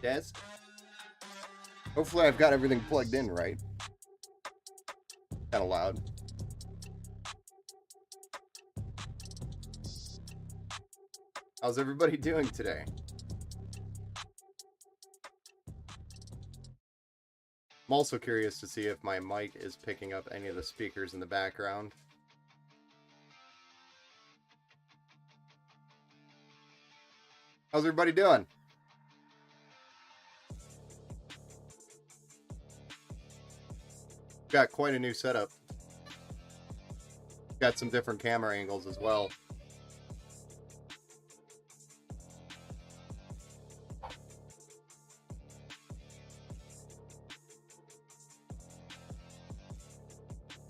Des? Hopefully I've got everything plugged in right. Kind of loud. How's everybody doing today? I'm also curious to see if my mic is picking up any of the speakers in the background. How's everybody doing? Got quite a new setup. Got some different camera angles as well.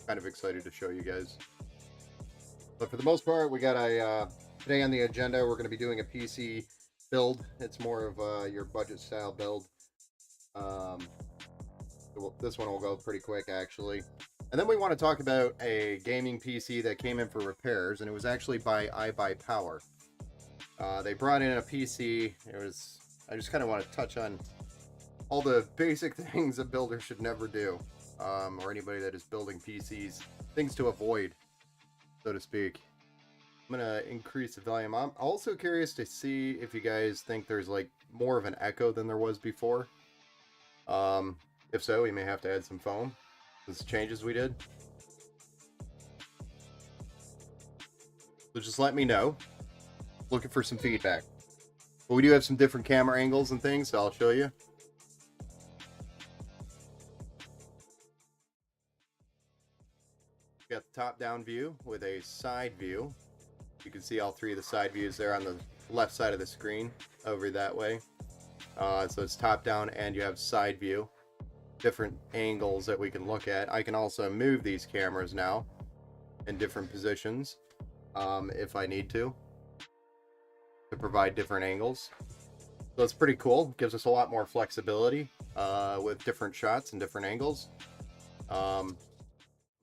Kind of excited to show you guys. But for the most part, we got a today on the agenda, we're going to be doing a PC build. It's more of your budget style build. This one will go pretty quick, actually. And then we want to talk about a gaming PC that came in for repairs, and it was actually by iBuyPower. They brought in a PC. I just kind of want to touch on all the basic things a builder should never do, or anybody that is building PCs, things to avoid, so to speak. I'm gonna increase the volume. I'm also curious to see if you guys think there's like more of an echo than there was before. If so, we may have to add some foam. Those changes we did. So just let me know. Looking for some feedback. But we do have some different camera angles and things, so I'll show you. We got the top-down view with a side view. You can see all three of the side views there on the left side of the screen, over that way. So it's top-down and you have side view. Different angles that we can look at. I can also move these cameras now in different positions if I need to provide different angles. So it's pretty cool. Gives us a lot more flexibility with different shots and different angles. I'm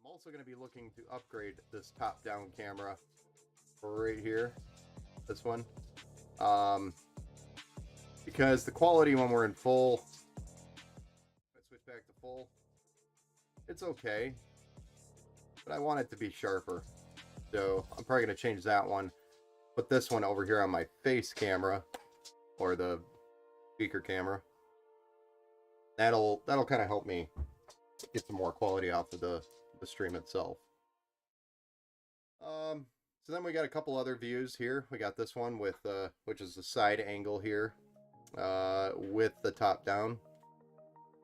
also going to be looking to upgrade this top-down camera right here, this one, because the quality when we're in full, switch back to full, it's okay, but I want it to be sharper, so I'm probably going to change that one, put this one over here on my face camera or the speaker camera. That'll kind of help me get some more quality off of the stream itself. So then we got a couple other views here. We got this one with which is the side angle here with the top down.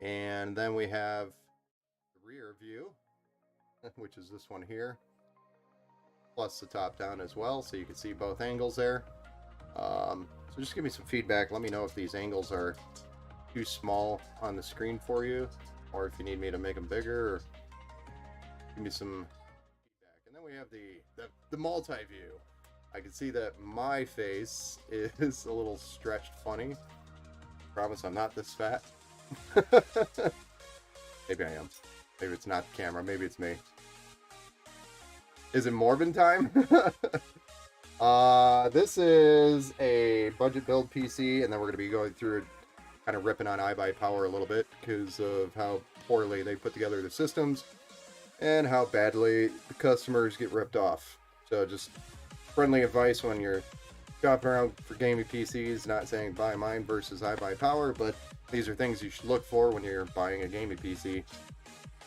And then we have the rear view, which is this one here, plus the top down as well, so you can see both angles there. So just give me some feedback. Let me know if these angles are too small on the screen for you, or if you need me to make them bigger, or give me some feedback. And then we have the multi-view. I can see that my face is a little stretched funny. Promise I'm not this fat. Maybe I am. Maybe it's not the camera. Maybe it's me. Is it Morbin time? This is a budget build PC, and then we're going to be going through it, kind of ripping on iBuyPower a little bit because of how poorly they put together the systems and how badly the customers get ripped off. So just friendly advice when you're shopping around for gaming PCs, not saying buy mine versus iBuyPower, but these are things you should look for when you're buying a gaming PC.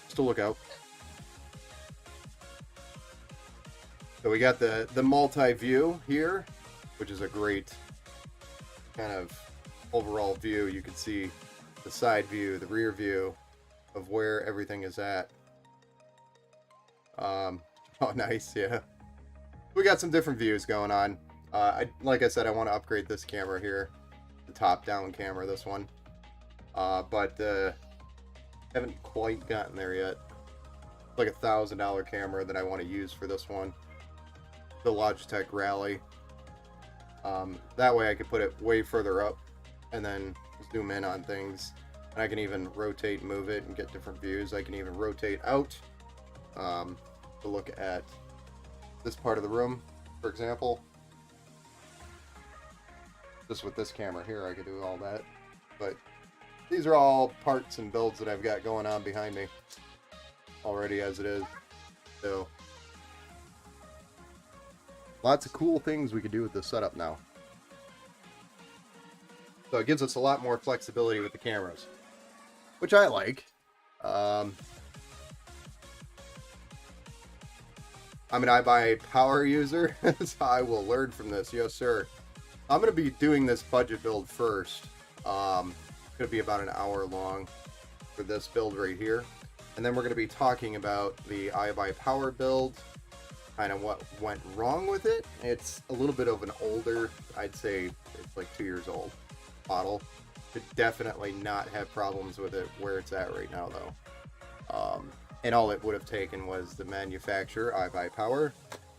Just to look out. So we got the multi-view here, which is a great kind of overall view. You can see the side view, the rear view of where everything is at. Oh, nice, yeah. We got some different views going on. Like I said, I want to upgrade this camera here, the top-down camera, this one. But haven't quite gotten there yet. It's like $1,000 camera that I want to use for this one. The Logitech Rally. That way I could put it way further up and then zoom in on things. And I can even rotate, move it, and get different views. I can even rotate out to look at this part of the room, for example. Just with this camera here, I could do all that. But these are all parts and builds that I've got going on behind me already as it is. So lots of cool things we could do with this setup now. So it gives us a lot more flexibility with the cameras, which I like. I'm an iBuyPower user, so I will learn from this. Yes, sir. I'm going to be doing this budget build first. It's going to be about an hour long for this build right here. And then we're going to be talking about the iBuyPower build, kind of what went wrong with it. It's a little bit of an older, I'd say it's like 2 years old model. Could definitely not have problems with it where it's at right now, though. And all it would have taken was the manufacturer, iBuyPower,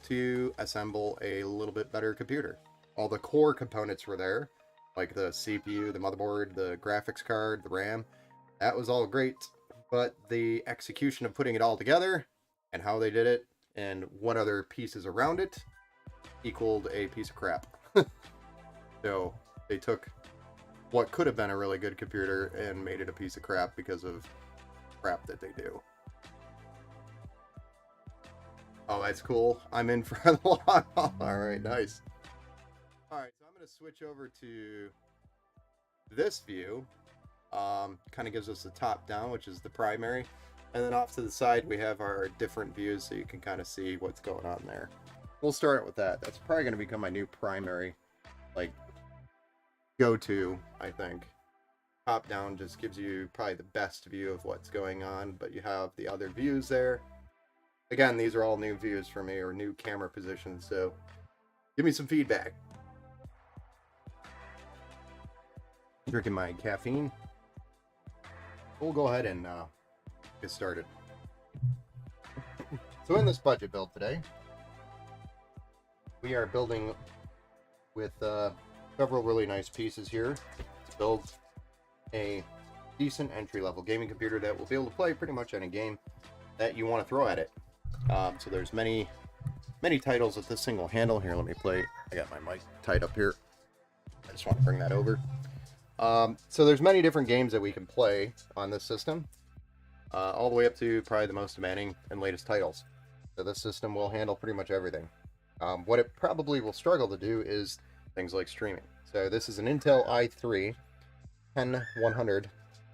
to assemble a little bit better computer. All the core components were there, like the CPU, the motherboard, the graphics card, the RAM. That was all great, but the execution of putting it all together and how they did it and what other pieces around it equaled a piece of crap. So they took what could have been a really good computer and made it a piece of crap because of crap that they do. Oh, that's cool. I'm in for the long haul. All right, nice. All right, so I'm going to switch over to this view. Kind of gives us the top down, which is the primary. And then off to the side, we have our different views so you can kind of see what's going on there. We'll start with that. That's probably going to become my new primary, like, go-to, I think. Top down just gives you probably the best view of what's going on, but you have the other views there. Again, these are all new views for me, or new camera positions, so give me some feedback. Drinking my caffeine. We'll go ahead and get started. So in this budget build today, we are building with several really nice pieces here to build a decent entry-level gaming computer that will be able to play pretty much any game that you want to throw at it. So there's many titles with this single handle. Here, let me play. I got my mic tied up here. I just want to bring that over. So there's many different games that we can play on this system, all the way up to probably the most demanding and latest titles. So this system will handle pretty much everything. What it probably will struggle to do is things like streaming. So this is an Intel i3 10100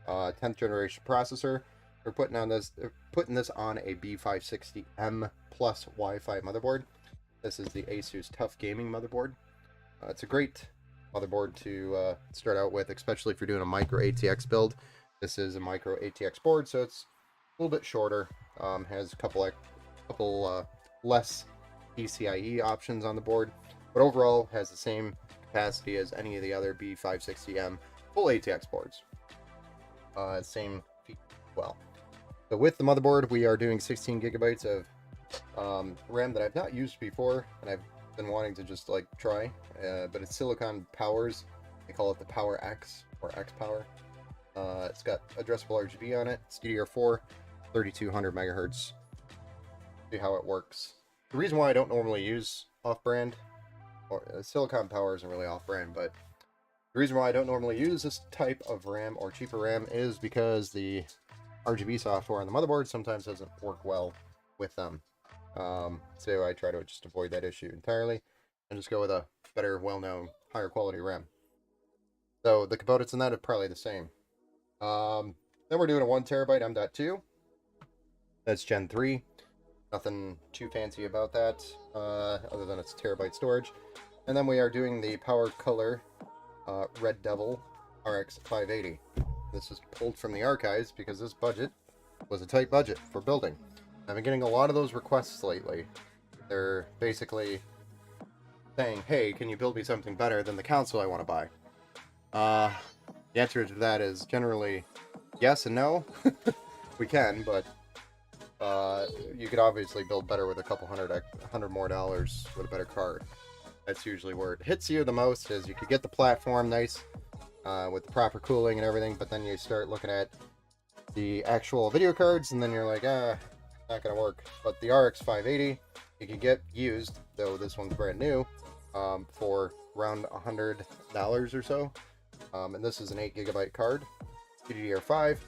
10th generation processor. We're putting this on a B560M plus Wi-Fi motherboard. This is the Asus TUF Gaming motherboard. It's a great motherboard to start out with, especially if you're doing a micro ATX build. This is a micro ATX board, so it's a little bit shorter. Has a couple less PCIe options on the board, but overall has the same capacity as any of the other B560M full ATX boards. Same well. So with the motherboard, we are doing 16 gigabytes of RAM that I've not used before, and I've been wanting to just like try, but it's Silicon Powers. They call it the Power X or X Power. It's got addressable RGB on it. It's DDR4, 3200 megahertz. See how it works. The reason why I don't normally use off-brand, or Silicon Power isn't really off-brand, but the reason why I don't normally use this type of RAM or cheaper RAM is because the RGB software on the motherboard sometimes doesn't work well with them. So I try to just avoid that issue entirely and just go with a better, well-known, higher quality RAM. So the components in that are probably the same. Then we're doing a 1 terabyte M.2. That's Gen 3. Nothing too fancy about that, other than it's terabyte storage. And then we are doing the Power Color Red Devil RX 580. This is pulled from the archives because this budget was a tight budget for building. I've been getting a lot of those requests lately. They're basically saying, hey, can you build me something better than the console I want to buy? The answer to that is generally yes and no. We can, but you could obviously build better with a couple hundred more dollars with a better card. That's usually where it hits you the most, is you could get the platform nice with the proper cooling and everything, but then you start looking at the actual video cards and then you're like, not gonna work. But the RX 580 you can get used, though this one's brand new, for around $100 or so. And this is an 8 GB card, GDDR5,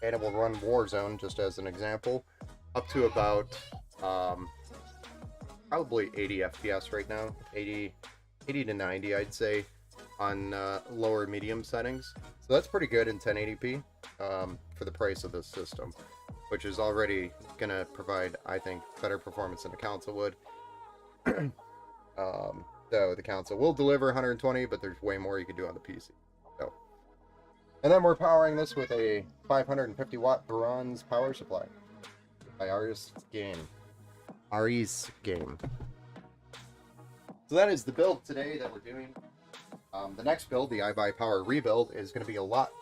and it will run Warzone, just as an example, up to about probably 80 FPS right now, 80 to 90, I'd say, on lower medium settings. So that's pretty good in 1080p for the price of this system, which is already going to provide, I think, better performance than a console would. So the console will deliver 120, but there's way more you can do on the PC. So, and then we're powering this with a 550 watt bronze power supply by Aris Game. So that is the build today that we're doing. The next build, the iBuyPower rebuild, is going to be a lot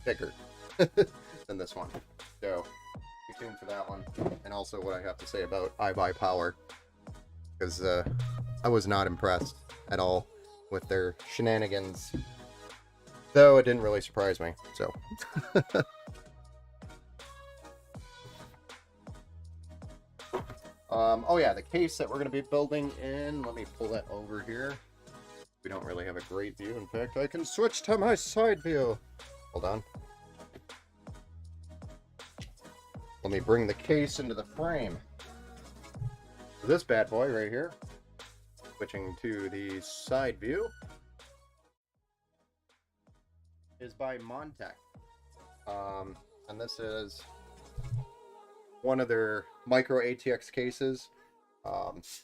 bigger than this one. So stay tuned for that one, and also what I have to say about iBuyPower, because I was not impressed at all with their shenanigans, though it didn't really surprise me. So oh yeah, the case that we're going to be building in, let me pull that over here. We don't really have a great view. In fact, I can switch to my side view. Hold on. Let me bring the case into the frame. This bad boy right here, switching to the side view, is by Montech. And this is one of their micro ATX cases.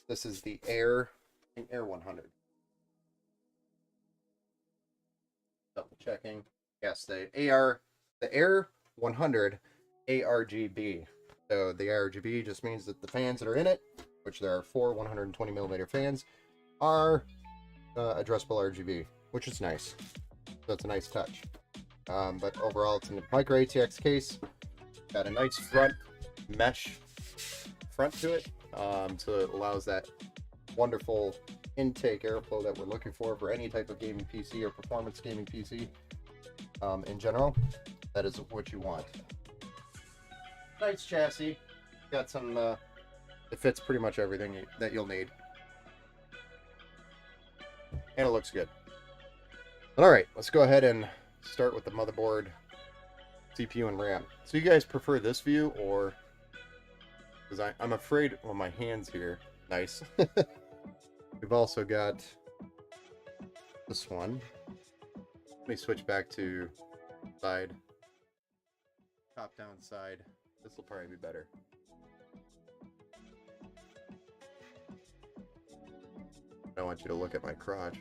This is the Air 100. Double checking. Yes, the Air 100 ARGB. So the ARGB just means that the fans that are in it, which there are 4 120mm fans, are addressable RGB, which is nice. That's a nice touch. But overall, it's a micro ATX case. Got a nice front mesh front to it, so it allows that wonderful intake airflow that we're looking for any type of gaming PC or performance gaming PC. In general, that is what you want. Nice chassis. Got some, it fits pretty much everything that you'll need. And it looks good. Alright, let's go ahead and start with the motherboard, CPU, and RAM. So you guys prefer this view, or... because I'm afraid... well, my hand's here. Nice. We've also got this one. Let me switch back to side. Top-down side. This will probably be better. I don't want you to look at my crotch.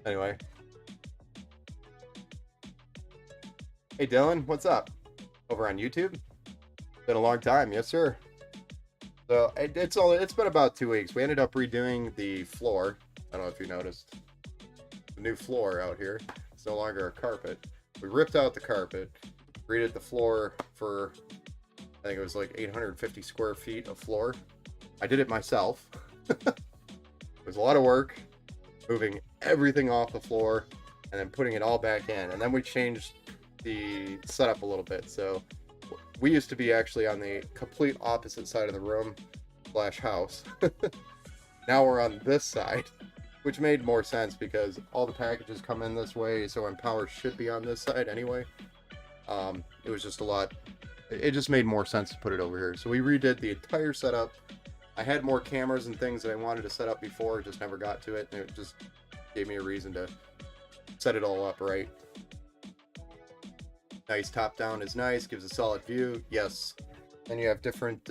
Anyway. Hey Dylan, what's up? Over on YouTube? Been a long time, yes sir. So it's been about 2 weeks. We ended up redoing the floor. I don't know if you noticed. The new floor out here. It's no longer a carpet. We ripped out the carpet, redid the floor for, I think it was like 850 square feet of floor. I did it myself. It was a lot of work, moving everything off the floor and then putting it all back in. And then we changed the setup a little bit. So we used to be actually on the complete opposite side of the room / house. Now we're on this side, which made more sense because all the packages come in this way, so power should be on this side anyway. It was just a lot. It just made more sense to put it over here. So we redid the entire setup. I had more cameras and things that I wanted to set up before, just never got to it, and it just gave me a reason to set it all up right. Nice top down is nice, gives a solid view. Yes. And you have different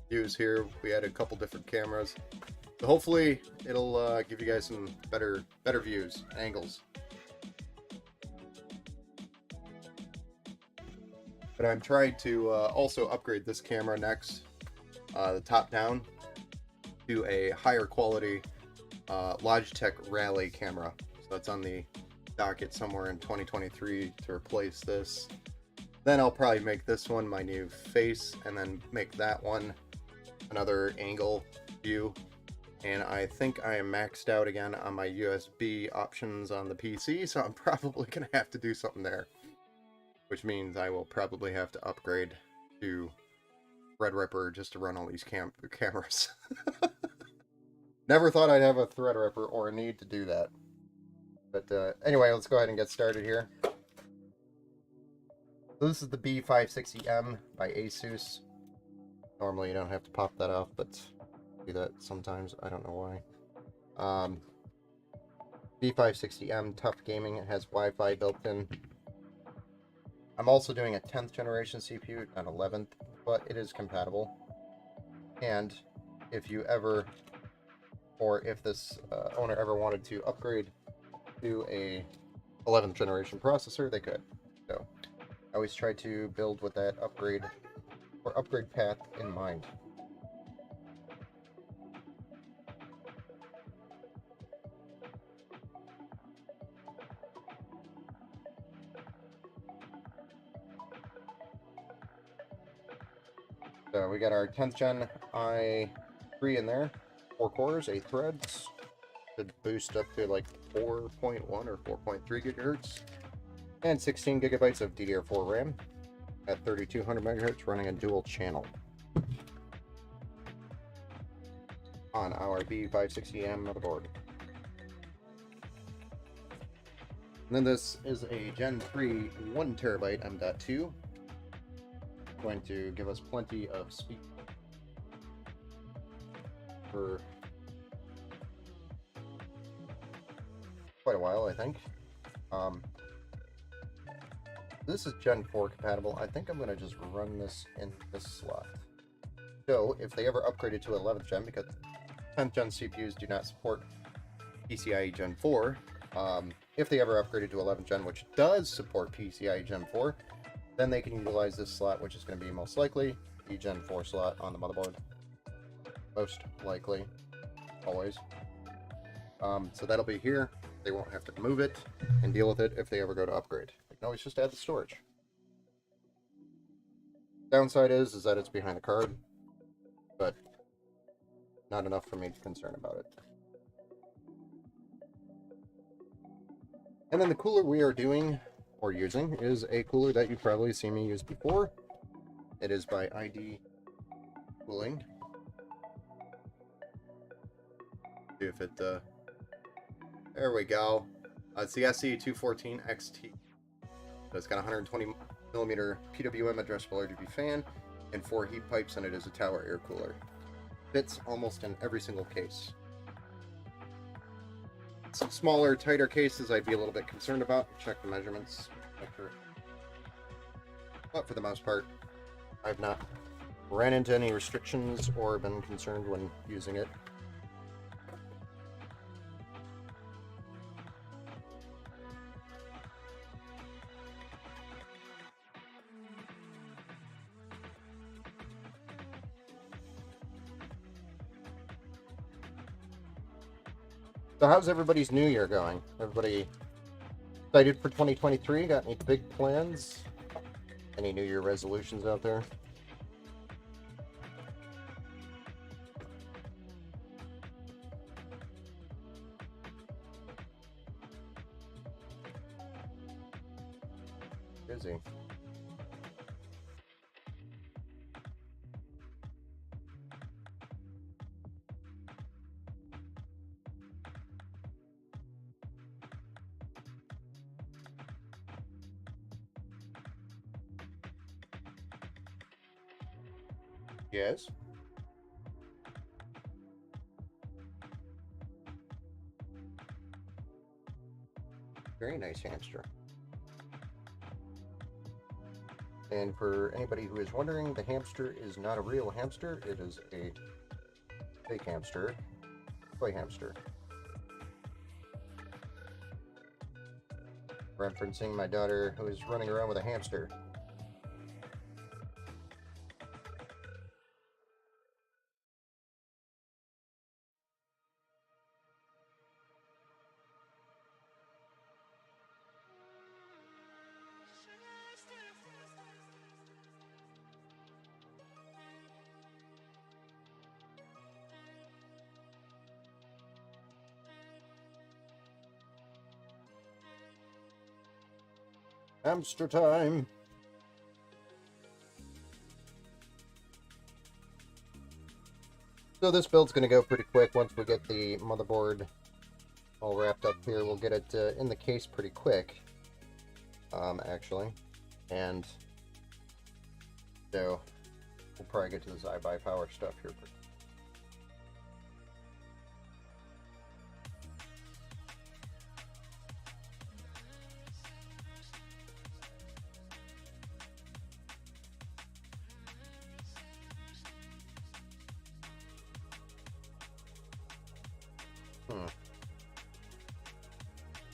views here. We had a couple different cameras. So hopefully it'll give you guys some better views, angles. But I'm trying to also upgrade this camera next, the top down, to a higher quality Logitech Rally camera. So that's on the docket somewhere in 2023 to replace this. Then I'll probably make this one my new face, and then make that one another angle view. And I think I am maxed out again on my USB options on the PC, so I'm probably gonna have to do something there, which means I will probably have to upgrade to Threadripper just to run all these cameras. Never thought I'd have a Threadripper or a need to do that. But anyway, let's go ahead and get started here. So this is the B560M by ASUS. Normally you don't have to pop that off, but do that sometimes. I don't know why. B560M Tough Gaming. It has Wi-Fi built in. I'm also doing a 10th generation CPU, not 11th, but it is compatible. And if you ever, or if this owner ever wanted to upgrade to a 11th generation processor, they could. So I always try to build with that upgrade path in mind. So we got our 10th gen i3 in there, 4 cores, 8 threads. Should boost up to like 4.1 or 4.3 gigahertz, and 16 gigabytes of DDR4 RAM at 3200 megahertz, running a dual channel on our B560M motherboard. And then this is a Gen 3 1TB M.2. Going to give us plenty of speed for quite a while, I think. This is Gen 4 compatible. I think I'm going to just run this in this slot. So if they ever upgraded to 11th gen, because 10th gen CPUs do not support PCIe Gen 4, if they ever upgraded to 11th gen, which does support PCIe Gen 4, then they can utilize this slot, which is going to be most likely the Gen 4 slot on the motherboard. Most likely. Always. So that'll be here. They won't have to move it and deal with it if they ever go to upgrade. They can always just add the storage. Downside is that it's behind the card, but not enough for me to concern about it. And then the cooler we are doing or using is a cooler that you've probably seen me use before. It is by ID Cooling. See if it there we go. It's the SE214 XT. So it's got 120 millimeter PWM addressable RGB fan and 4 heat pipes, and it is a tower air cooler. Fits almost in every single case. Some smaller, tighter cases I'd be a little bit concerned about. Check the measurements. But for the most part, I've not ran into any restrictions or been concerned when using it. So how's everybody's new year going? Everybody excited for 2023? Got any big plans? Any New Year resolutions out there? Busy. Yes. Very nice hamster. And for anybody who is wondering, the hamster is not a real hamster. It is a fake hamster, toy hamster. Referencing my daughter who is running around with a hamster. Hamster time! So this build's going to go pretty quick once we get the motherboard all wrapped up here. We'll get it in the case pretty quick, actually. And so we'll probably get to this iBuyPower stuff here pretty.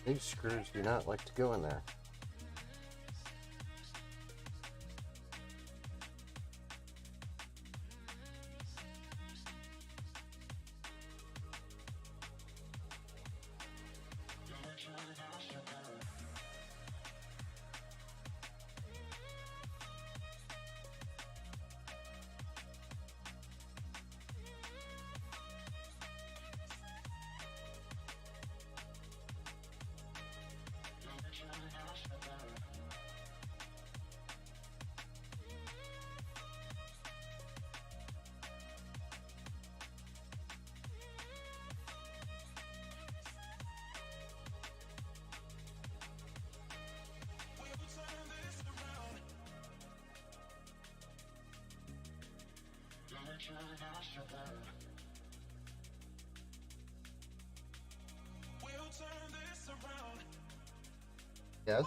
These screws do not like to go in there. Yes?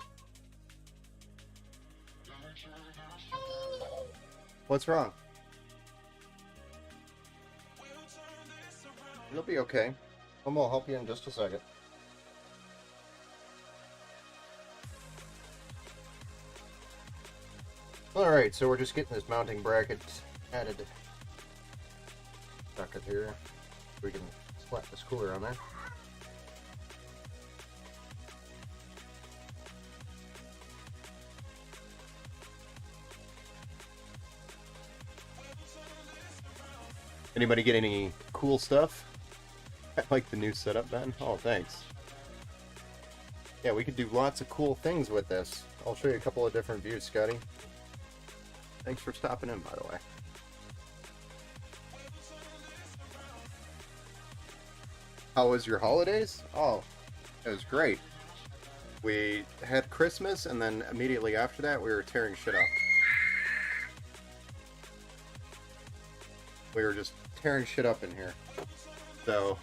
What's wrong? It'll be okay. Mom will help you in just a second. Alright, so we're just getting this mounting bracket added. Socket here. We can slap this cooler on there. Anybody get any cool stuff? I like the new setup, Ben. Oh, thanks. Yeah, we could do lots of cool things with this. I'll show you a couple of different views, Scotty. Thanks for stopping in, by the way. How was your holidays? Oh, it was great. We had Christmas, and then immediately after that, we were tearing shit up. We were just tearing shit up in here. So,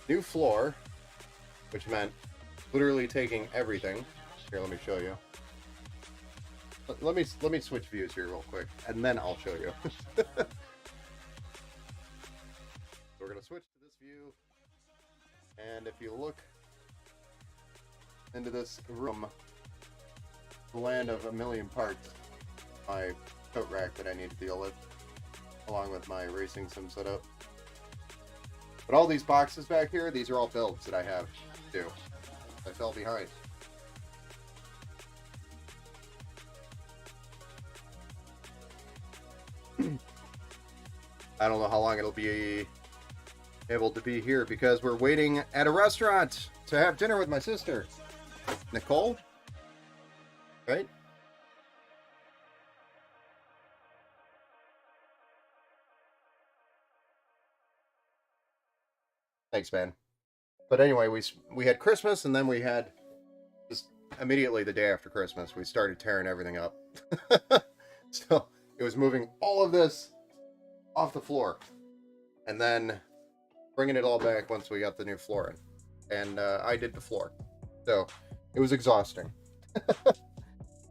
new floor, which meant literally taking everything. Here, let me show you. Let me switch views here real quick, and then I'll show you. So we're gonna switch to this view, and if you look into this room, the land of a million parts, my coat rack that I need to deal with, along with my racing sim setup. But all these boxes back here, these are all builds that I have to do. I fell behind. I don't know how long it'll be able to be here because we're waiting at a restaurant to have dinner with my sister, Nicole. Right? Thanks, man. But anyway, we had Christmas, and then we had just immediately the day after Christmas, we started tearing everything up. So it was moving all of this off the floor, and then bringing it all back once we got the new floor in. And I did the floor, so it was exhausting.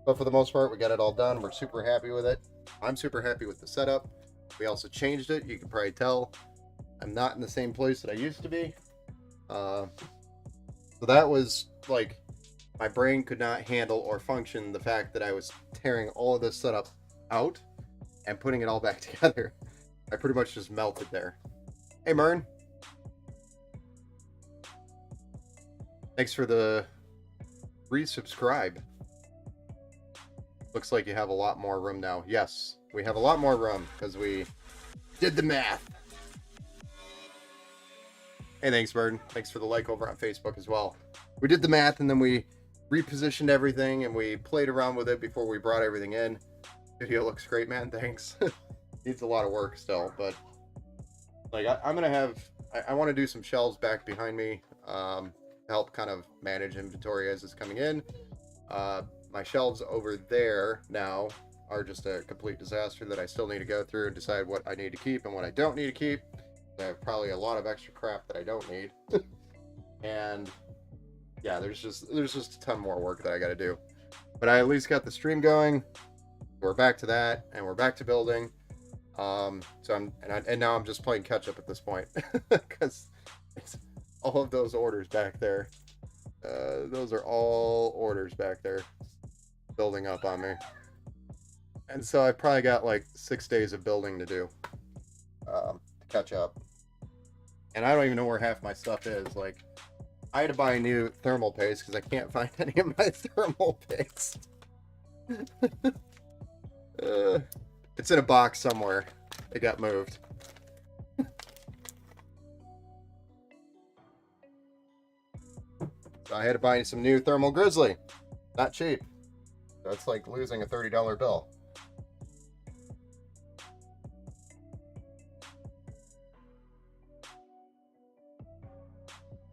But for the most part, we got it all done. We're super happy with it. I'm super happy with the setup. We also changed it. You can probably tell I'm not in the same place that I used to be. So that was like, my brain could not handle or function the fact that I was tearing all of this setup out and putting it all back together. I pretty much just melted there. Hey, Mern. Thanks for the resubscribe. Looks like you have a lot more room now. Yes, we have a lot more room because we did the math. Hey, thanks, Burden. Thanks for the like over on Facebook as well. We did the math, and then we repositioned everything, and we played around with it before we brought everything in. Video looks great, man. Thanks. Needs a lot of work still, but like I'm gonna have. I want to do some shelves back behind me help kind of manage inventory as it's coming in. My shelves over there now are just a complete disaster that I still need to go through and decide what I need to keep and what I don't need to keep. I have probably a lot of extra crap that I don't need. And yeah, there's just a ton more work that I got to do. But I at least got the stream going. We're back to that, and we're back to building. So now I'm just playing catch up at this point because all of those orders back there. Those are all orders back there building up on me. And so I probably got like 6 days of building to do to catch up. And I don't even know where half my stuff is. Like, I had to buy a new thermal paste because I can't find any of my thermal paste. It's in a box somewhere. It got moved. So I had to buy some new thermal grizzly. Not cheap. That's like losing a $30 bill.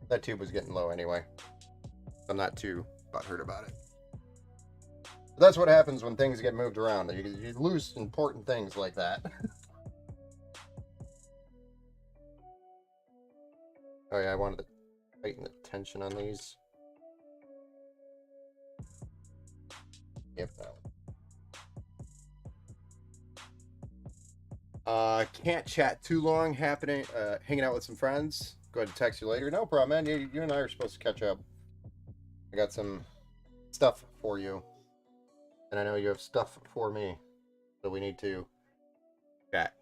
That tube was getting low anyway. I'm not too butthurt about it. But that's what happens when things get moved around. You lose important things like that. Oh yeah, I wanted to tighten the tension on these. Yep. Can't chat too long. Hanging out with some friends. Go ahead and text you later. No problem, man. You and I are supposed to catch up. I got some stuff for you. And I know you have stuff for me. So we need to chat.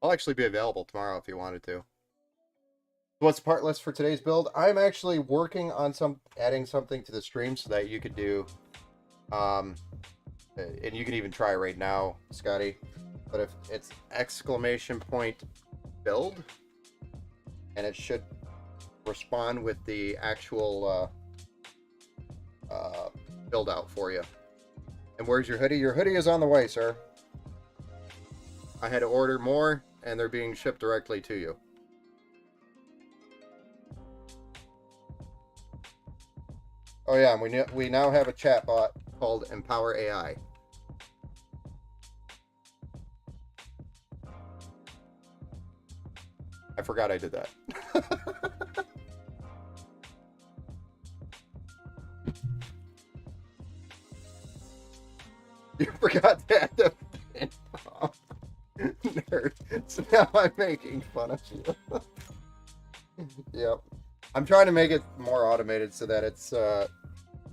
I'll actually be available tomorrow if you wanted to. What's the part list for today's build? I'm actually working on adding something to the stream so that you could do, and you can even try right now, Scotty. But if it's !build, and it should respond with the actual build out for you. And where's your hoodie? Your hoodie is on the way, sir. I had to order more, and they're being shipped directly to you. Oh yeah, and we now have a chatbot called Empower AI. I forgot I did that. You forgot to add the pin bomb. Nerd. So now I'm making fun of you. Yep. I'm trying to make it more automated so that it's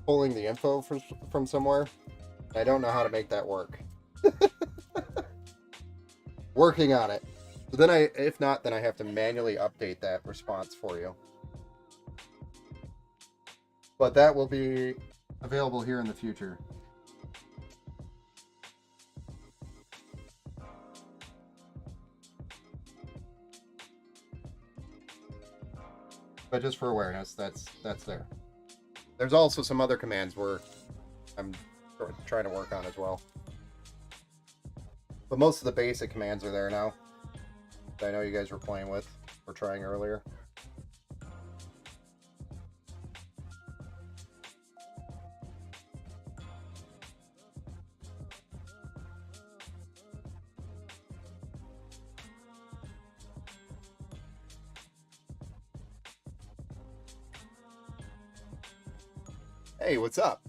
pulling the info from somewhere. I don't know how to make that work. Working on it. So then if not, then I have to manually update that response for you. But that will be available here in the future. But just for awareness, that's there. There's also some other commands where I'm trying to work on as well. But most of the basic commands are there now. That I know you guys were playing with or trying earlier. Hey, what's up?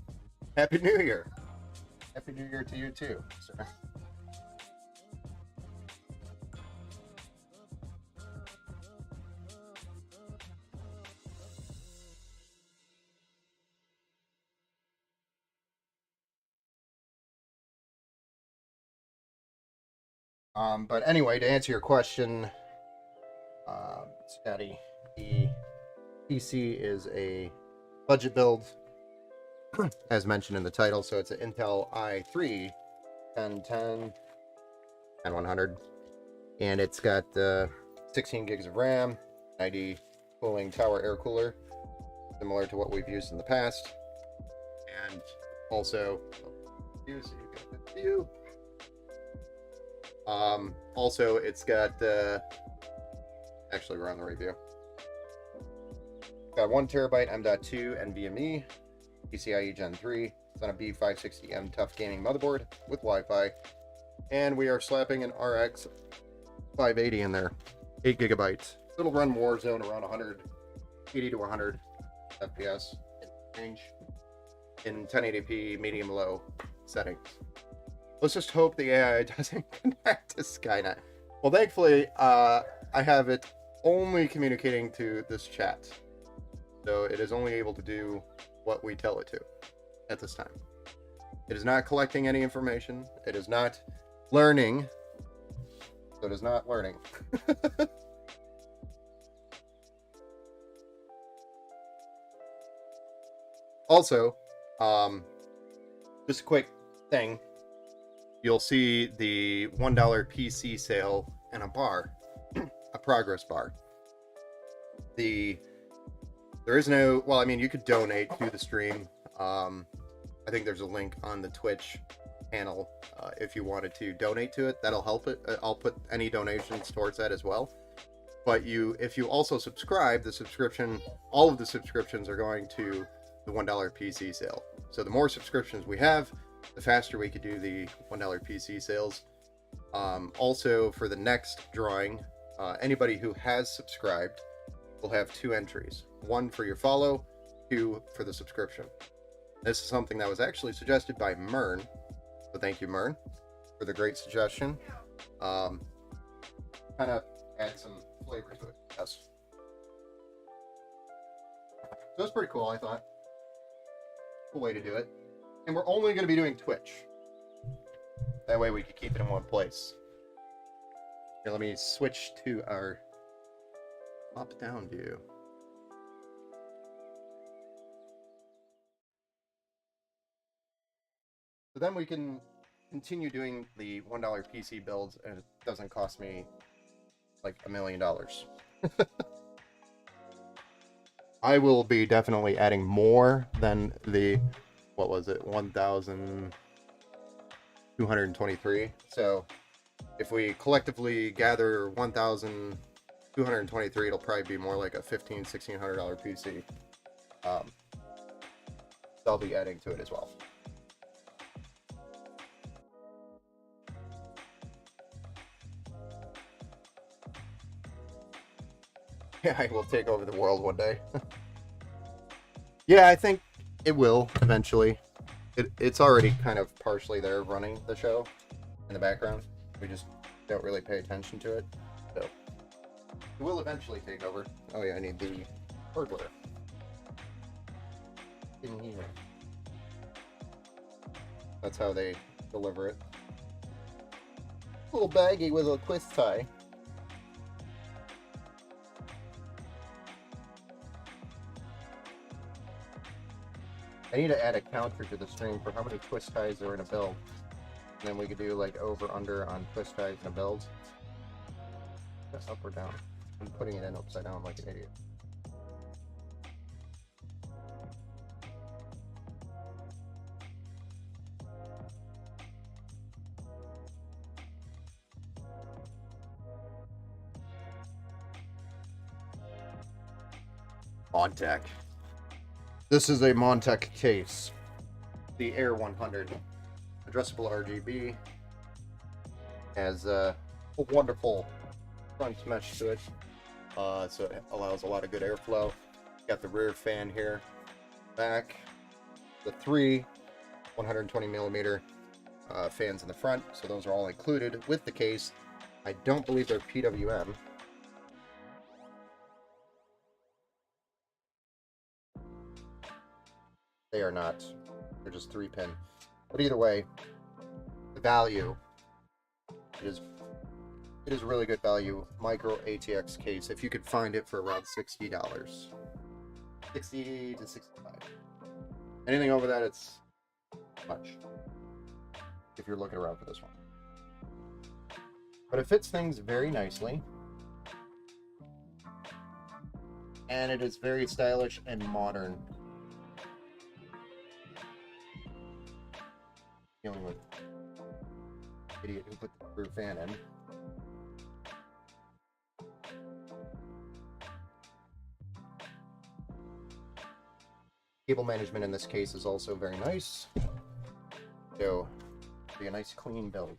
Happy New Year. Happy New Year to you too, sir. But anyway, to answer your question, Scotty, the PC is a budget build, as mentioned in the title. So it's an Intel i3 1010 and 100, and it's got 16 gigs of RAM, 90 cooling tower air cooler, similar to what we've used in the past, and also also it's got actually we're on the right view. Got 1 terabyte M.2 NVMe, PCIe Gen 3. It's on a B560M Tough Gaming motherboard with Wi-Fi. And we are slapping an RX 580 in there, 8 gigabytes. It'll run Warzone around 180 to 100 FPS range in 1080p medium low settings. Let's just hope the AI doesn't connect to Skynet. Well, thankfully, I have it only communicating to this chat. So it is only able to do what we tell it to at this time. It is not collecting any information. It is not learning. So it is not learning. Also, just a quick thing. You'll see the $1 PC sale in a bar, a progress bar. There is no, well, I mean, you could donate to the stream. I think there's a link on the Twitch panel if you wanted to donate to it. That'll help it. I'll put any donations towards that as well. But if you also subscribe, the subscription, all of the subscriptions are going to the $1 PC sale. So the more subscriptions we have, the faster we could do the $1 PC sales. Also, for the next drawing, anybody who has subscribed will have 2 entries. 1 for your follow, 2 for the subscription. This is something that was actually suggested by Mern. So thank you, Mern, for the great suggestion. Kind of add some flavor to it. Yes. So it's pretty cool, I thought. Cool way to do it. And we're only going to be doing Twitch. That way we can keep it in one place. Here, let me switch to our top-down view. So then we can continue doing the $1 PC builds, and it doesn't cost me like $1 million. I will be definitely adding more than the, what was it, 1,223. So if we collectively gather 1,223, it'll probably be more like a $1,500–1,600 PC. I'll be adding to it as well. I will take over the world one day. Yeah, I think it will eventually. It's already kind of partially there running the show in the background. We just don't really pay attention to it. So it will eventually take over. Oh yeah, I need the hardware. In here. That's how they deliver it. A little baggy with a twist tie. I need to add a counter to the stream for how many twist ties are in a build. And then we could do like over under on twist ties in a build. That's up or down. I'm putting it in upside down like an idiot. Montech. This is a Montech case. The Air 100. Addressable RGB. Has a wonderful front mesh to it. So it allows a lot of good airflow. Got the rear fan here. Back. The 3 120mm fans in the front. So those are all included with the case. I don't believe they're PWM. They are not. They're just 3-pin. But either way, the value, it is really good value. Micro ATX case. If you could find it for around $60. 60 to 65. Anything over that, it's much. If you're looking around for this one. But it fits things very nicely. And it is very stylish and modern. Dealing with idiot who put the rear fan in. Cable management in this case is also very nice. So, be a nice clean build.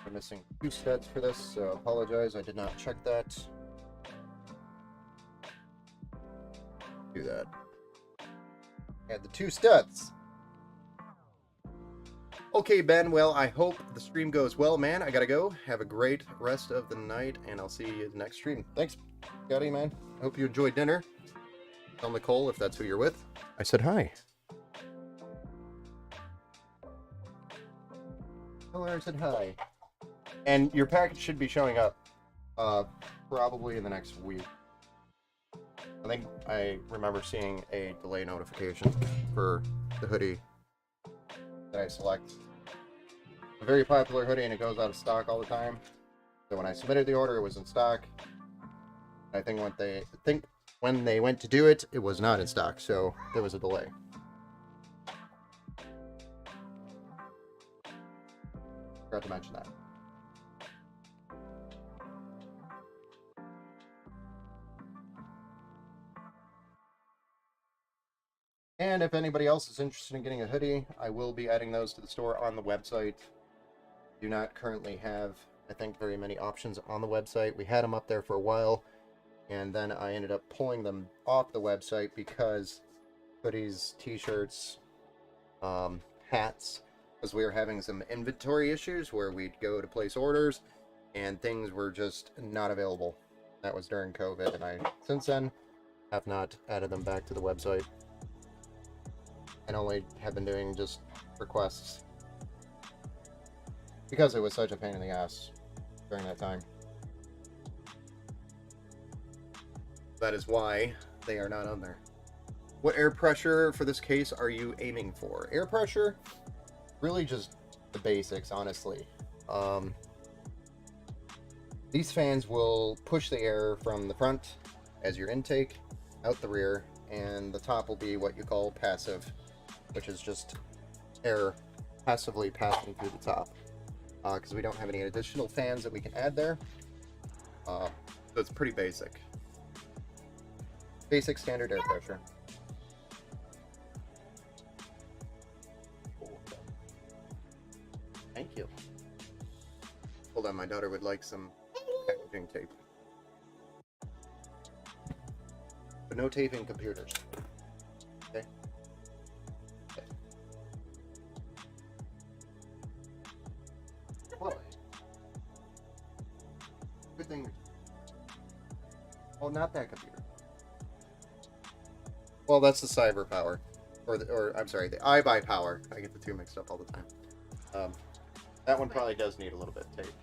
We're missing 2 studs for this, so apologize, I did not check that. Do that. Add the 2 studs. Okay, Ben, well, I hope the stream goes well, man. I gotta go. Have a great rest of the night, and I'll see you in the next stream. Thanks, Scotty, man. Hope you enjoyed dinner. Tell Nicole if that's who you're with. I said hi. Tell her I said hi. And your package should be showing up probably in the next week. I think I remember seeing a delay notification for the hoodie that I select. A very popular hoodie, and it goes out of stock all the time. So when I submitted the order, it was in stock. I think when they went to do it, it was not in stock, so there was a delay. Forgot to mention that. And if anybody else is interested in getting a hoodie, I will be adding those to the store on the website. Do not currently have, I think, very many options on the website. We had them up there for a while, and then I ended up pulling them off the website because hoodies, t-shirts, hats, because we were having some inventory issues where we'd go to place orders and things were just not available. That was during COVID, and I since then have not added them back to the website. And only have been doing just requests because it was such a pain in the ass during that time. That is why they are not on there. What air pressure for this case are you aiming for? Air pressure? Really just the basics, honestly. These fans will push the air from the front as your intake out the rear, and the top will be what you call passive, which is just air passively passing through the top, because we don't have any additional fans that we can add there. So it's pretty basic. Basic standard air pressure. Thank you. Hold on, my daughter would like some packaging tape. But no taping computers. Okay? Okay. Well, good thing. Oh, not that computer. Well, that's the Cyber Power, or I'm sorry, the iBuy Power. I get the two mixed up all the time. That one probably does need a little bit of tape.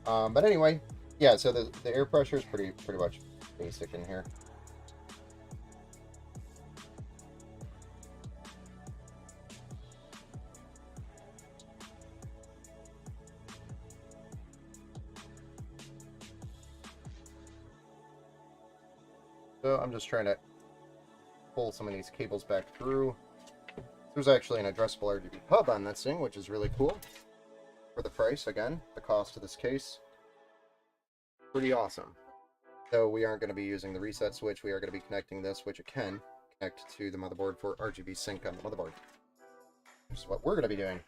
But anyway, yeah. So the air pressure is pretty much basic in here. So I'm just trying to pull some of these cables back through. There's actually an addressable RGB hub on this thing, which is really cool. For the price, again, the cost of this case, pretty awesome. So we aren't going to be using the reset switch. We are going to be connecting this, which it can connect to the motherboard for RGB sync on the motherboard. Which is what we're going to be doing.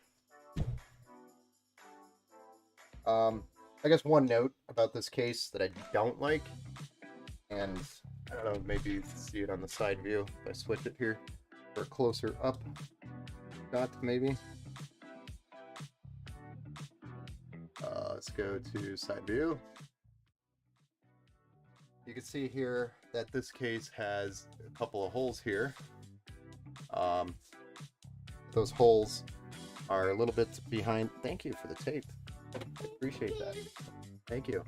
I guess one note about this case that I don't like, and I don't know, maybe you can see it on the side view if I switch it here for a closer up shot, maybe. Let's go to side view. You can see here that this case has a couple of holes here. Those holes are a little bit behind. Thank you for the tape. I appreciate that. Thank you.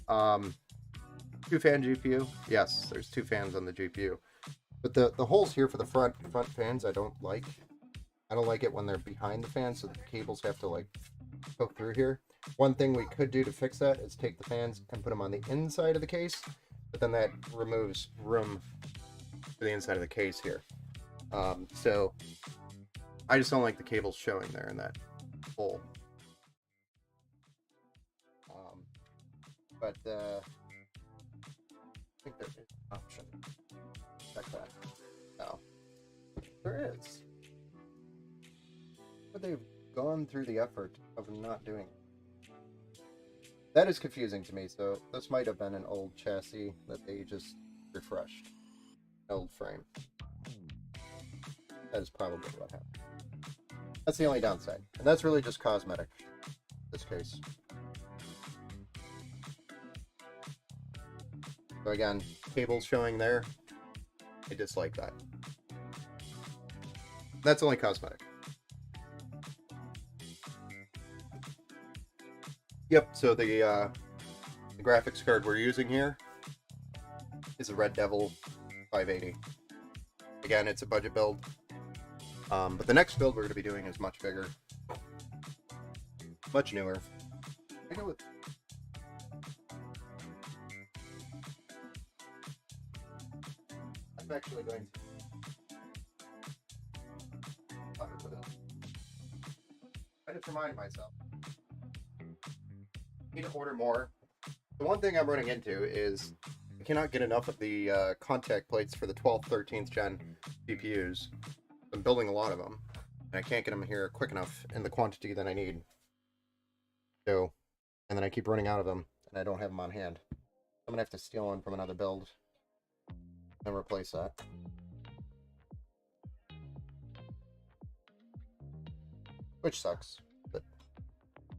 2-fan GPU. Yes, there's 2 fans on the GPU. But the holes here for the front fans, I don't like. I don't like it when they're behind the fan, so the cables have to like poke through here. One thing we could do to fix that is take the fans and put them on the inside of the case, but then that removes room for the inside of the case here. So I just don't like the cables showing there in that hole. But I think there is an option. Check that. No. There is. But they've gone through the effort of not doing it. That is confusing to me, so this might have been an old chassis that they just refreshed. Old frame. That is probably what happened. That's the only downside. And that's really just cosmetic in this case. So again, cables showing there. I dislike that. That's only cosmetic. Yep, so the graphics card we're using here is a Red Devil 580. Again, it's a budget build. But the next build we're going to be doing is much bigger. Much newer. I go with... I'm actually going to... I just remind myself. I need to order more. The one thing I'm running into is I cannot get enough of the contact plates for the 12th, 13th gen GPUs. I'm building a lot of them, and I can't get them here quick enough in the quantity that I need. So, and then I keep running out of them, and I don't have them on hand. I'm gonna have to steal one from another build and replace that. Which sucks, but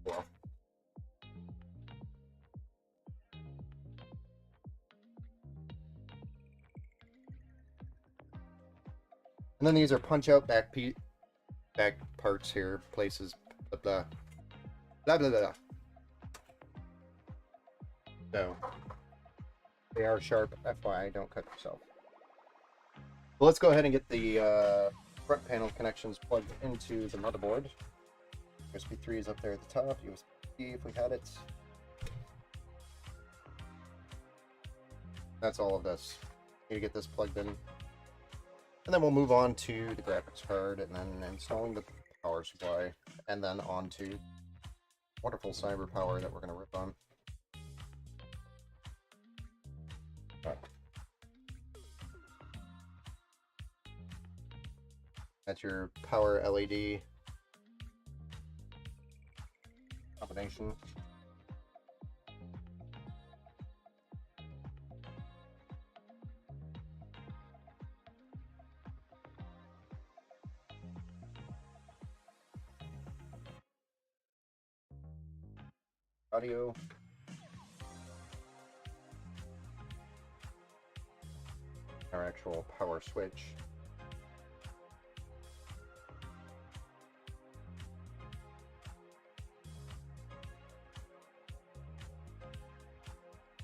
well. And then these are punch-out back parts here, places, blah, blah, blah, blah, blah. So, they are sharp, FYI, don't cut yourself. So let's go ahead and get the front panel connections plugged into the motherboard. USB 3 is up there at the top, USB if we had it. That's all of this. Need to get this plugged in. And then we'll move on to the graphics card and then installing the power supply and then on to wonderful cyber power that we're going to rip on. Right. That's your power LED combination. Audio. Our actual power switch.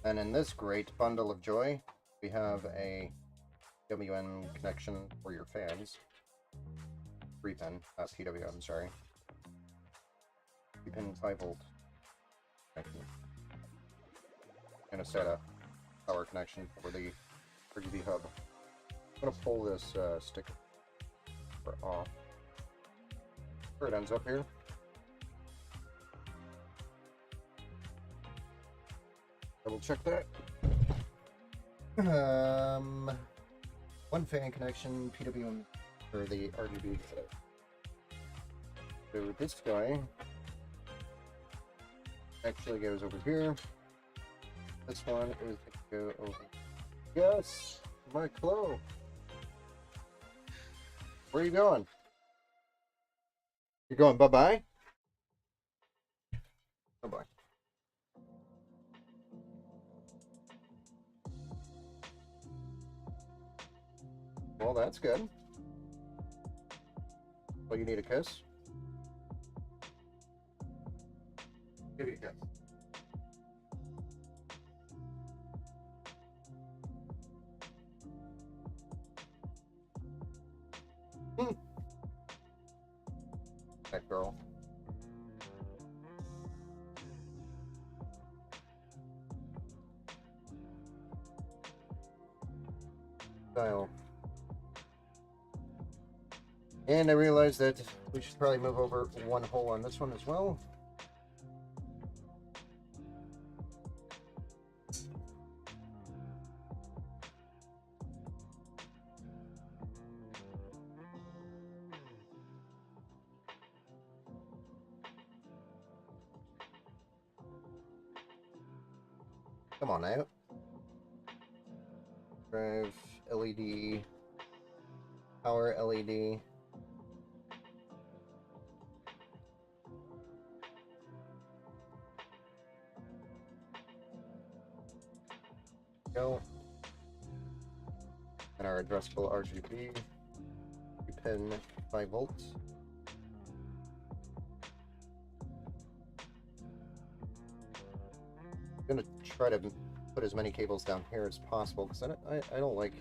And in this great bundle of joy, we have a WN connection for your fans. 3-pin, not PWM, sorry. 3-pin 5-volt. And a SATA power connection for the RGB hub. I'm going to pull this sticker off. Where it ends up here. Double check that. One fan connection, PWM for the RGB. So this guy actually goes over here. This one is going to go over. Yes, my Chloe. Where are you going? You're going bye-bye? Bye-bye. Well, that's good. Well, you need a kiss? Give you a kiss. That girl. style. And I realized that we should probably move over one hole on this one as well. Come on out. Drive, LED, power LED. Go. And our addressable RGB. Pin 5 volts. I'm gonna try to put as many cables down here as possible because I don't like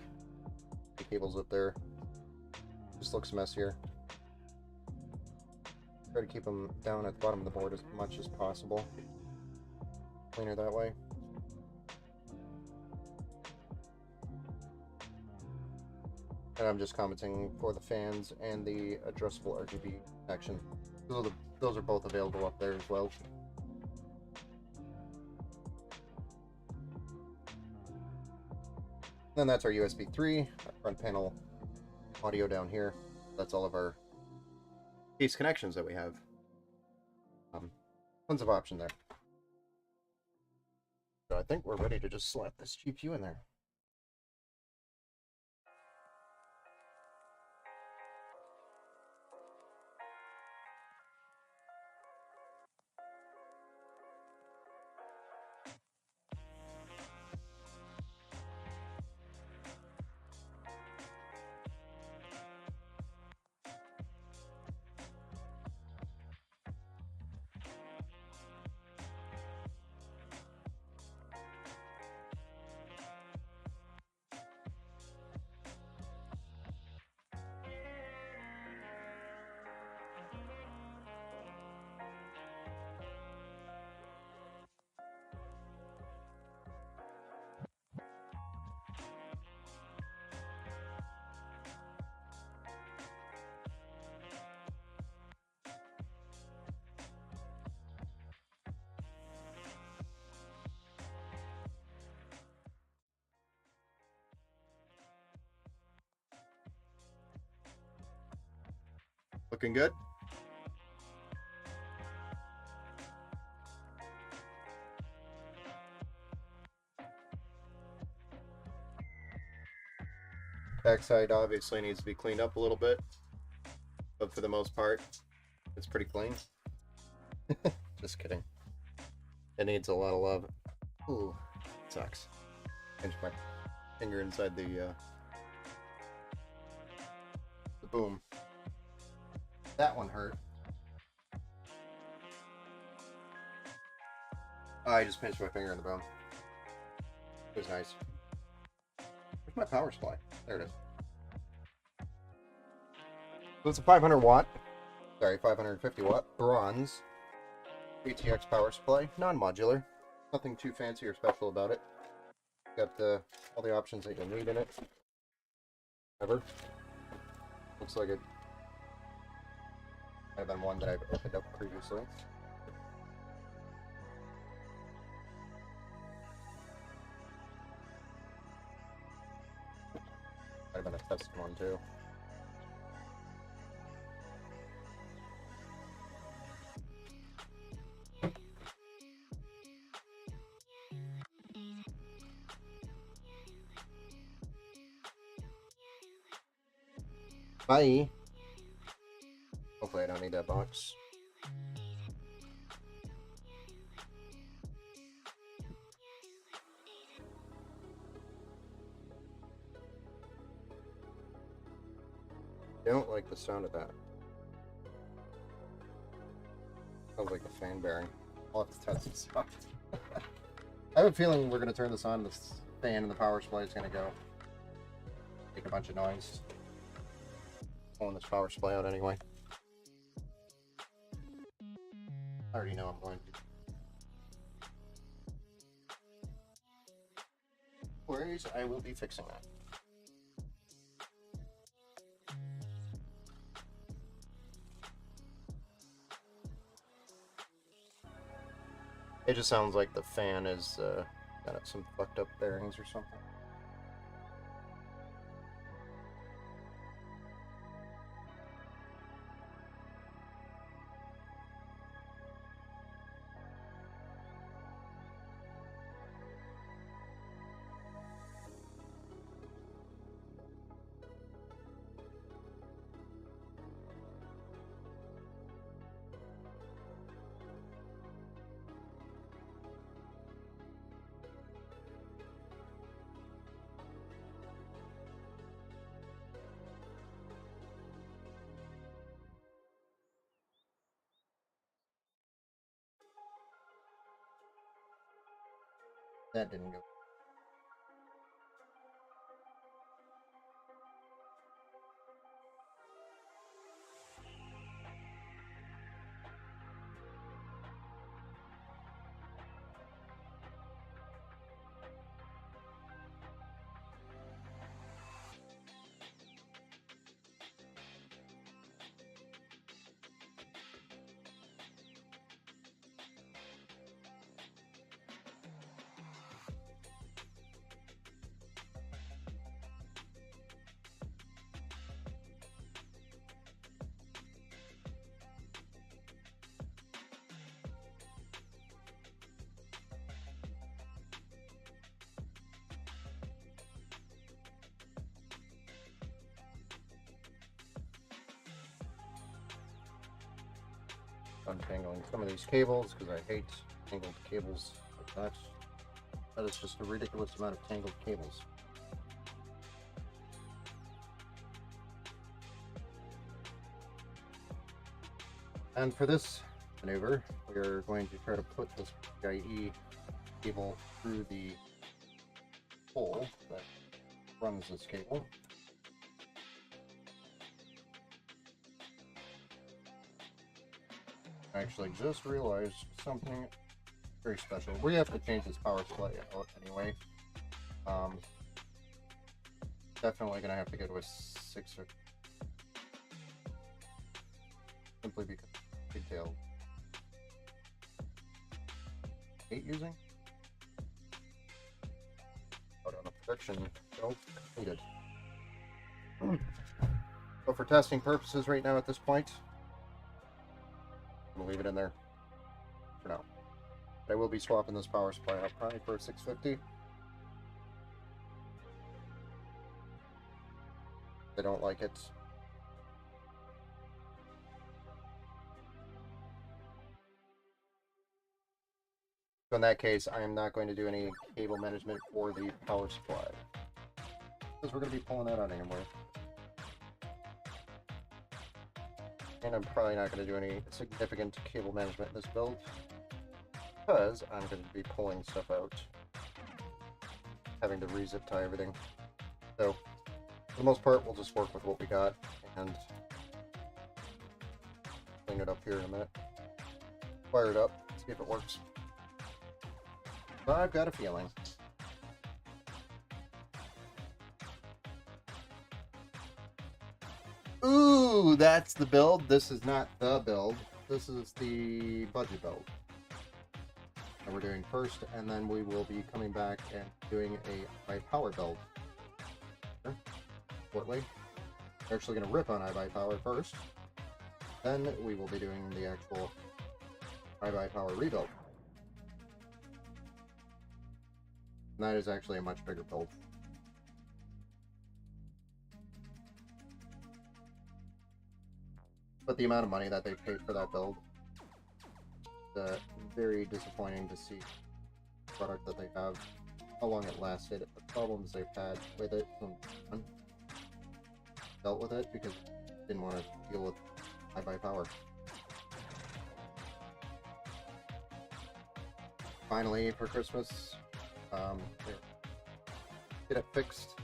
the cables up there. It just looks messier. Try to keep them down at the bottom of the board as much as possible. Cleaner that way. And I'm just commenting for the fans and the addressable RGB connection. Those are both available up there as well. Then that's our USB 3, front panel audio down here. That's all of our case connections that we have. Tons of option there. So I think we're ready to just slap this GPU in there. Looking good? Backside obviously needs to be cleaned up a little bit, but for the most part, it's pretty clean. Just kidding. It needs a lot of love. Ooh, sucks. Pinch my finger inside the boom. That one hurt. Oh, I just pinched my finger in the bone. It was nice. Where's my power supply? There it is. So it's a 500 watt, sorry, 550 watt bronze ATX power supply, non-modular. Nothing too fancy or special about it. Got all the options that you'll need in it. Ever. Looks like it might have been one that I've opened up previously. Might have been a test one too. Bye. Hopefully I don't need that box. I don't like the sound of that. Sounds like a fan bearing. I'll have to test this out. I have a feeling we're going to turn this on, this fan and the power supply is going to go. Make a bunch of noise. Pulling this power supply out anyway. I already know I'm going to. No worries, I will be fixing that. It just sounds like the fan is got some fucked up bearings or something. That didn't go. Untangling some of these cables because I hate tangled cables like that. That is just a ridiculous amount of tangled cables. And for this maneuver, we are going to try to put this PIE cable through the hole that runs this cable. I actually just realized something very special. We have to change this power supply out anyway. Definitely gonna have to go to a 6 or simply because pigtail. 8 using? Hold on, a protection belt needed. But for testing purposes right now at this point, I'm gonna leave it in there for now. But I will be swapping this power supply out probably for a 650. They don't like it. So in that case, I am not going to do any cable management for the power supply, because we're going to be pulling that out anyway. And I'm probably not going to do any significant cable management in this build, because I'm going to be pulling stuff out, having to re-zip tie everything. So, for the most part, we'll just work with what we got and clean it up here in a minute. Fire it up, see if it works. But I've got a feeling. Ooh, that's the build. This is not the build. This is the budget build that we're doing first, and then we will be coming back and doing a iBuyPower build. Shortly. We're actually going to rip on iBuyPower first. Then we will be doing the actual iBuyPower rebuild. And that is actually a much bigger build. But the amount of money that they paid for that build, very disappointing to see the product that they have, how long it lasted, the problems they've had with it, dealt with it because they didn't want to deal with iBuyPower. Finally, for Christmas, get it fixed.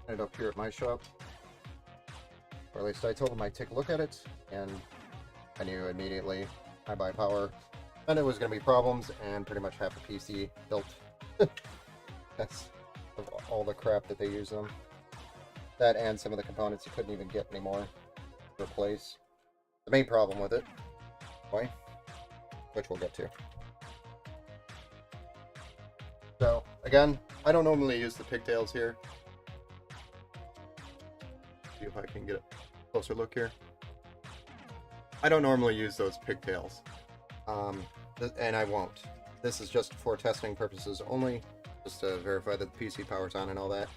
Ended up here at my shop, or at least I told them I'd take a look at it, and I knew immediately iBuyPower, and it was going to be problems, and pretty much half the PC built. That's of all the crap that they use them. That and some of the components you couldn't even get anymore to replace. The main problem with it, which we'll get to. So again, I don't normally use the pigtails here. See if I can get a closer look here. I don't normally use those pigtails, and I won't. This is just for testing purposes only, just to verify that the PC power's on and all that.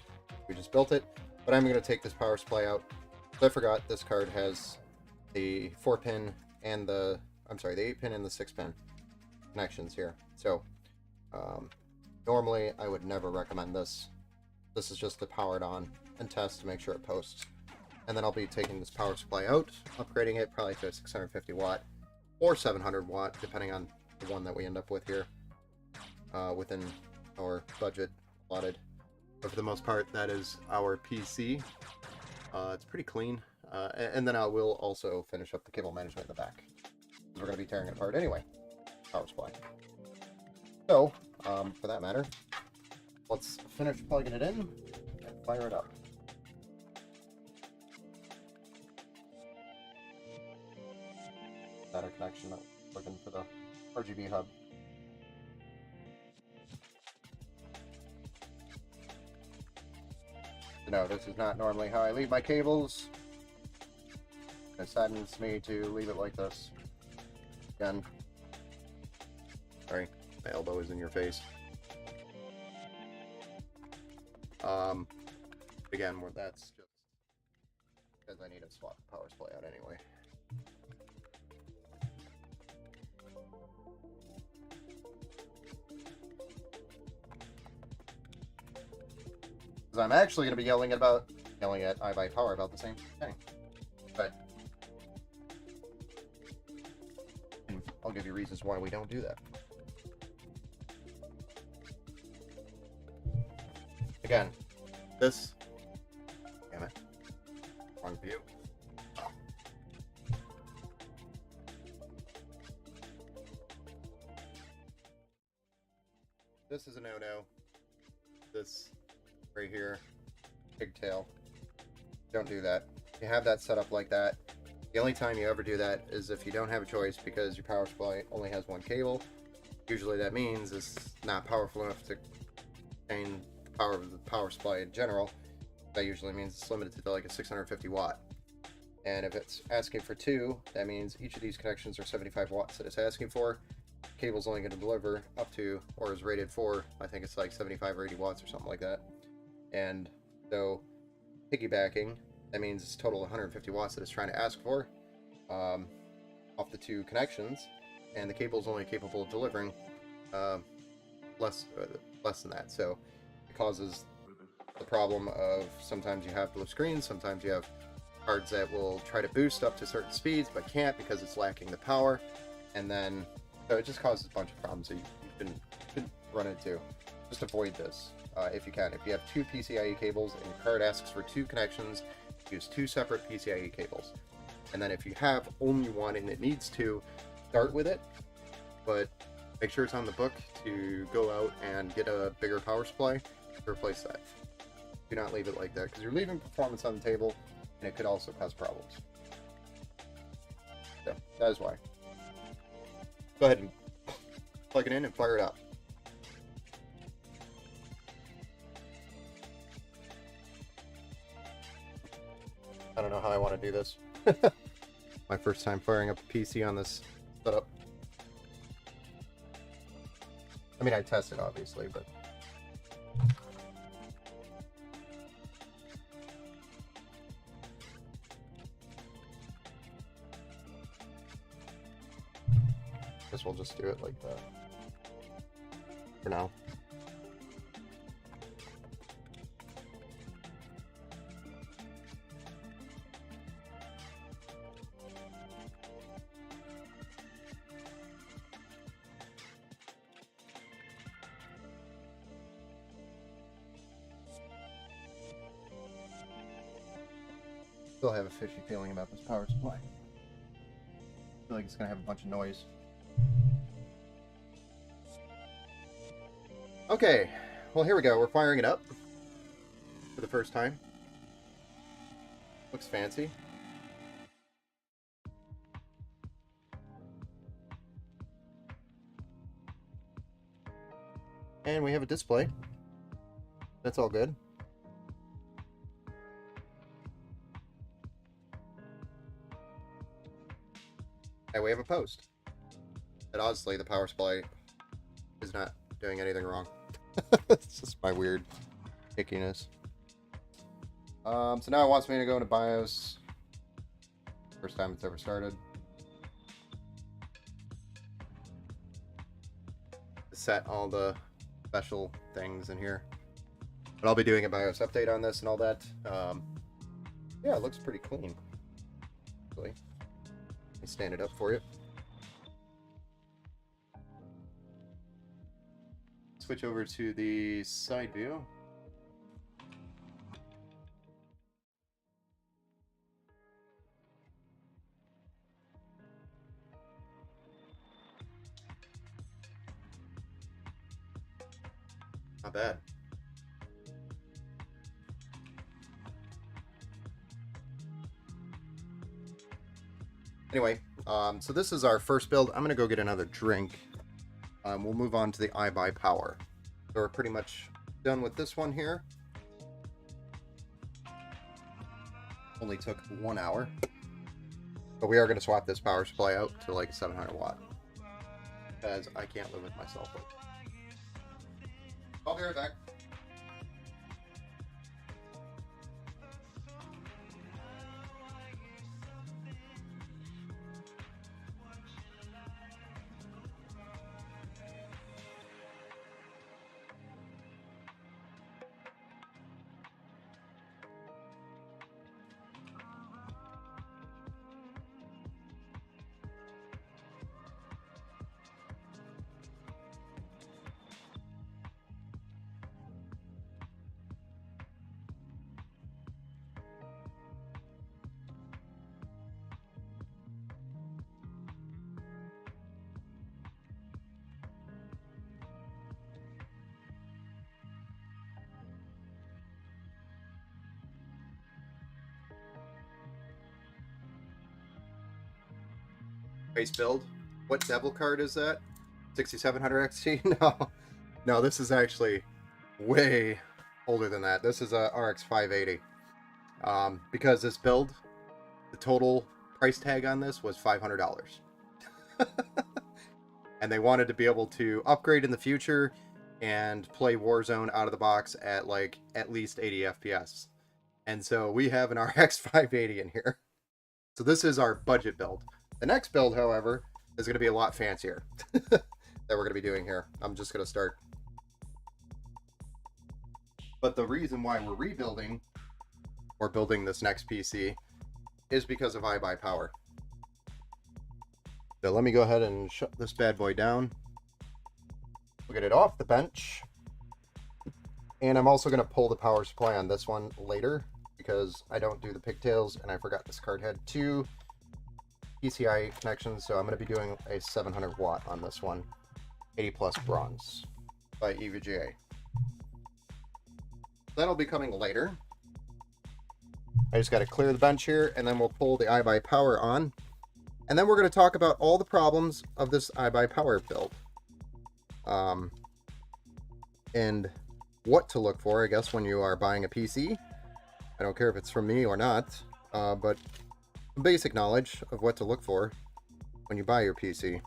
We just built it, but I'm going to take this power supply out. I forgot this card has the 4-pin and the 8-pin and the 6-pin connections here. So normally I would never recommend this. This is just to power it on and test to make sure it posts. And then I'll be taking this power supply out, upgrading it probably to a 650 watt or 700 watt, depending on the one that we end up with here, within our budget allotted. But for the most part, that is our PC. It's pretty clean. And then I will also finish up the cable management in the back. We're going to be tearing it apart anyway. Power supply. So, for that matter, let's finish plugging it in and fire it up. Data connection, looking for the RGB hub. No, this is not normally how I leave my cables. It saddens me to leave it like this. Again. Sorry, my elbow is in your face. Again, that's just because I need to swap the power supply out anyway. I'm actually going to be yelling at iBuyPower about the same thing, but I'll give you reasons why we don't do that. Again, this, damn it, wrong view. This is a no-no. This right here, pigtail, don't do that. You have that set up like that. The only time you ever do that is if you don't have a choice because your power supply only has one cable. Usually that means it's not powerful enough to contain the power of the power supply in general. That usually means it's limited to like a 650 watt. And if it's asking for 2, that means each of these connections are 75 watts that it's asking for. Cable's only going to deliver up to, or is rated for, I think it's like 75 or 80 watts or something like that. And so piggybacking, that means it's total 150 watts that it's trying to ask for off the 2 connections, and the cable is only capable of delivering less than that. So it causes the problem of sometimes you have blue screens, sometimes you have cards that will try to boost up to certain speeds but can't because it's lacking the power, and then so it just causes a bunch of problems that you can run into. Just avoid this. If you can. If you have 2 PCIe cables and your card asks for 2 connections, use 2 separate PCIe cables. And then if you have only one and it needs to, start with it, but make sure it's on the book to go out and get a bigger power supply to replace that. Do not leave it like that, because you're leaving performance on the table, and it could also cause problems. So, that is why. Go ahead and plug it in and fire it up. I don't know how I want to do this. My first time firing up a PC on this setup. I mean, I tested obviously, but guess we'll just do it like that for now. Still have a fishy feeling about this power supply. I feel like it's gonna have a bunch of noise. Okay, well here we go. We're firing it up for the first time. Looks fancy. And we have a display. That's all good. And we have a post. And honestly, the power supply is not doing anything wrong. It's just my weird ickiness. So now it wants me to go into BIOS. First time it's ever started. Set all the special things in here. But I'll be doing a BIOS update on this and all that. Yeah, it looks pretty clean. Actually. Let me stand it up for you. Switch over to the side view. Not bad. Anyway, so this is our first build. I'm going to go get another drink. We'll move on to the iBuyPower. So we're pretty much done with this one here. Only took 1 hour. But we are going to swap this power supply out to like 700 watt. Because I can't live with myself. I'll be right back. Base build. What devil card is that? 6700 XT? No, this is actually way older than that. This is a RX 580. Because this build, the total price tag on this was $500. And they wanted to be able to upgrade in the future and play Warzone out of the box at like at least 80 FPS. And so we have an RX 580 in here. So this is our budget build. The next build, however, is going to be a lot fancier that we're going to be doing here. I'm just going to start. But the reason why we're rebuilding or building this next PC is because of iBuyPower. So let me go ahead and shut this bad boy down. We'll get it off the bench. And I'm also going to pull the power supply on this one later because I don't do the pigtails and I forgot this card had 2 PCI connections, so I'm going to be doing a 700 watt on this one. 80 plus bronze by EVGA. That'll be coming later. I just got to clear the bench here, and then we'll pull the iBuyPower on. And then we're going to talk about all the problems of this iBuyPower build. And what to look for, I guess, when you are buying a PC. I don't care if it's from me or not, but basic knowledge of what to look for when you buy your PC.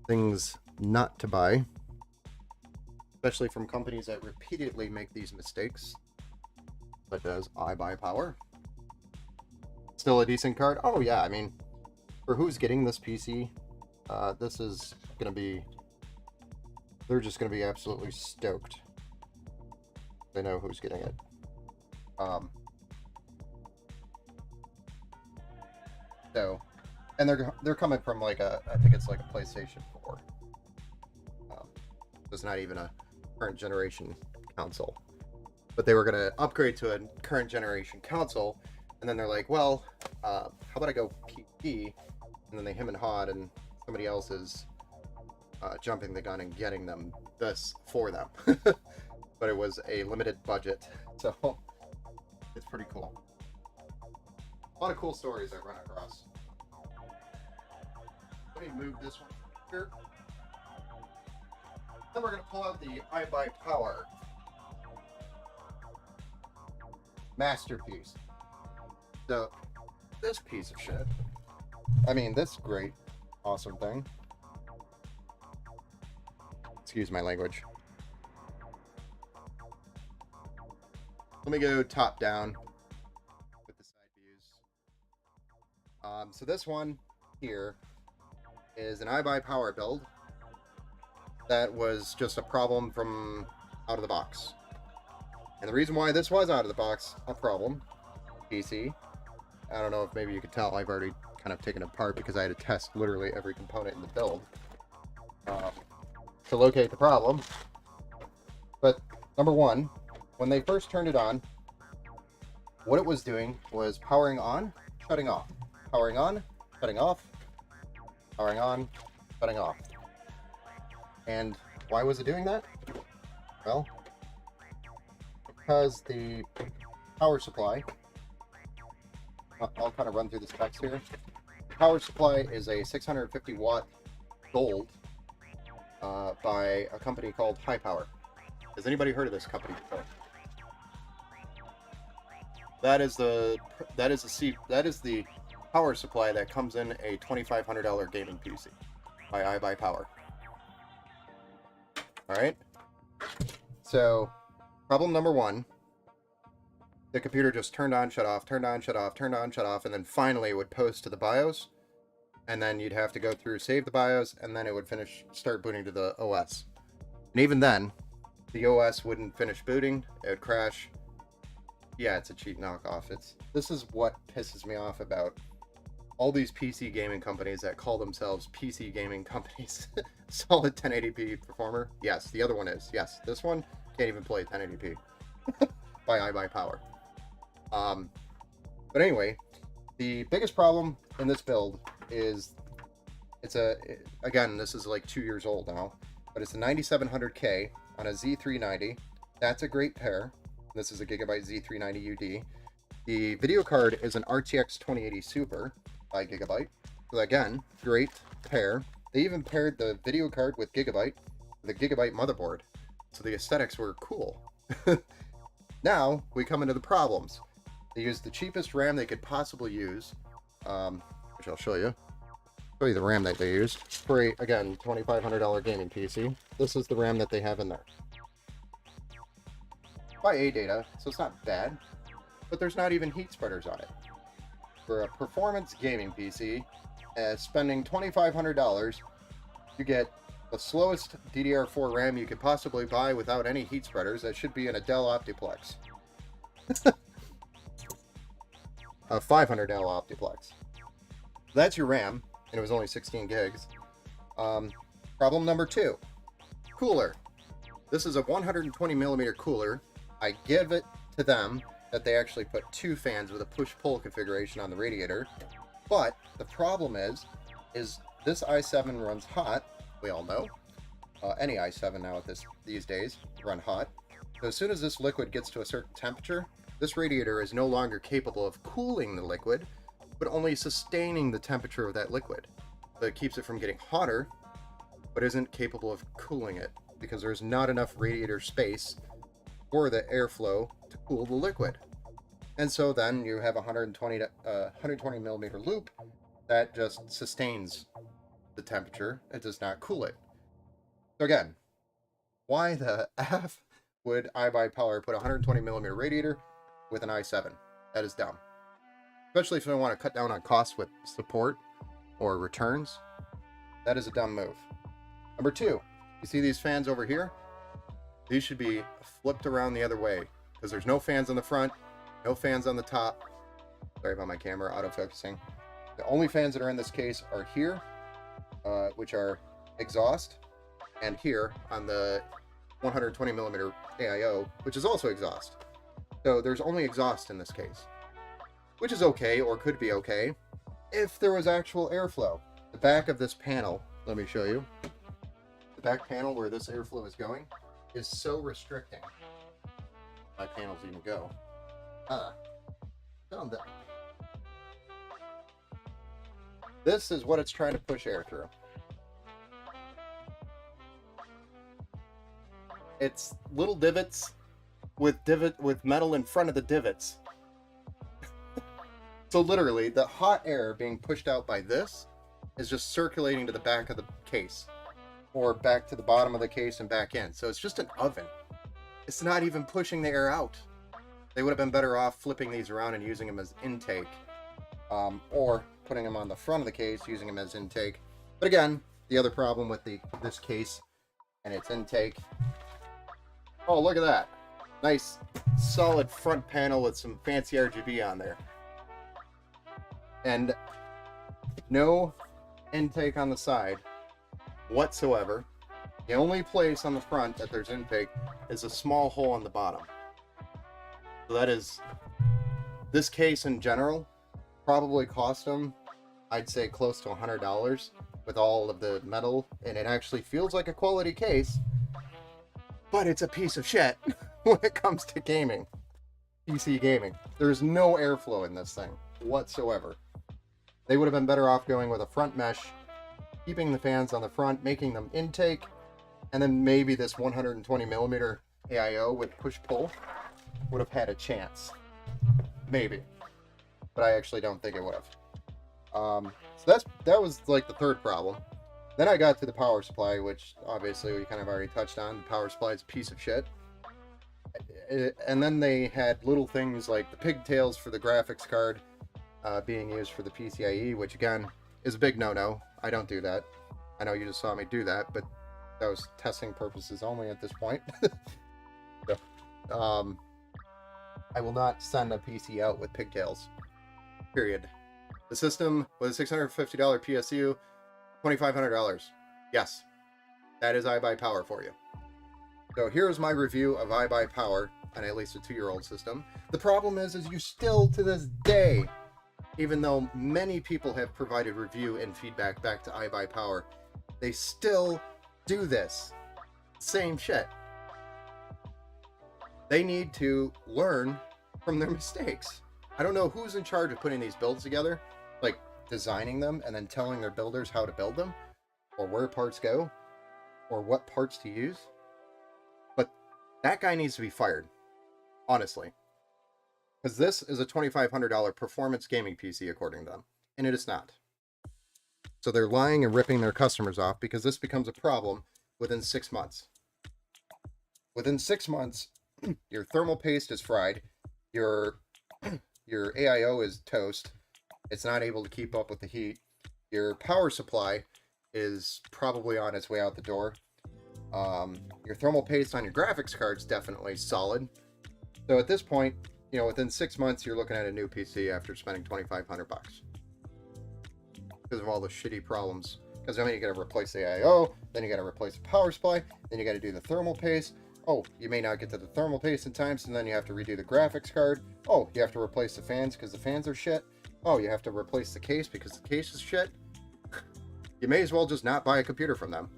Things not to buy, especially from companies that repeatedly make these mistakes, such as iBuyPower. Still a decent card. Oh yeah, I mean, for who's getting this PC, this is gonna be, they're just gonna be absolutely stoked. They know who's getting it. So, and they're coming from like I think it's like a PlayStation 4. It's not even a current generation console, but they were gonna upgrade to a current generation console, and then they're like, well, how about I go PC? And then they him and hawed, and somebody else is jumping the gun and getting them this for them. But it was a limited budget, so it's pretty cool. A lot of cool stories I run across. Let me move this one here. Then we're going to pull out the iBuyPower masterpiece. So, this piece of shit. I mean, this great, awesome thing. Excuse my language. Let me go top down with the side views. So this one here is an iBuyPower build that was just a problem from out of the box. And the reason why this was out of the box a problem, PC, I don't know if maybe you could tell I've already kind of taken it apart because I had to test literally every component in the build to locate the problem. But number one, when they first turned it on, what it was doing was powering on, shutting off, powering on, shutting off, powering on, shutting off. And why was it doing that? Well, because the power supply, I'll kind of run through the specs here. The power supply is a 650 watt gold by a company called Hi-Power. Has anybody heard of this company before? That is the power supply that comes in a $2,500 gaming PC by iBuyPower. All right. So, problem number one: the computer just turned on, shut off, turned on, shut off, turned on, shut off, and then finally it would post to the BIOS, and then you'd have to go through, save the BIOS, and then it would start booting to the OS. And even then, the OS wouldn't finish booting; it would crash. Yeah, it's a cheap knockoff. This is what pisses me off about all these PC gaming companies that call themselves PC gaming companies. Solid 1080p performer. Yes, the other one is. Yes, this one can't even play 1080p by iBuyPower. But anyway, the biggest problem in this build is again, this is like 2 years old now, but it's a 9700K on a Z390. That's a great pair. This is a Gigabyte Z390 UD. The video card is an RTX 2080 Super by Gigabyte. So again, great pair. They even paired the video card with Gigabyte with a Gigabyte motherboard. So the aesthetics were cool. Now we come into the problems. They used the cheapest RAM they could possibly use, which I'll show you. Show you the RAM that they used for a, again, $2,500 gaming PC. This is the RAM that they have in there. By ADATA, so it's not bad, but there's not even heat spreaders on it. For a performance gaming PC, spending $2,500, you get the slowest DDR4 RAM you could possibly buy without any heat spreaders. That should be in a Dell Optiplex. A $500 Optiplex. That's your RAM, and it was only 16 gigs. Problem number two, cooler. This is a 120 millimeter cooler. I give it to them that they actually put two fans with a push-pull configuration on the radiator. But the problem is this i7 runs hot. We all know. Any i7 now these days run hot. So as soon as this liquid gets to a certain temperature, this radiator is no longer capable of cooling the liquid, but only sustaining the temperature of that liquid. So it keeps it from getting hotter, but isn't capable of cooling it because there's not enough radiator space for the airflow to cool the liquid. And so then you have a 120 millimeter loop that just sustains the temperature. It does not cool it. So again, why the F would iBuyPower put a 120 millimeter radiator with an i7? That is dumb. Especially if they want to cut down on costs with support or returns. That is a dumb move. Number two, you see these fans over here? These should be flipped around the other way because there's no fans on the front, no fans on the top. Sorry about my camera autofocusing. The only fans that are in this case are here, which are exhaust, and here on the 120 millimeter AIO, which is also exhaust. So there's only exhaust in this case, which is okay, or could be okay, if there was actual airflow. The back of this panel, let me show you. The back panel where this airflow is going is so restricting. My panels even go. Down there. This is what it's trying to push air through. It's little divots with metal in front of the divots. So literally, the hot air being pushed out by this is just circulating to the back of the case, or back to the bottom of the case and back in. So it's just an oven. It's not even pushing the air out. They would have been better off flipping these around and using them as intake, or putting them on the front of the case, using them as intake. But again, the other problem with this case and its intake. Oh, look at that. Nice, solid front panel with some fancy RGB on there. And no intake on the side whatsoever. The only place on the front that there's intake is a small hole on the bottom. So that is, this case in general probably cost them, I'd say, close to $100 with all of the metal, and it actually feels like a quality case, but it's a piece of shit when it comes to gaming, PC gaming. There's no airflow in this thing whatsoever. They would have been better off going with a front mesh, keeping the fans on the front, making them intake, and then maybe this 120mm AIO with push-pull would have had a chance. Maybe. But I actually don't think it would have. So that was like the third problem. Then I got to the power supply, which obviously we kind of already touched on. The power supply is a piece of shit. And then they had little things like the pigtails for the graphics card being used for the PCIe, which again is a big no-no. I don't do that. I know you just saw me do that, but that was testing purposes only at this point. So, I will not send a PC out with pigtails. Period. The system with a $650 PSU, $2,500. Yes, that is iBuyPower for you. So here's my review of iBuyPower on at least a 2-year-old system. The problem is you still, to this day, even though many people have provided review and feedback back to iBuyPower, they still do this same shit. They need to learn from their mistakes. I don't know who's in charge of putting these builds together, like designing them and then telling their builders how to build them, or where parts go, or what parts to use. But that guy needs to be fired, honestly. Because this is a $2,500 performance gaming PC, according to them. And it is not. So they're lying and ripping their customers off, because this becomes a problem within 6 months. Within 6 months, your thermal paste is fried, your AIO is toast, it's not able to keep up with the heat, your power supply is probably on its way out the door, your thermal paste on your graphics card's definitely solid. So at this point, you know, within 6 months, you're looking at a new PC after spending $2,500 because of all the shitty problems. Because I mean, you got to replace the AIO, then you got to replace the power supply, then you got to do the thermal paste. Oh, you may not get to the thermal paste in time, so then you have to redo the graphics card. Oh, you have to replace the fans because the fans are shit. Oh, you have to replace the case because the case is shit. You may as well just not buy a computer from them.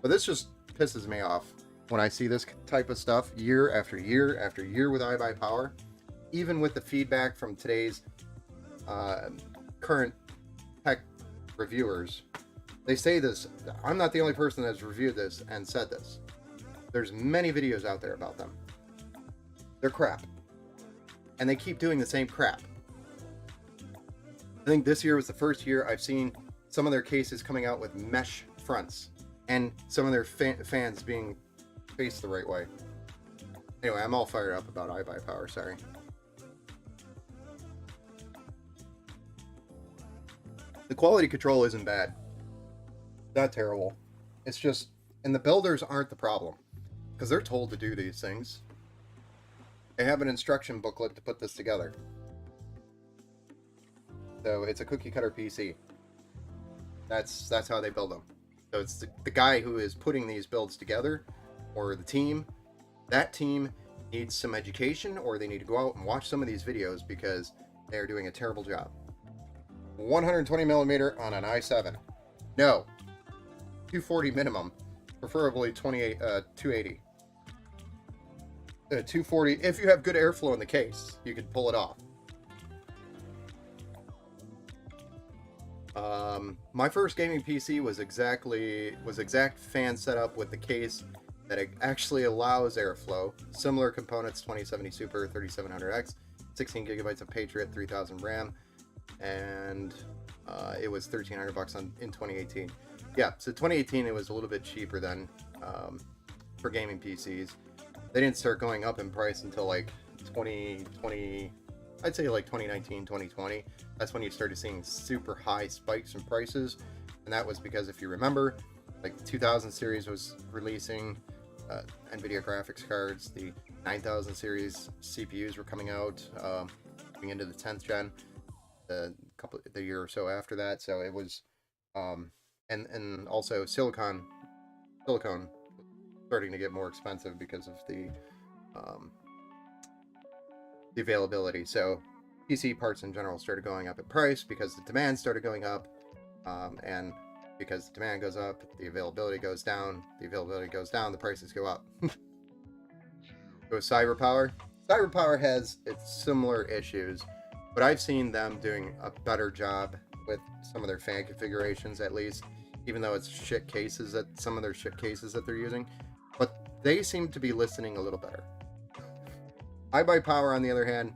But this just pisses me off when I see this type of stuff year after year after year with iBuyPower. Even with the feedback from today's current tech reviewers, they say this. I'm not the only person that's reviewed this and said this. There's many videos out there about them. They're crap. And they keep doing the same crap. I think this year was the first year I've seen some of their cases coming out with mesh fronts and some of their fans being faced the right way. Anyway, I'm all fired up about iBuyPower, sorry. The quality control isn't bad. Not terrible. It's just, and the builders aren't the problem, because they're told to do these things. They have an instruction booklet to put this together. So it's a cookie cutter PC. That's how they build them. So it's the guy who is putting these builds together, or the team. That team needs some education, or they need to go out and watch some of these videos because they are doing a terrible job. 120mm on an i7. No. 240 minimum. Preferably 280. 240. If you have good airflow in the case, you can pull it off. My first gaming PC was exact fan setup with the case that it actually allows airflow. Similar components: 2070 Super, 3700X, 16 gigabytes of Patriot, 3000 RAM, and it was $1,300 in 2018. Yeah, so 2018 it was a little bit cheaper than for gaming PCs. They didn't start going up in price until like 2020. I'd say like 2019, 2020. That's when you started seeing super high spikes in prices, and that was because, if you remember, like the 2000 series was releasing NVIDIA graphics cards. The 9000 series CPUs were coming out, going into the 10th gen, the year or so after that. So it was, and also silicone starting to get more expensive because of the availability. So PC parts in general started going up in price because the demand started going up, and because the demand goes up, the availability goes down. The availability goes down, the prices go up. So CyberPower has its similar issues, but I've seen them doing a better job with some of their fan configurations, at least, even though it's some of their shit cases that they're using. But they seem to be listening a little better. iBuyPower, on the other hand,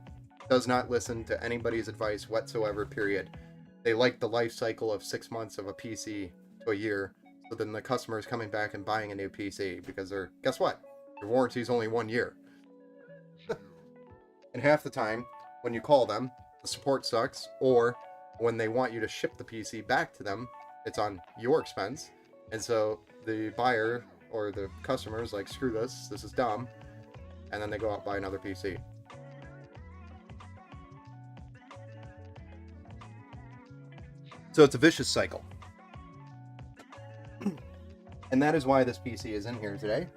does not listen to anybody's advice whatsoever, period. They like the life cycle of 6 months of a PC to a year, so then the customer is coming back and buying a new PC because guess what? Your warranty is only 1 year. And half the time, when you call them, the support sucks, or when they want you to ship the PC back to them, it's on your expense. And so the buyer or the customer is like, screw this is dumb. And then they go out and buy another PC. So it's a vicious cycle. And that is why this PC is in here today.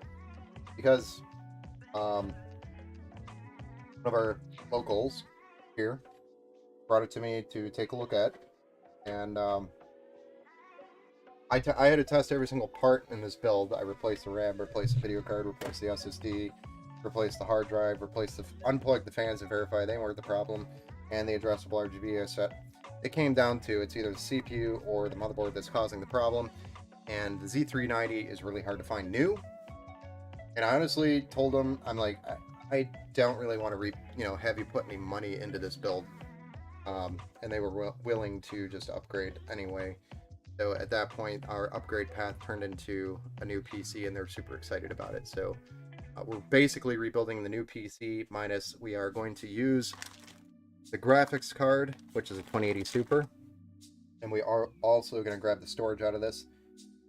Because one of our locals here brought it to me to take a look at. And I had to test every single part in this build. I replaced the RAM, replaced the video card, replaced the SSD, replaced the hard drive, unplugged the fans to verify they weren't the problem, and the addressable RGB set. It came down to it's either the CPU or the motherboard that's causing the problem, and the Z390 is really hard to find new. And I honestly told them, I'm like, I don't really want to have you put any money into this build, and they were willing to just upgrade anyway. So at that point, our upgrade path turned into a new PC, and they're super excited about it. So we're basically rebuilding the new PC, minus we are going to use the graphics card, which is a 2080 Super, and we are also going to grab the storage out of this,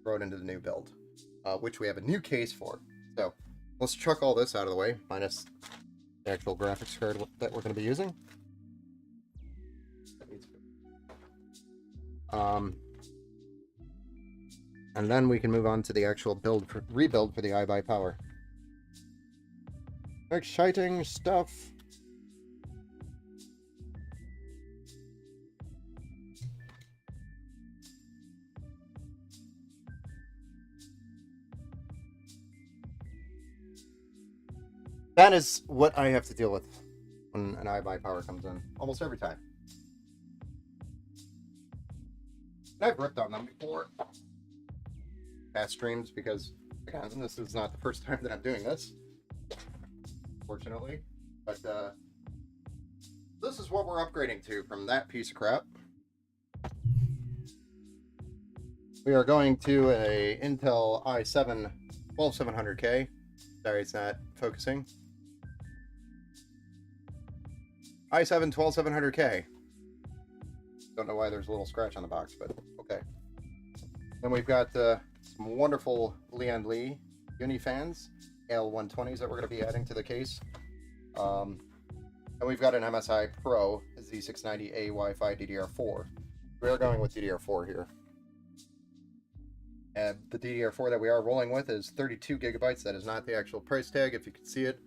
throw it into the new build, which we have a new case for. So let's chuck all this out of the way, minus the actual graphics card that we're going to be using. And then we can move on to the actual rebuild for the iBuyPower. Exciting stuff. That is what I have to deal with when an iBuyPower comes in, almost every time. And I've ripped on them before. Past streams, because again, this is not the first time that I'm doing this, fortunately. But this is what we're upgrading to from that piece of crap. We are going to a Intel i7 12700K. Sorry, it's not focusing. i7 12700K. Don't know why there's a little scratch on the box, but okay. Then we've got some wonderful Lian Li Uni fans, L120s, that we're going to be adding to the case. And we've got an MSI Pro Z690A Wi-Fi DDR4. We are going with DDR4 here. And the DDR4 that we are rolling with is 32 gigabytes. That is not the actual price tag. If you can see it,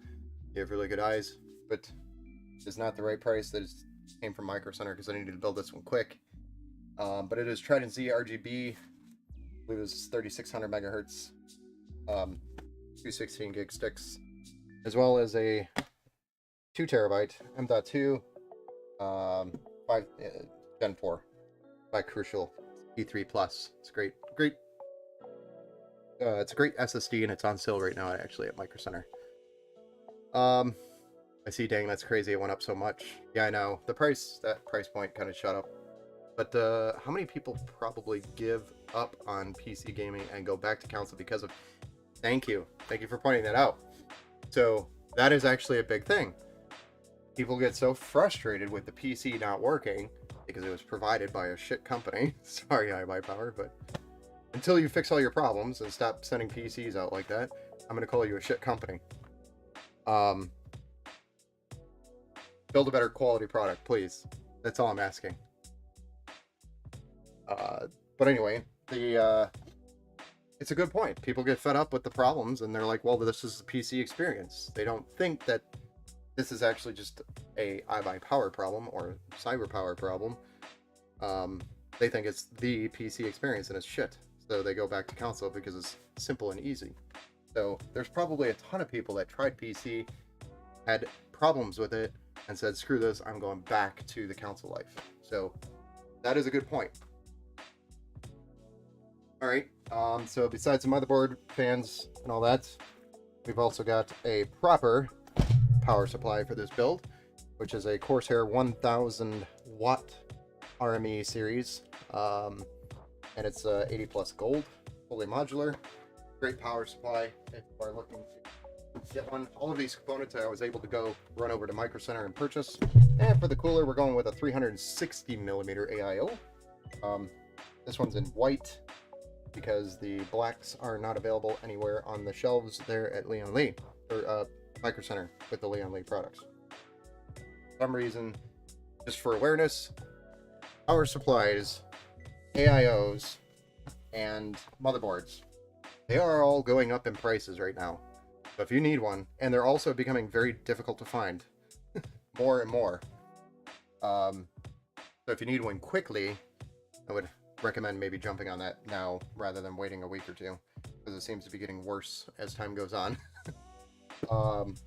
you have really good eyes, but it's not the right price. That came from Micro Center because I needed to build this one quick. But it is Trident Z RGB. I believe it's 3600 megahertz, 216 gig sticks, as well as a 2 terabyte M.2 5 Gen 4 by Crucial P3 Plus. It's great. Great. It's a great SSD, and it's on sale right now, actually, at Micro Center. I see, dang, that's crazy. It went up so much. Yeah, I know. That price point kind of shot up. But how many people probably give up on PC gaming and go back to console because of... Thank you for pointing that out. So that is actually a big thing. People get so frustrated with the PC not working because it was provided by a shit company. Sorry, iBuyPower, but until you fix all your problems and stop sending PCs out like that, I'm going to call you a shit company. Build a better quality product, please. That's all I'm asking. But anyway, it's a good point. People get fed up with the problems, and they're like, well, this is the PC experience. They don't think that this is actually just a iBuyPower problem or CyberPower problem. They think it's the PC experience, and it's shit. So they go back to console because it's simple and easy. So there's probably a ton of people that tried PC, had problems with it, and said, screw this, I'm going back to the console life. So that is a good point. All right, so besides the motherboard, fans, and all that, we've also got a proper power supply for this build, which is a Corsair 1000 watt RME series, and it's 80 plus gold, fully modular, great power supply if you are looking to get one. All of these components I was able to go run over to Micro Center and purchase. And for the cooler, we're going with a 360 millimeter AIO. This one's in white because the blacks are not available anywhere on the shelves there at Leon Lee, or Micro Center with the Leon Lee products. For some reason, just for awareness, power supplies, AIOs, and motherboards, they are all going up in prices right now. So if you need one, and they're also becoming very difficult to find more and more. So if you need one quickly, I would recommend maybe jumping on that now rather than waiting a week or two, because it seems to be getting worse as time goes on. But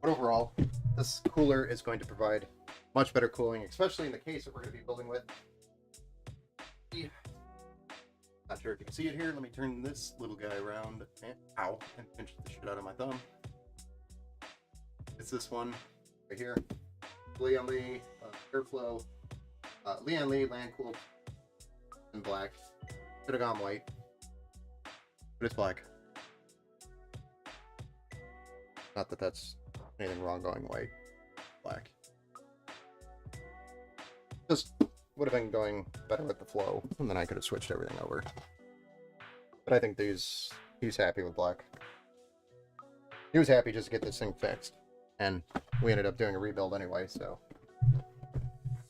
overall, this cooler is going to provide much better cooling, especially in the case that we're going to be building with. Not sure if you can see it here. Let me turn this little guy around. Ow, and pinch the shit out of my thumb. It's this one right here. Leon Lee Airflow. Leon Lee land cooled in black. Could have gone white, but it's black. Not that that's anything wrong going white. Black. Just would have been going better with the flow, and then I could have switched everything over. But I think he's happy with black. He was happy just to get this thing fixed, and we ended up doing a rebuild anyway, so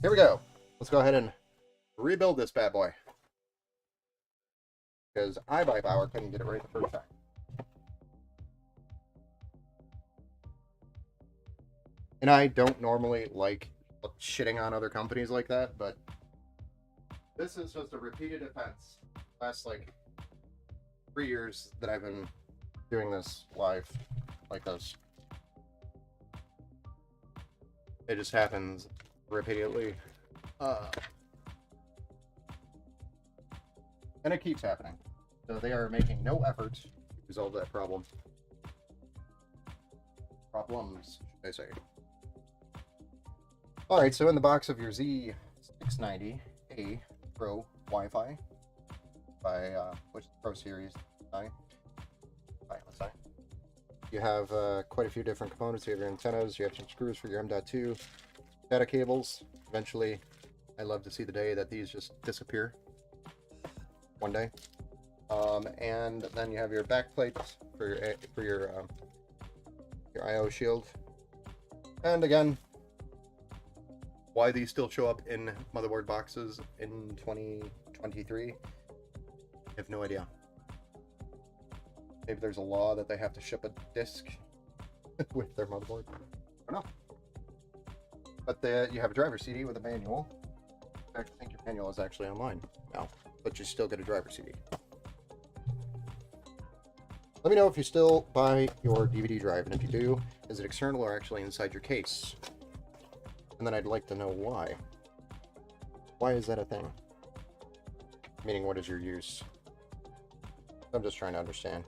here we go. Let's go ahead and rebuild this bad boy, because iBuyPower couldn't get it right the first time. And I don't normally like shitting on other companies like that, but this is just a repeated offense. Last like 3 years that I've been doing this live like this, it just happens repeatedly, and it keeps happening. So they are making no effort to resolve that problem. Problems, should I say. Alright, so in the box of your Z690A Pro Wi-Fi by, which is Pro Series design. You have quite a few different components. You have your antennas, you have some screws for your M.2 data cables. Eventually, I love to see the day that these just disappear one day. And then you have your back plates for your I/O shield. And again, why these still show up in motherboard boxes in 2023, I have no idea. Maybe there's a law that they have to ship a disc with their motherboard. I don't know. But you have a driver CD with a manual. In fact, I think your manual is actually online now, but you still get a driver CD. Let me know if you still buy your DVD drive, and if you do, is it external or actually inside your case? And then I'd like to know why. Why is that a thing? Meaning, what is your use? I'm just trying to understand.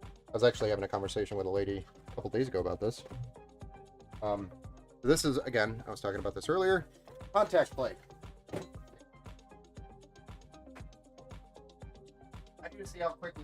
I was actually having a conversation with a lady a couple days ago about this. This is, again, I was talking about this earlier, contact plate. I need to see how quickly.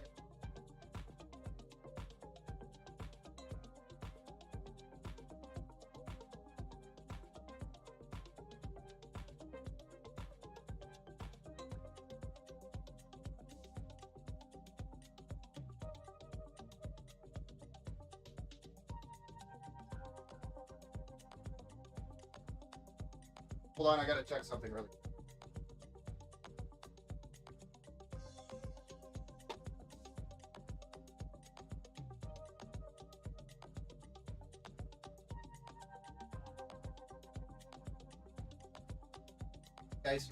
Hold on, I gotta check something really. Guys,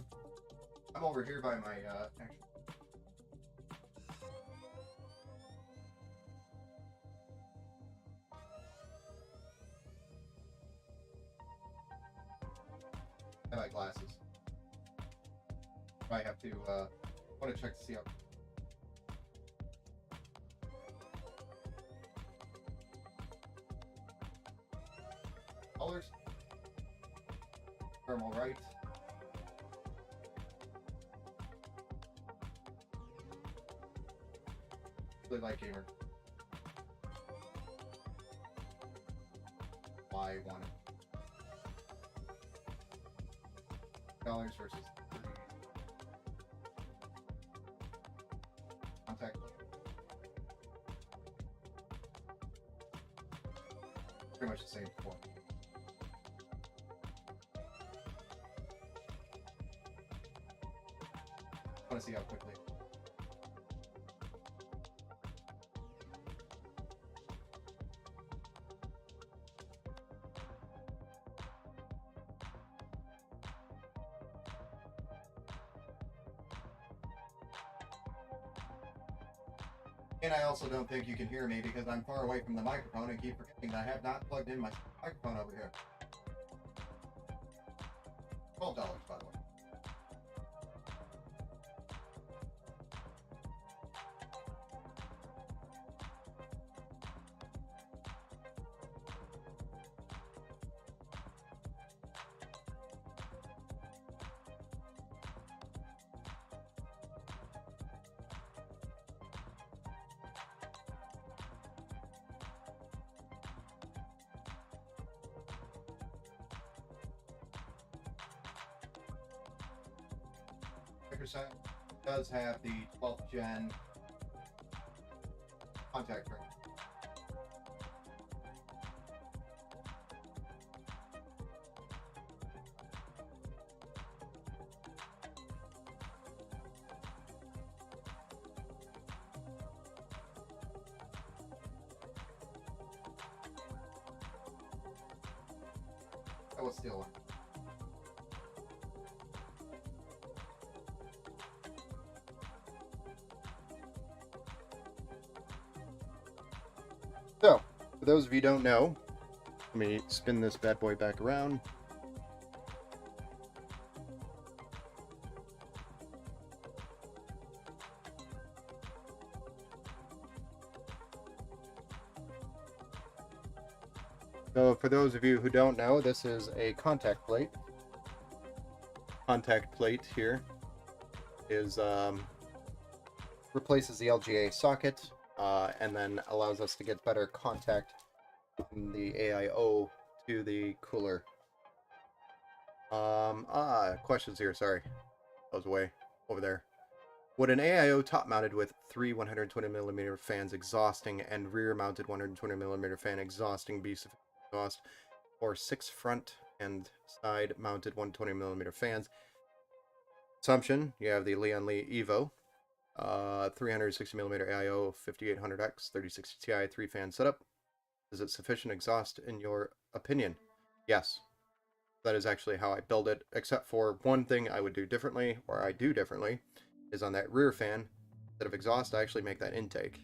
I'm over here by my actual. I have my glasses. I have to want to check to see how. Colors. Thermal right. Really like gamer. Why want it? Dollars versus contact. Pretty much the same form. I want to see how quickly. And I also don't think you can hear me because I'm far away from the microphone and keep forgetting that I have not plugged in my microphone over here. $12, by the way. Microsoft does have the 12th gen contact ring. That was still one. So, for those of you who don't know, let me spin this bad boy back around. So, for those of you who don't know, this is a contact plate. Contact plate here is replaces the LGA socket. And then allows us to get better contact from the AIO to the cooler. Questions here, sorry. I was way over there. Would an AIO top mounted with 3 120mm fans exhausting and rear mounted 120mm fan exhausting be sufficient exhaust, or 6 front and side mounted 120mm fans? Assumption, you have the Leon Lee Evo. 360mm AIO 5800X 3060 Ti 3-fan setup. Is it sufficient exhaust in your opinion? Yes. That is actually how I build it, except for one thing I would do differently, or I do differently, is on that rear fan, instead of exhaust, I actually make that intake.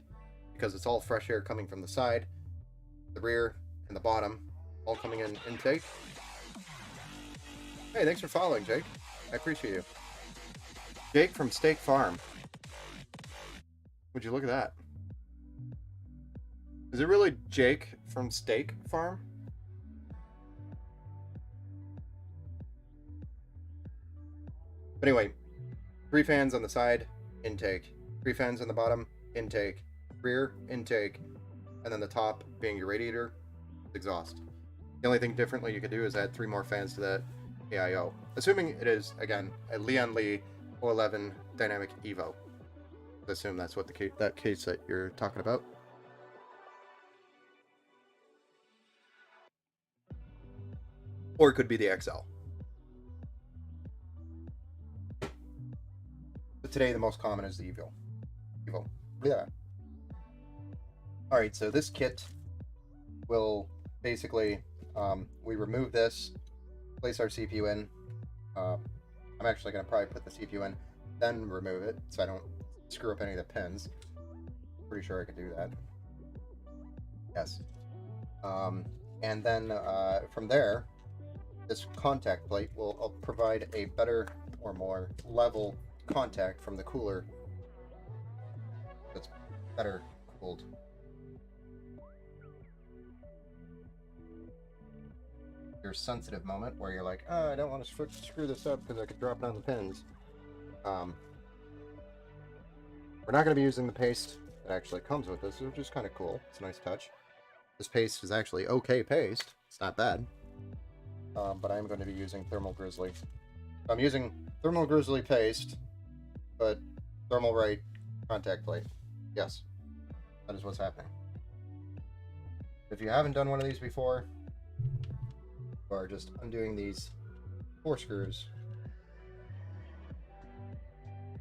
Because it's all fresh air coming from the side, the rear, and the bottom, all coming in intake. Hey, thanks for following, Jake. I appreciate you. Jake from Steak Farm. Would you look at that? Is it really Jake from Steak Farm? But anyway, 3 fans on the side, intake. 3 fans on the bottom, intake. Rear, intake. And then the top being your radiator, exhaust. The only thing differently you could do is add 3 more fans to that AIO. Assuming it is, again, a Lian Li 011 Dynamic Evo. I assume that's what that case that you're talking about. Or it could be the XL. But today the most common is the Evo. Yeah. Alright, so this kit will basically, we remove this, place our CPU in. I'm actually going to probably put the CPU in, then remove it, so I don't screw up any of the pins. Pretty sure I could do that. Yes. And then from there, this contact plate will provide a better or more level contact from the cooler that's better cooled. Your sensitive moment where you're like, oh, I don't want to screw this up because I could drop down the pins. We're not going to be using the paste that actually comes with this, which is kind of cool. It's a nice touch. This paste is actually okay paste. It's not bad. But I'm going to be using Thermal Grizzly. I'm using Thermal Grizzly paste, but Thermalright contact plate. Yes, that is what's happening. If you haven't done one of these before, you are just undoing these 4 screws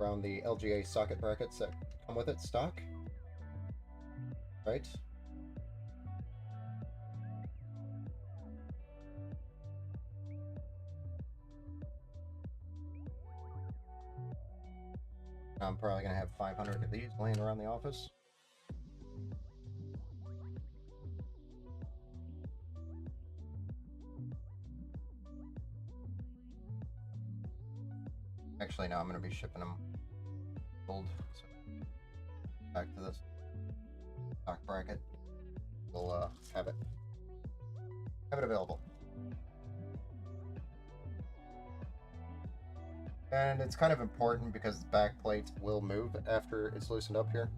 around the LGA socket brackets that come with it stock. Right? I'm probably going to have 500 of these laying around the office. Actually, no, I'm going to be shipping them old. So back to this stock bracket. We'll have it available. And it's kind of important because the back plate will move after it's loosened up here.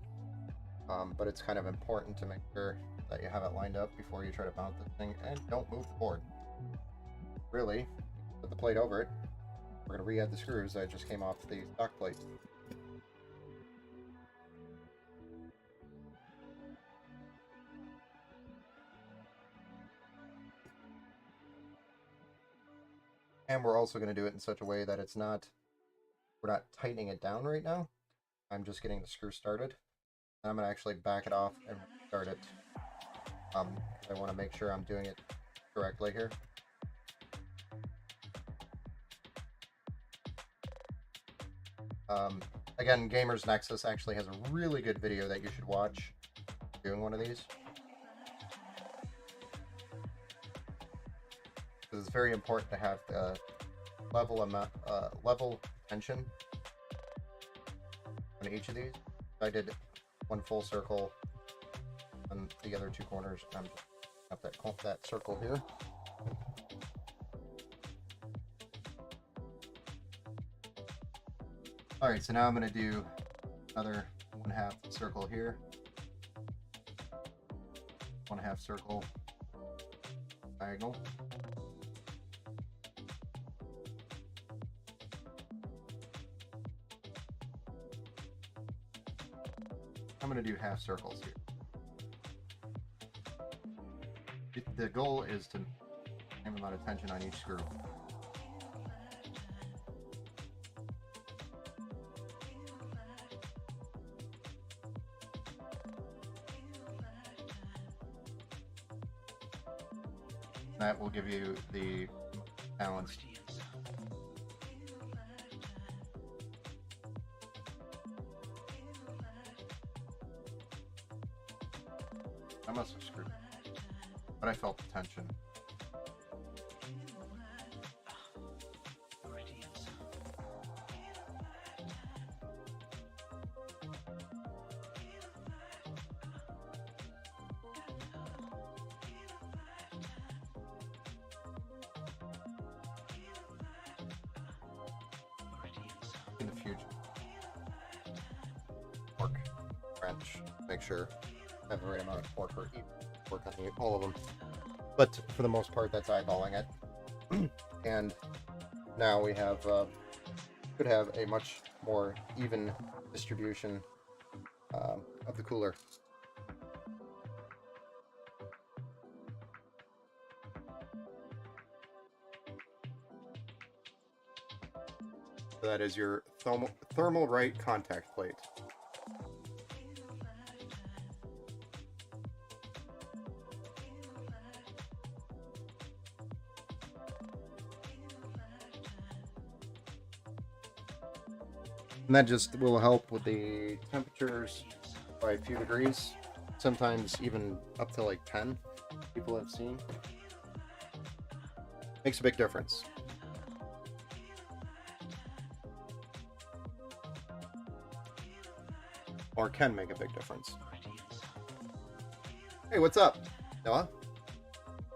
But it's kind of important to make sure that you have it lined up before you try to mount the thing, and don't move the board. Really, put the plate over it. We're going to re-add the screws that just came off the stock plate. And we're also going to do it in such a way that we're not tightening it down right now. I'm just getting the screw started. And I'm going to actually back it off and start it. I want to make sure I'm doing it correctly here. Again, Gamers Nexus actually has a really good video that you should watch doing one of these. Because it's very important to have the level tension on each of these. I did one full circle on the other 2 corners. I'm just up that circle here. Alright, so now I'm going to do another 1/2 circle here. 1/2 circle diagonal. I'm going to do half circles here. The goal is to same amount of tension on each screw. That will give you the balance. I must have screwed, but I felt the tension. centrifuge torque wrench. Make sure I have the right amount of torque for work on all of them. But for the most part, that's eyeballing it. And now we have could have a much more even distribution of the cooler. So that is your Thermalright contact plate. And that just will help with the temperatures by a few degrees, sometimes even up to like 10, people have seen. Makes a big difference. Or can make a big difference. Hey, what's up, Noah?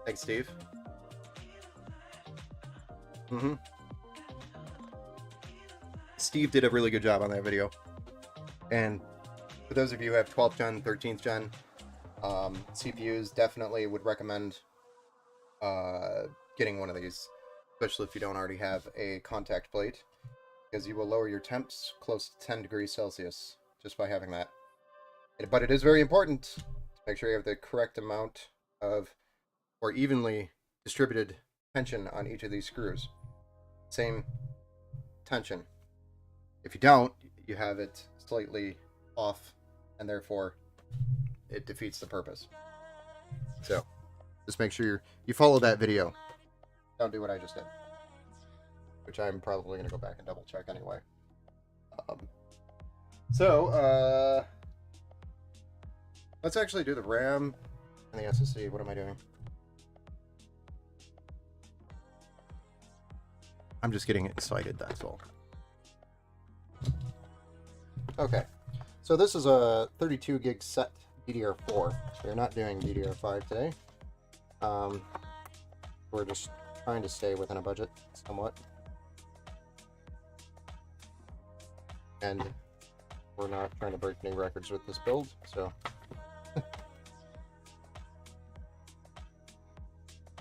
Thanks, Steve. Steve did a really good job on that video. And for those of you who have 12th gen, 13th gen CPUs, definitely would recommend getting one of these, especially if you don't already have a contact plate, because you will lower your temps close to 10 degrees Celsius just by having that. But it is very important to make sure you have the correct amount of, or evenly distributed tension on each of these screws. Same tension. If you don't, you have it slightly off, and therefore it defeats the purpose. So just make sure you follow that video. Don't do what I just did, which I'm probably going to go back and double check anyway. Let's actually do the RAM and the SSD. What am I doing? I'm just getting excited, that's all. Okay, so this is a 32 gig set DDR4. We're not doing DDR5 today. We're just trying to stay within a budget somewhat. And we're not trying to break any records with this build, so.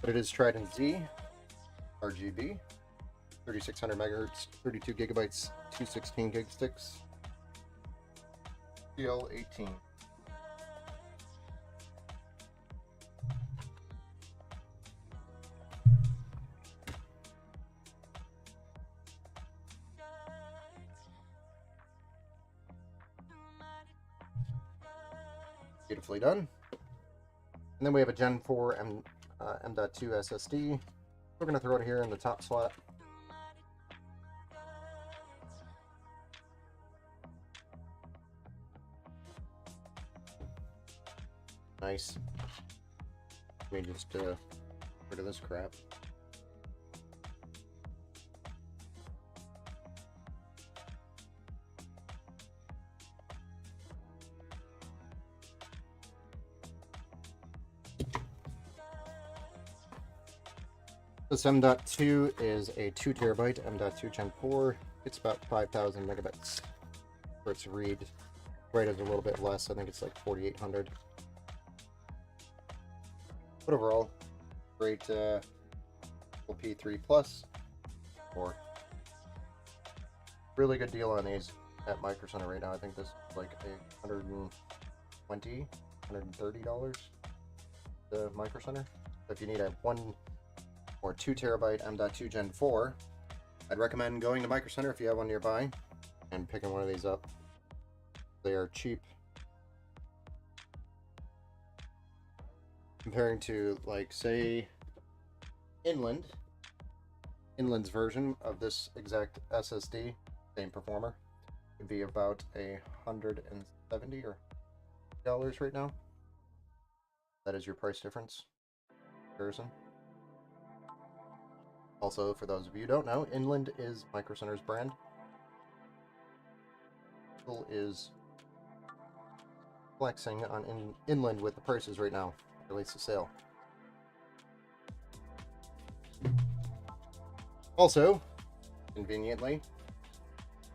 But it is Trident Z, RGB, 3600 megahertz, 32 gigabytes, 216 gig sticks, CL18. Beautifully done. And then we have a Gen 4 M.2 SSD. We're going to throw it here in the top slot. Nice. Let me just get rid of this crap. This M.2 is a 2 terabyte M.2 Gen 4. It's about 5,000 megabits for its read. Write is a little bit less. I think it's like 4,800. But overall, great P3 Plus. Or really good deal on these at Micro Center right now. I think this is like $120, $130 the Micro Center. So if you need a 1 or 2 terabyte M.2 Gen 4, I'd recommend going to Micro Center if you have one nearby and picking one of these up. They are cheap comparing to, like, say, Inland's version of this exact SSD, same performer, would be about $170 or $100 right now. That is your price difference comparison. Also, for those of you who don't know, Inland is Micro Center's brand. Google is flexing on Inland with the prices right now. Relates to sale. Also, conveniently,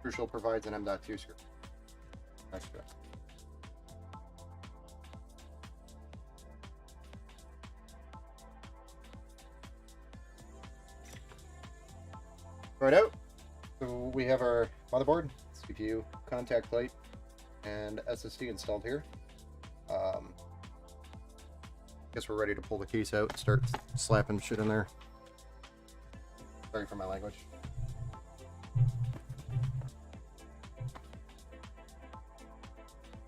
Crucial provides an M.2 screw. Extra. Right out. So we have our motherboard, CPU, contact plate, and SSD installed here. Guess we're ready to pull the case out and start slapping shit in there. Sorry for my language.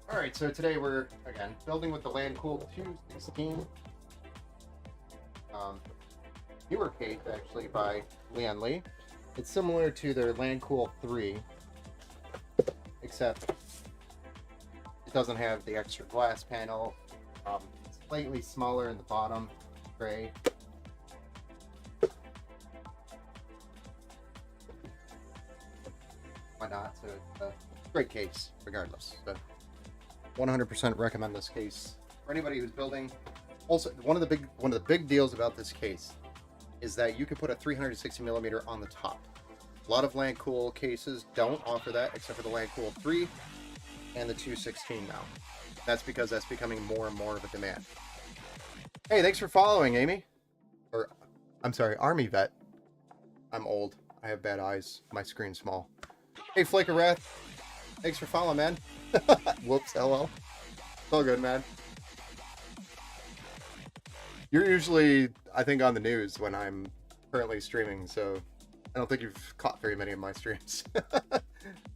Alright, so today we're, again, building with the Landcool 216. Newer case, actually, by Lian Li. It's similar to their Landcool 3, except it doesn't have the extra glass panel. It's slightly smaller in the bottom tray. Why not? So it's a great case, regardless. So 100% recommend this case for anybody who's building. Also, one of the big deals about this case is that you can put a 360mm on the top. A lot of Landcool cases don't offer that, except for the Landcool 3 and the 216 now. That's because that's becoming more and more of a demand. Hey, thanks for following, Amy. Or, I'm sorry, Army Vet. I'm old. I have bad eyes. My screen's small. Hey, Flake of Wrath. Thanks for following, man. Whoops, LL. It's all good, man. You're usually, I think, on the news when I'm currently streaming, so I don't think you've caught very many of my streams.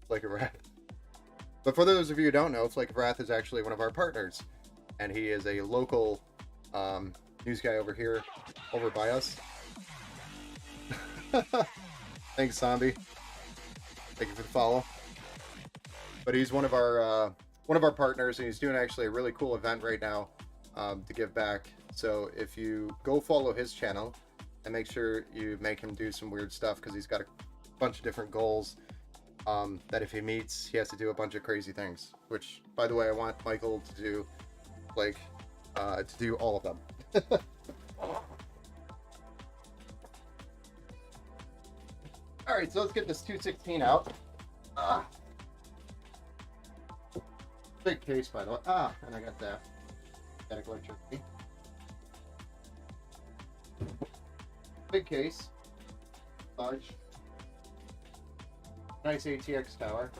Flake of Wrath. But for those of you who don't know, Flake of Wrath is actually one of our partners, and he is a local news guy over here, over by us. Thanks, Zombie. Thank you for the follow. But he's one of our partners, and he's doing actually a really cool event right now to give back. So if you go follow his channel and make sure you make him do some weird stuff, because he's got a bunch of different goals that if he meets, he has to do a bunch of crazy things. Which, by the way, I want Michael to do, like, to do all of them. All right, so let's get this 216 out. Big case, by the way. And I got that. Static electricity. Big case. Large. Nice ATX tower.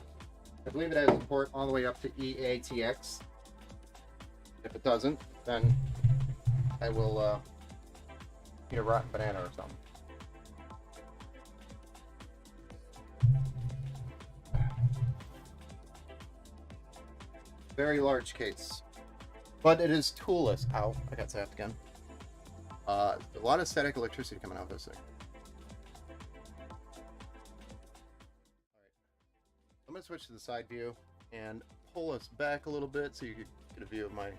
I believe it has support all the way up to eATX. If it doesn't, then I will eat a rotten banana or something. Very large case, but it is toolless. Ow, I got zapped again. A lot of static electricity coming out of this thing. Alright, I'm gonna switch to the side view and pull us back a little bit so you can get a view of my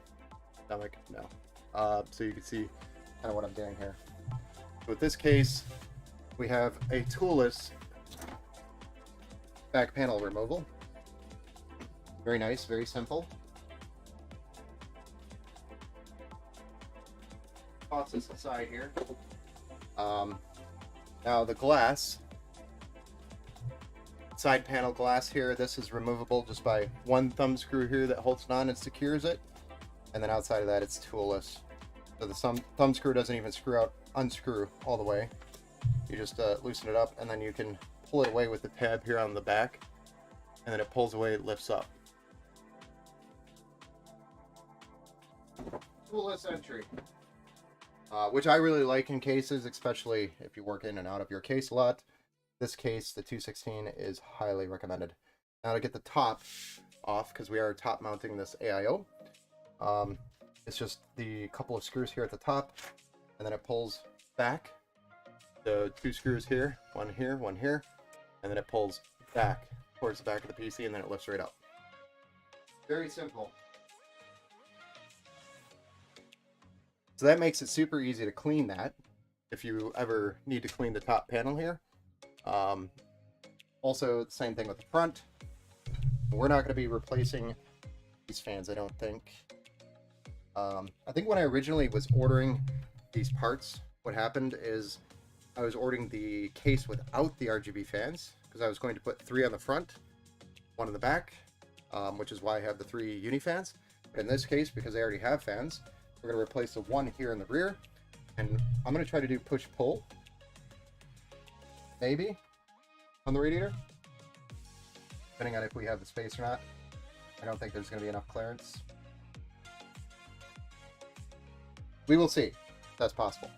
stomach. No, so you can see kind of what I'm doing here. With this case, we have a toolless back panel removal. Very nice, very simple. Toss this aside here. Now the glass, side panel glass here, this is removable just by one thumb screw here that holds it on and secures it. And then outside of that, it's toolless. So the thumb screw doesn't even unscrew all the way. You just loosen it up, and then you can pull it away with the tab here on the back. And then it pulls away, it lifts up. Toolless entry, which I really like in cases, especially if you work in and out of your case a lot. This case, the 216, is highly recommended. Now to get the top off, because we are top mounting this AIO, it's just the couple of screws here at the top, and then it pulls back. The two screws here, one here, and then it pulls back towards the back of the PC, and then it lifts right up. Very simple. So that makes it super easy to clean that if you ever need to clean the top panel here. Also, same thing with the front. We're not going to be replacing these fans, I don't think. I think when I originally was ordering these parts, what happened is I was ordering the case without the RGB fans because I was going to put 3 on the front one in the back, which is why I have the 3 uni fans. But in this case, because I already have fans, we're going to replace the one here in the rear. And I'm going to try to do push-pull, maybe, on the radiator, depending on if we have the space or not. I don't think there's going to be enough clearance. We will see if that's possible.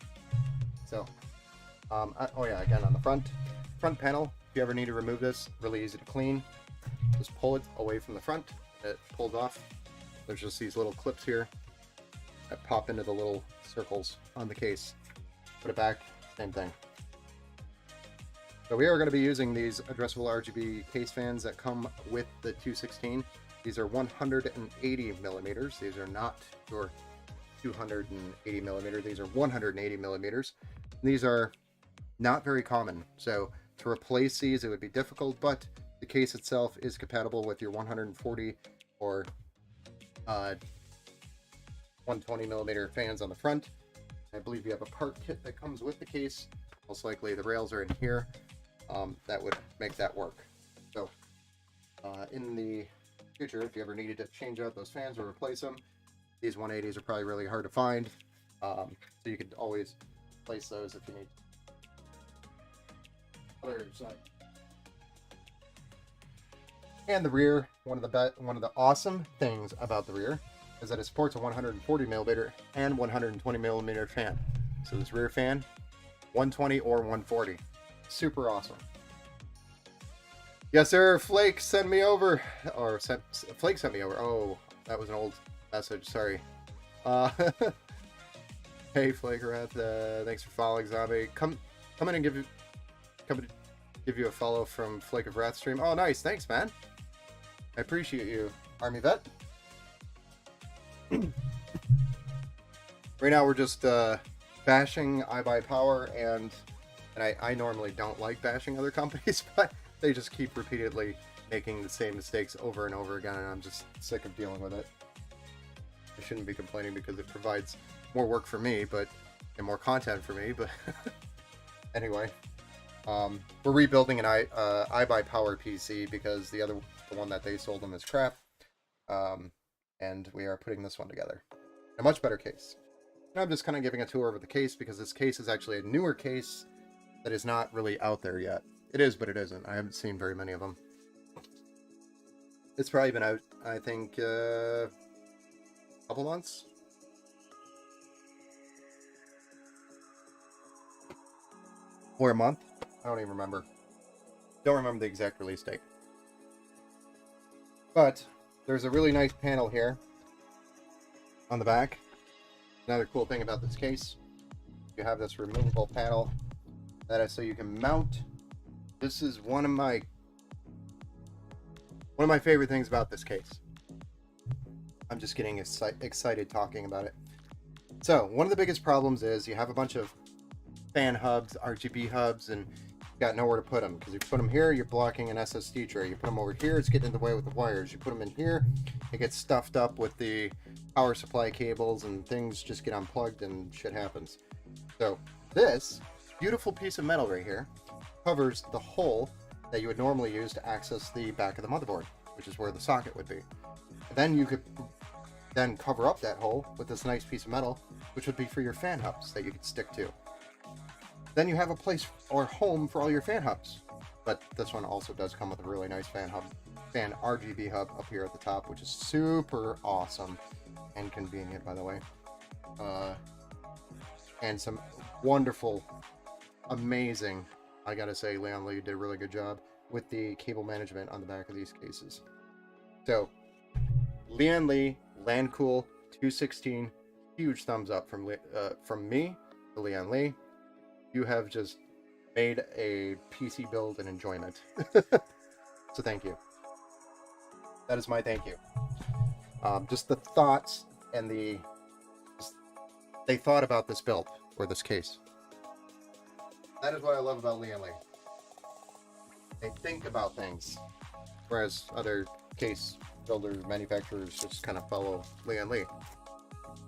So, oh yeah, again, on the front panel, if you ever need to remove this, really easy to clean. Just pull it away from the front. It pulls off. There's just these little clips here that pop into the little circles on the case. Put it back, same thing. So we are going to be using these addressable RGB case fans that come with the 216. These are 180 millimeters. These are not your 280 millimeter. These are 180 millimeters. These are not very common. So to replace these, it would be difficult, but the case itself is compatible with your 140 or 120 millimeter fans on the front. I believe you have a part kit that comes with the case. Most likely the rails are in here. That would make that work. So in the future, if you ever needed to change out those fans or replace them, these 180s are probably really hard to find. So you could always replace those if you need. Other side. And the rear, one of the awesome things about the rear is that it supports a 140 millimeter and 120 millimeter fan. So this rear fan, 120 or 140. Super awesome. Yes, sir. Flake sent me over, or Flake sent me over. Oh, that was an old message. Sorry. Hey, Flakerath. Thanks for following Zombie. Come in and give you a follow from Flake of Wrath stream. Oh, nice. Thanks, man. I appreciate you, Army Vet. Right now we're just bashing iBuyPower, and I normally don't like bashing other companies, but they just keep repeatedly making the same mistakes over and over again, and I'm just sick of dealing with it. I shouldn't be complaining because it provides more work for me, and more content for me, but anyway. We're rebuilding an iBuyPower PC because the one that they sold them is crap. And we are putting this one together. A much better case. And I'm just kind of giving a tour of the case because this case is actually a newer case that is not really out there yet. It is, but it isn't. I haven't seen very many of them. It's probably been out, I think, a couple months. Or a month. I don't even remember. Don't remember the exact release date. But there's a really nice panel here on the back. Another cool thing about this case, you have this removable panel that is so you can mount. This is one of my favorite things about this case. I'm just getting excited talking about it. So one of the biggest problems is you have a bunch of fan hubs, RGB hubs, and got nowhere to put them, because you put them here, you're blocking an SSD tray. You put them over here, it's getting in the way with the wires. You put them in here, it gets stuffed up with the power supply cables, and things just get unplugged and shit happens. So this beautiful piece of metal right here covers the hole that you would normally use to access the back of the motherboard, which is where the socket would be. Then you could then cover up that hole with this nice piece of metal, which would be for your fan hubs that you could stick to. Then you have a place or home for all your fan hubs. But this one also does come with a really nice fan RGB hub up here at the top, which is super awesome and convenient, by the way. And some wonderful, amazing, I gotta say, Leon Lee did a really good job with the cable management on the back of these cases. So, Leon Lee, Landcool 216, huge thumbs up from me to Leon Lee. You have just made a PC build an enjoyment. So thank you. That is my thank you. Just the thoughts and they thought about this build or this case. That is what I love about Leon Lee. They think about things, whereas other case builders, manufacturers just kind of follow Leon Lee.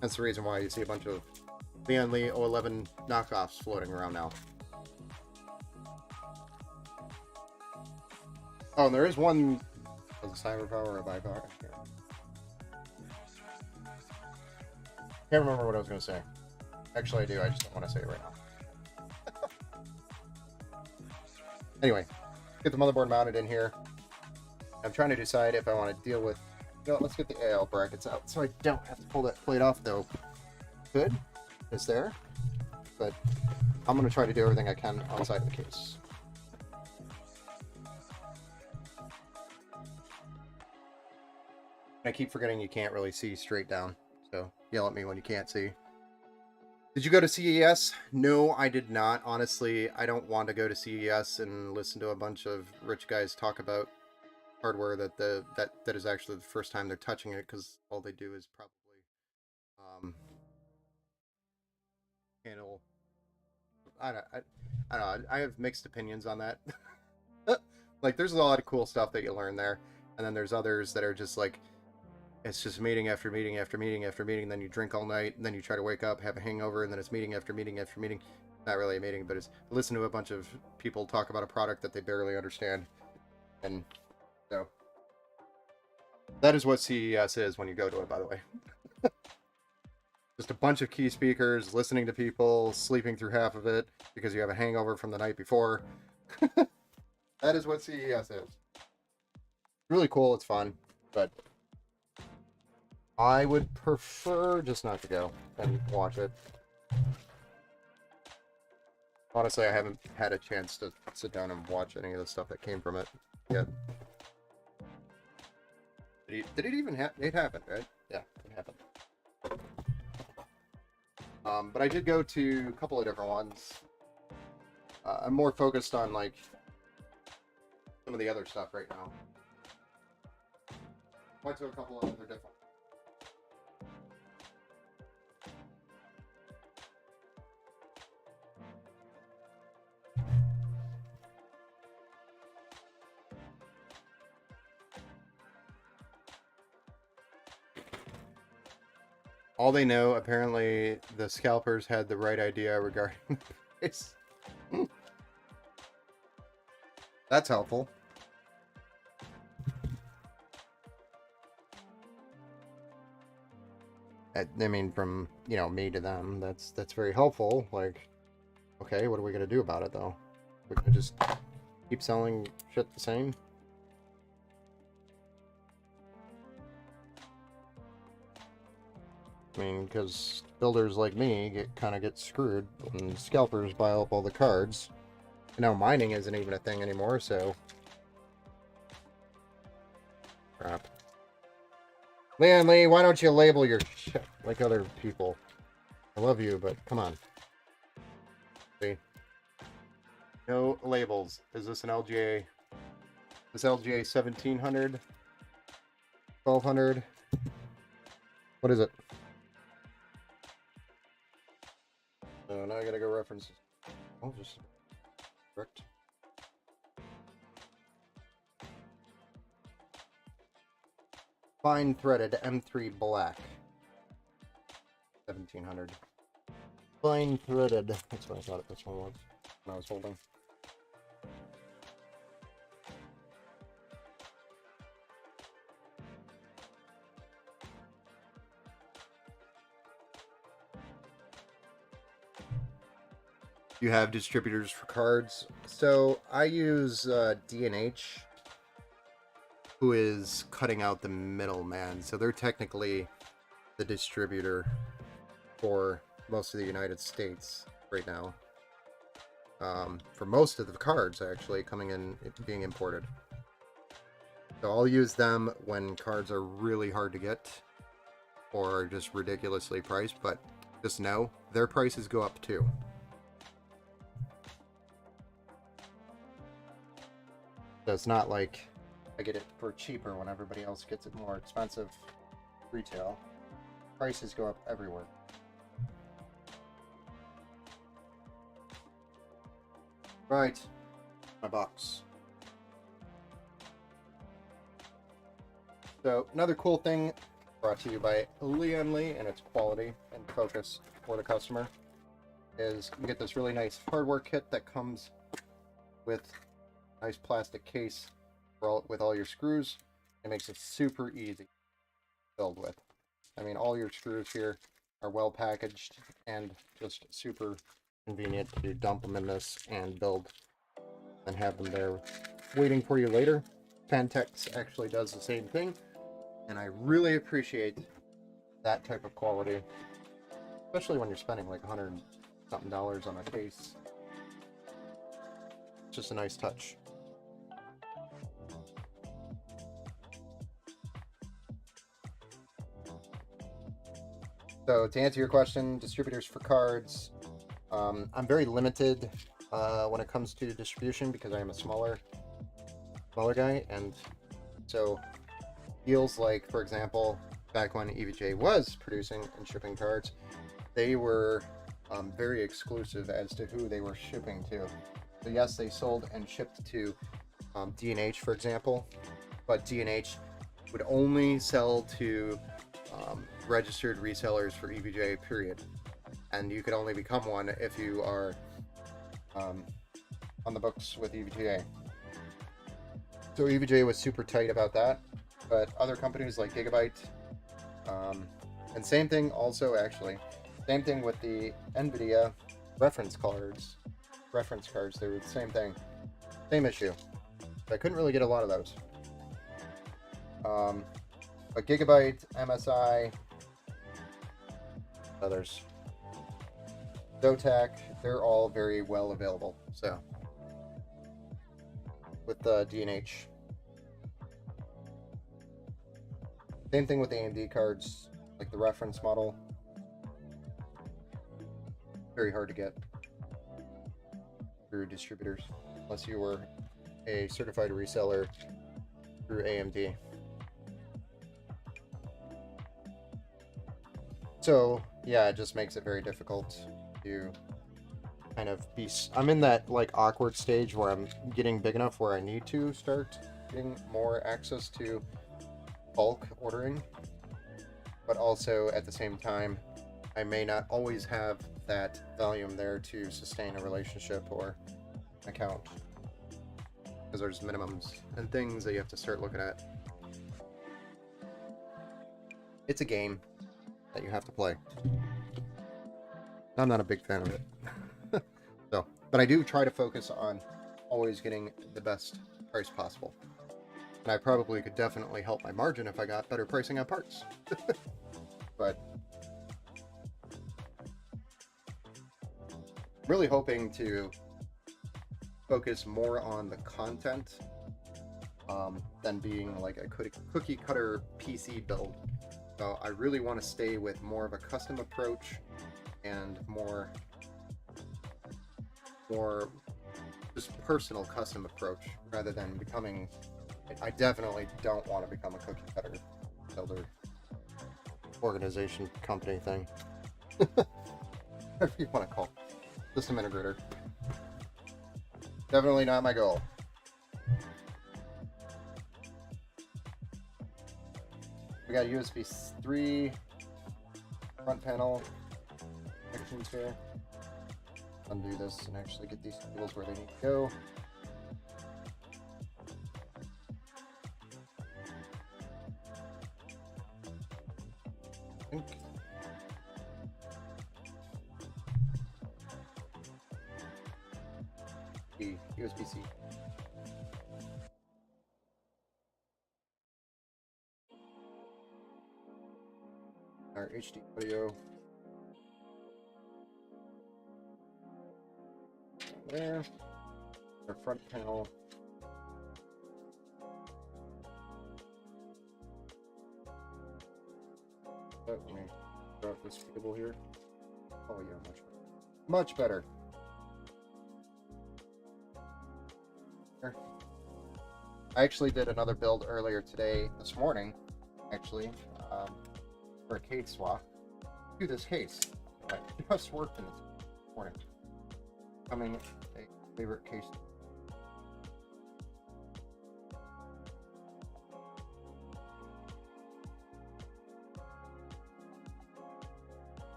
That's the reason why you see a bunch of Leon Lee 011 knockoffs floating around now. Oh, and there is one Was it cyber power or by power? Can't remember what I was going to say. Actually, I do. I just don't want to say it right now. Anyway, get the motherboard mounted in here. I'm trying to decide if I want to deal with... You know, let's get the AL brackets out so I don't have to pull that plate off, though. Good. It's there. But I'm going to try to do everything I can outside of the case. I keep forgetting you can't really see straight down. So yell at me when you can't see. Did you go to CES? No, I did not. Honestly, I don't want to go to CES and listen to a bunch of rich guys talk about hardware that is actually the first time they're touching it, because all they do is probably handle. I don't know. I have mixed opinions on that. Like, there's a lot of cool stuff that you learn there, and then there's others that are just like, it's just meeting after meeting after meeting after meeting. Then you drink all night, and then you try to wake up, have a hangover, and then it's meeting after meeting after meeting. Not really a meeting, but it's listen to a bunch of people talk about a product that they barely understand. And so that is what CES is when you go to it, by the way. Just a bunch of key speakers, listening to people, sleeping through half of it because you have a hangover from the night before. That is what CES is. Really cool, it's fun, but I would prefer just not to go and watch it. Honestly, I haven't had a chance to sit down and watch any of the stuff that came from it yet. Did it even happen? It happened, right? Yeah, it happened. But I did go to a couple of different ones. I'm more focused on, like, some of the other stuff right now. Went to a couple of other different. All they know, apparently, the scalpers had the right idea regarding the price. That's helpful. I mean, from, you know, me to them, that's very helpful. Like, okay, what are we gonna do about it, though? We're gonna just keep selling shit the same? I mean, because builders like me kind of get screwed when scalpers buy up all the cards. And now mining isn't even a thing anymore, so... Crap. Leon Lee, why don't you label your shit like other people? I love you, but come on. See? No labels. Is this an LGA? This LGA 1700? 1200? What is it? Oh, now I gotta go references. Oh, just correct. Fine threaded M3 black. 1700. Fine threaded. That's what I thought this one was when I was holding. You have distributors for cards. So I use D&H, who is cutting out the middleman. So they're technically the distributor for most of the United States right now. For most of the cards, actually, coming in, being imported. So I'll use them when cards are really hard to get or just ridiculously priced, but just know their prices go up too. So it's not like I get it for cheaper when everybody else gets it more expensive retail. Prices go up everywhere. Right, my box. So another cool thing brought to you by Leon Lee and its quality and focus for the customer is you get this really nice hardware kit that comes with a nice plastic case with all your screws. It makes it super easy to build with. I mean, all your screws here are well packaged and just super convenient to dump them in this and build and have them there waiting for you later. Pentex actually does the same thing, and I really appreciate that type of quality, especially when you're spending like $100 something on a case. It's just a nice touch. So to answer your question, distributors for cards, I'm very limited when it comes to distribution because I am a smaller guy, and so deals like, for example, back when EVGA was producing and shipping cards, they were very exclusive as to who they were shipping to. So yes, they sold and shipped to D&H, for example, but D&H would only sell to registered resellers for EVGA, period. And you could only become one if you are on the books with EVGA. So EVGA was super tight about that, but other companies like Gigabyte, and same thing also actually, same thing with the NVIDIA reference cards, they were the same thing, same issue. I couldn't really get a lot of those. But Gigabyte, MSI, others, Zotac, they're all very well available. So with D&H, same thing with AMD cards, like the reference model, very hard to get through distributors unless you were a certified reseller through AMD. So yeah, it just makes it very difficult to kind of be. I'm in that like awkward stage where I'm getting big enough where I need to start getting more access to bulk ordering, but also at the same time, I may not always have that volume there to sustain a relationship or an account, because there's minimums and things that you have to start looking at. It's a game that you have to play. I'm not a big fan of it. So, but I do try to focus on always getting the best price possible. And I probably could definitely help my margin if I got better pricing on parts. But really hoping to focus more on the content than being like a cookie cutter PC build. So I really want to stay with more of a custom approach and more just personal custom approach rather than becoming. I definitely don't want to become a cookie cutter builder organization company thing. Whatever you want to call it. System integrator. Definitely not my goal. We got USB 3 front panel connections here. Undo this and actually get these cables where they need to go. I think the USB-C. Our HD audio. There. Our front panel. Let me drop this cable here. Oh yeah, much better. Much better. There. I actually did another build earlier this morning, actually, for a case swap. Do this case. I just worked in this morning. Becoming a favorite case.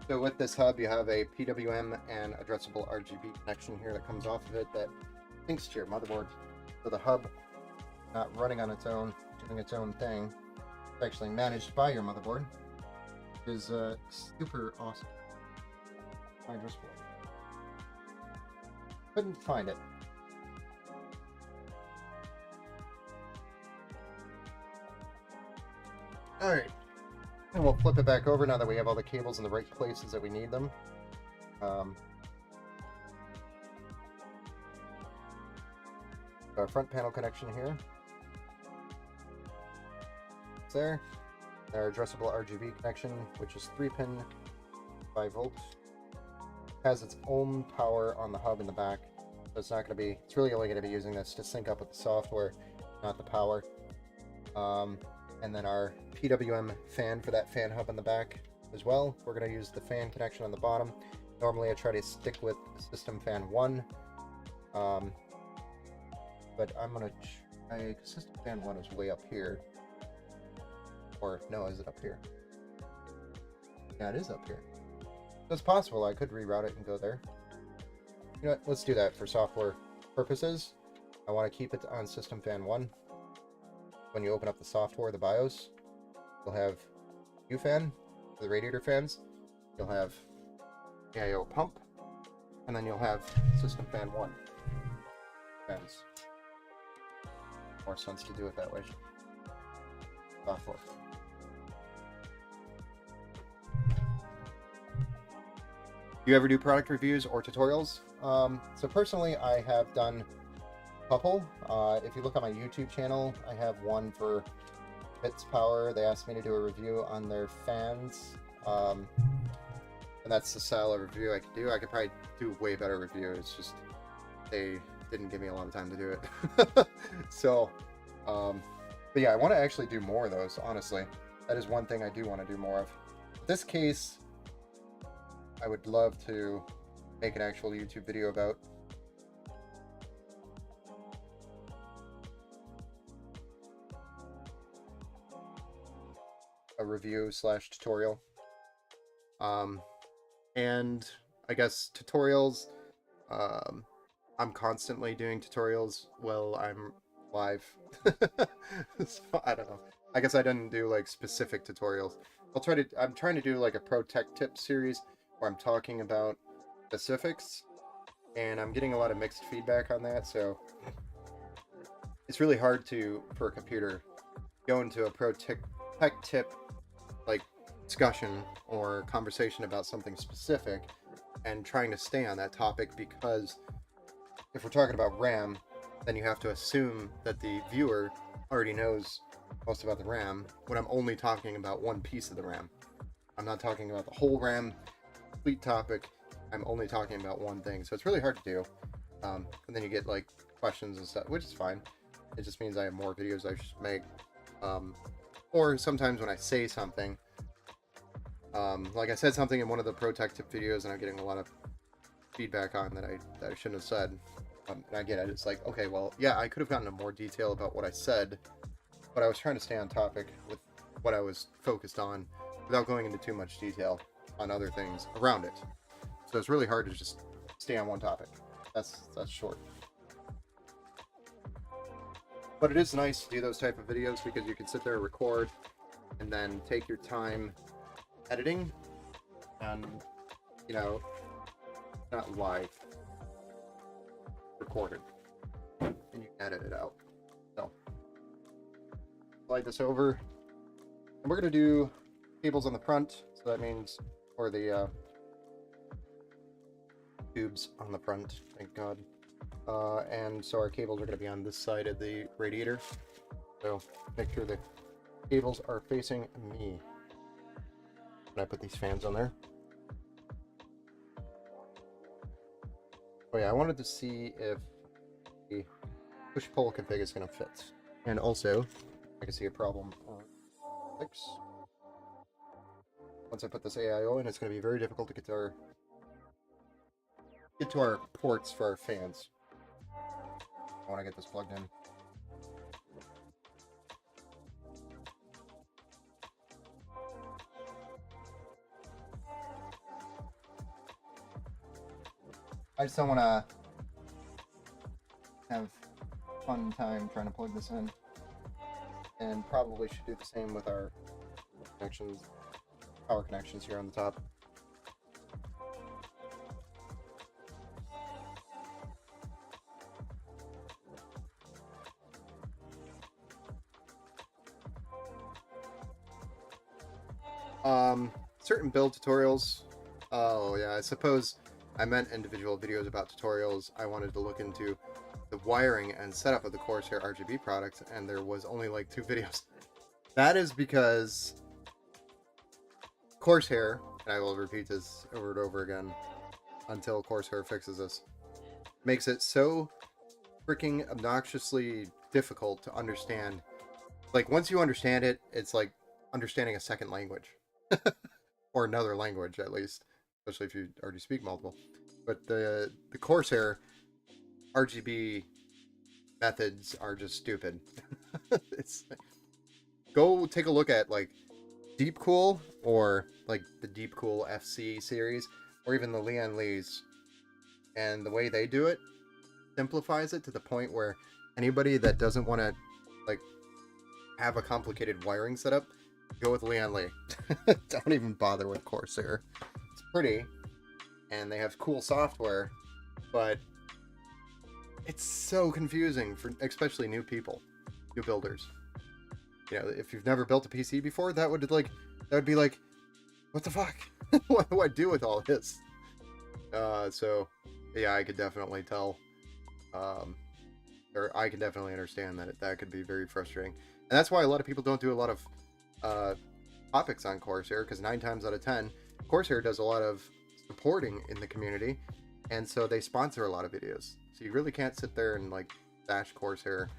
So with this hub, you have a PWM and addressable RGB connection here that comes off of it that syncs to your motherboard, so the hub not running on its own, doing its own thing. It's actually managed by your motherboard, which is super awesome. Couldn't find it. Alright, and we'll flip it back over now that we have all the cables in the right places that we need them. Our front panel connection here. It's there. Our addressable RGB connection, which is 3-pin 5-volt. Has its own power on the hub in the back. So it's not going to be, it's really only going to be using this to sync up with the software, not the power. And then our PWM fan for that fan hub in the back as well. We're going to use the fan connection on the bottom. Normally I try to stick with system fan 1. But I'm going to try, system fan 1 is way up here. Or, no, is it up here? Yeah, it is up here. So it's possible I could reroute it and go there. You know what, let's do that for software purposes. I want to keep it on system fan 1. When you open up the software, the BIOS, you'll have UFan for the radiator fans. You'll have AIO pump, and then you'll have system fan 1 fans. More sense to do it that way. Software. Do you ever do product reviews or tutorials? So personally, I have done a couple. If you look on my YouTube channel, I have one for Bits Power. They asked me to do a review on their fans. And that's the style of review I could do. I could probably do a way better review. It's just they didn't give me a lot of time to do it. So, but yeah, I want to actually do more of those, honestly. That is one thing I do want to do more of. In this case, I would love to make an actual YouTube video about. A review / tutorial. And I guess tutorials, I'm constantly doing tutorials while I'm live. So, I don't know. I guess I didn't do like specific tutorials. I'm trying to do like a pro tech tip series where I'm talking about specifics, and I'm getting a lot of mixed feedback on that, so it's really hard for a computer go into a pro tech tip like discussion or conversation about something specific and trying to stay on that topic, because if we're talking about RAM, then you have to assume that the viewer already knows most about the RAM when I'm only talking about one piece of the RAM. I'm not talking about the whole RAM, complete topic. I'm only talking about one thing, so it's really hard to do. And then you get like questions and stuff, which is fine. It just means I have more videos I should make. Or sometimes when I say something, like I said something in one of the pro tech tip videos and I'm getting a lot of feedback on that I shouldn't have said. And I get it. It's like, okay, well, yeah, I could have gotten into more detail about what I said, but I was trying to stay on topic with what I was focused on without going into too much detail on other things around it. So it's really hard to just stay on one topic. That's short. But it is nice to do those type of videos because you can sit there and record and then take your time editing, and, you know, not live, recorded, and you can edit it out. So slide this over, and we're going to do cables on the front, so that means, or the tubes on the front, thank God. And so our cables are going to be on this side of the radiator, so make sure the cables are facing me when I put these fans on there. Oh yeah, I wanted to see if the push-pull config is going to fit. And also, I can see a problem on 6. Once I put this AIO in, it's going to be very difficult to get to our ports for our fans. I want to get this plugged in. I just don't want to have a fun time trying to plug this in. And probably should do the same with our connections, power connections here on the top. Certain build tutorials. Oh yeah, I suppose I meant individual videos about tutorials. I wanted to look into the wiring and setup of the Corsair RGB product, and there was only like 2 videos. That is because Corsair, and I will repeat this over and over again until Corsair fixes this, makes it so freaking obnoxiously difficult to understand. Like, once you understand it, it's like understanding a second language. Or another language, at least. Especially if you already speak multiple. But the Corsair RGB methods are just stupid. It's go take a look at like Deepcool, or like the Deepcool FC series, or even the Lian Li's, and the way they do it simplifies it to the point where anybody that doesn't want to like have a complicated wiring setup, go with Lian Li. Don't even bother with Corsair. It's pretty, and they have cool software, but it's so confusing for especially new people, new builders. You know, if you've never built a PC before, that would be like, what the fuck? What do I do with all this? So yeah, I could definitely tell, or I can definitely understand that could be very frustrating, and that's why a lot of people don't do a lot of topics on Corsair, because 9 times out of 10, Corsair does a lot of supporting in the community, and so they sponsor a lot of videos. So you really can't sit there and like bash Corsair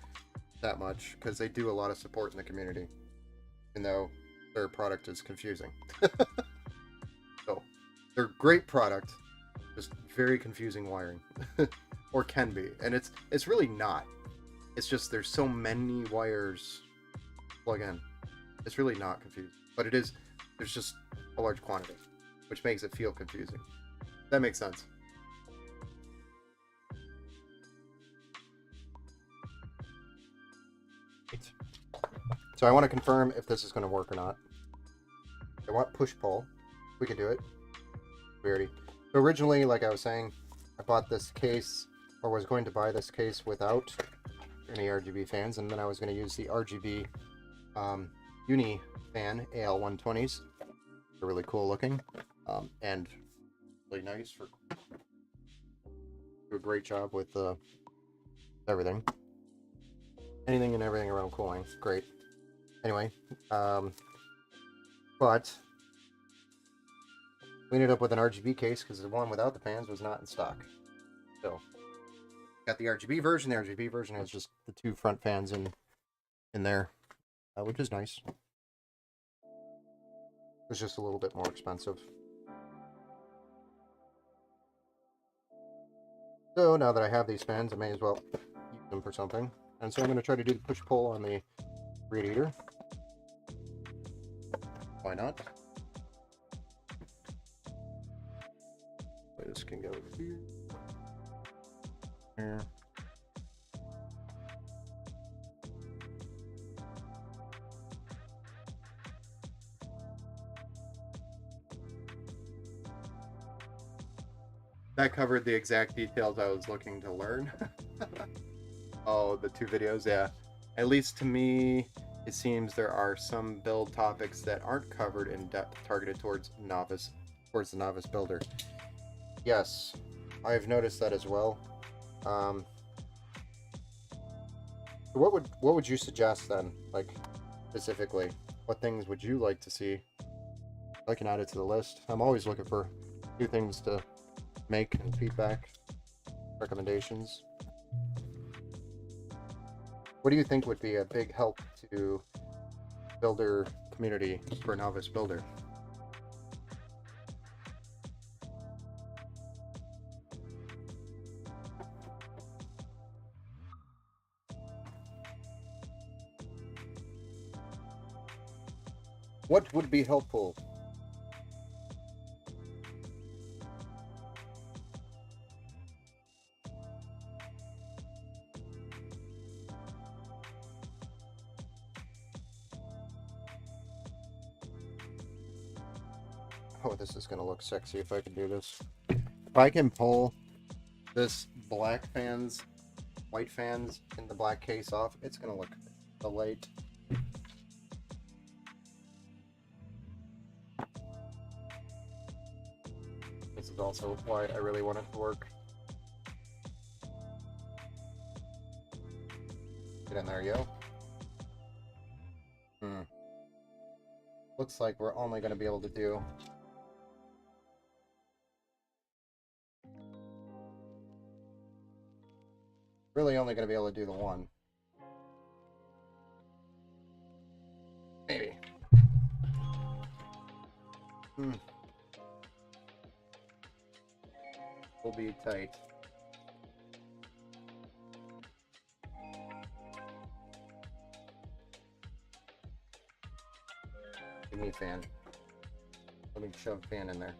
that much, because they do a lot of support in the community, even though their product is confusing. So they're a great product, just very confusing wiring. Or can be, and it's really not. It's just there's so many wires to plug in. It's really not confusing, but it is. There's just a large quantity, which makes it feel confusing. That makes sense. So I want to confirm if this is going to work or not. I want push-pull. We can do it. We already... So originally, like I was saying, I bought this case, or was going to buy this case without any RGB fans, and then I was going to use the RGB Uni fan AL120s. They're really cool looking, and really nice. Do a great job with everything. Anything and everything around cooling. Great. Anyway, but we ended up with an RGB case because the one without the fans was not in stock. So, got the RGB version. The RGB version has just the 2 front fans in there, which is nice. It's just a little bit more expensive. So now that I have these fans, I may as well use them for something. And so I'm going to try to do the push-pull on the radiator. Why not? This can go here. Here. That covered the exact details I was looking to learn. Oh, the 2 videos, yeah. At least to me, it seems there are some build topics that aren't covered in depth, targeted towards the novice builder. Yes, I've noticed that as well. What would you suggest then? Like, specifically, what things would you like to see? I can add it to the list. I'm always looking for new things to make and feedback, recommendations. What do you think would be a big help to builder community for a novice builder? What would be helpful? Oh, this is gonna look sexy if I can do this. If I can pull this black fans, white fans in the black case off, it's gonna look the light. This is also why I really want it to work. Get in there, yo. Looks like we're only gonna be able to do really only going to be able to do the one. Maybe. Will be tight. Give me a fan. Let me shove a fan in there.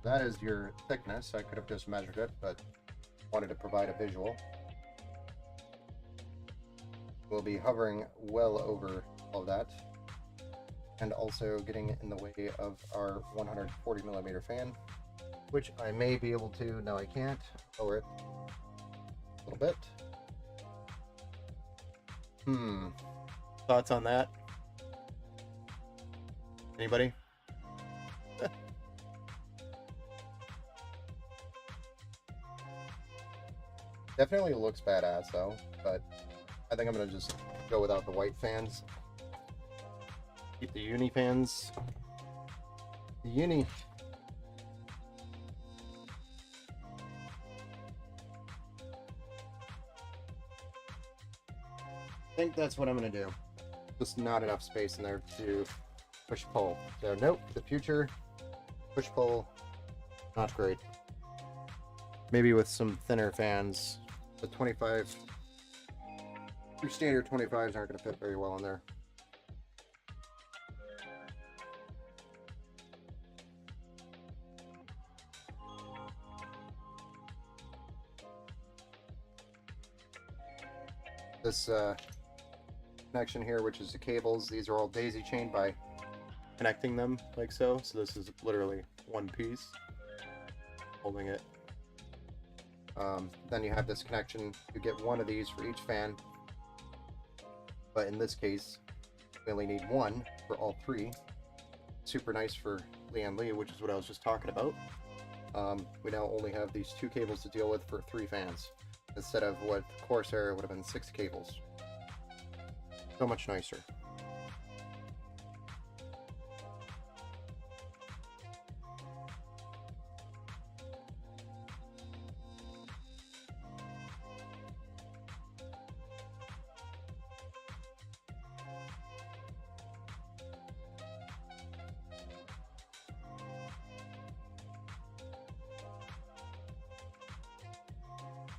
That is your thickness. I could have just measured it, but wanted to provide a visual. We'll be hovering well over all that, and also getting in the way of our 140 millimeter fan, which I may be able to. No, I can't. Lower it a little bit. Thoughts on that? Anybody? Definitely looks badass though, but I think I'm gonna just go without the white fans. Keep the uni fans. The uni. I think that's what I'm gonna do. Just not enough space in there to push pull. So nope, the future push pull, not great. Maybe with some thinner fans. The 25, your standard 25s aren't going to fit very well in there. This connection here, which is the cables, these are all daisy chained by connecting them like so. So this is literally one piece holding it. Then you have this connection. You get one of these for each fan, but in this case we only need one for all three. Super nice for Lian Li, which is what I was just talking about. We now only have these two cables to deal with for 3 fans instead of what Corsair would have been 6 cables. So much nicer.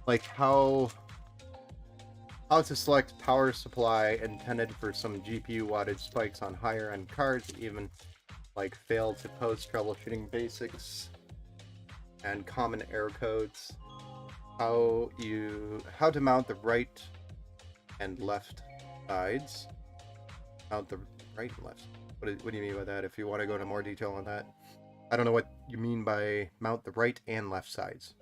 Like how to select power supply intended for some GPU wattage spikes on higher end cards, even like fail to post troubleshooting basics and common error codes. How to mount the right and left sides. Mount the right and left. What do you mean by that? If you want to go into more detail on that, I don't know what you mean by mount the right and left sides.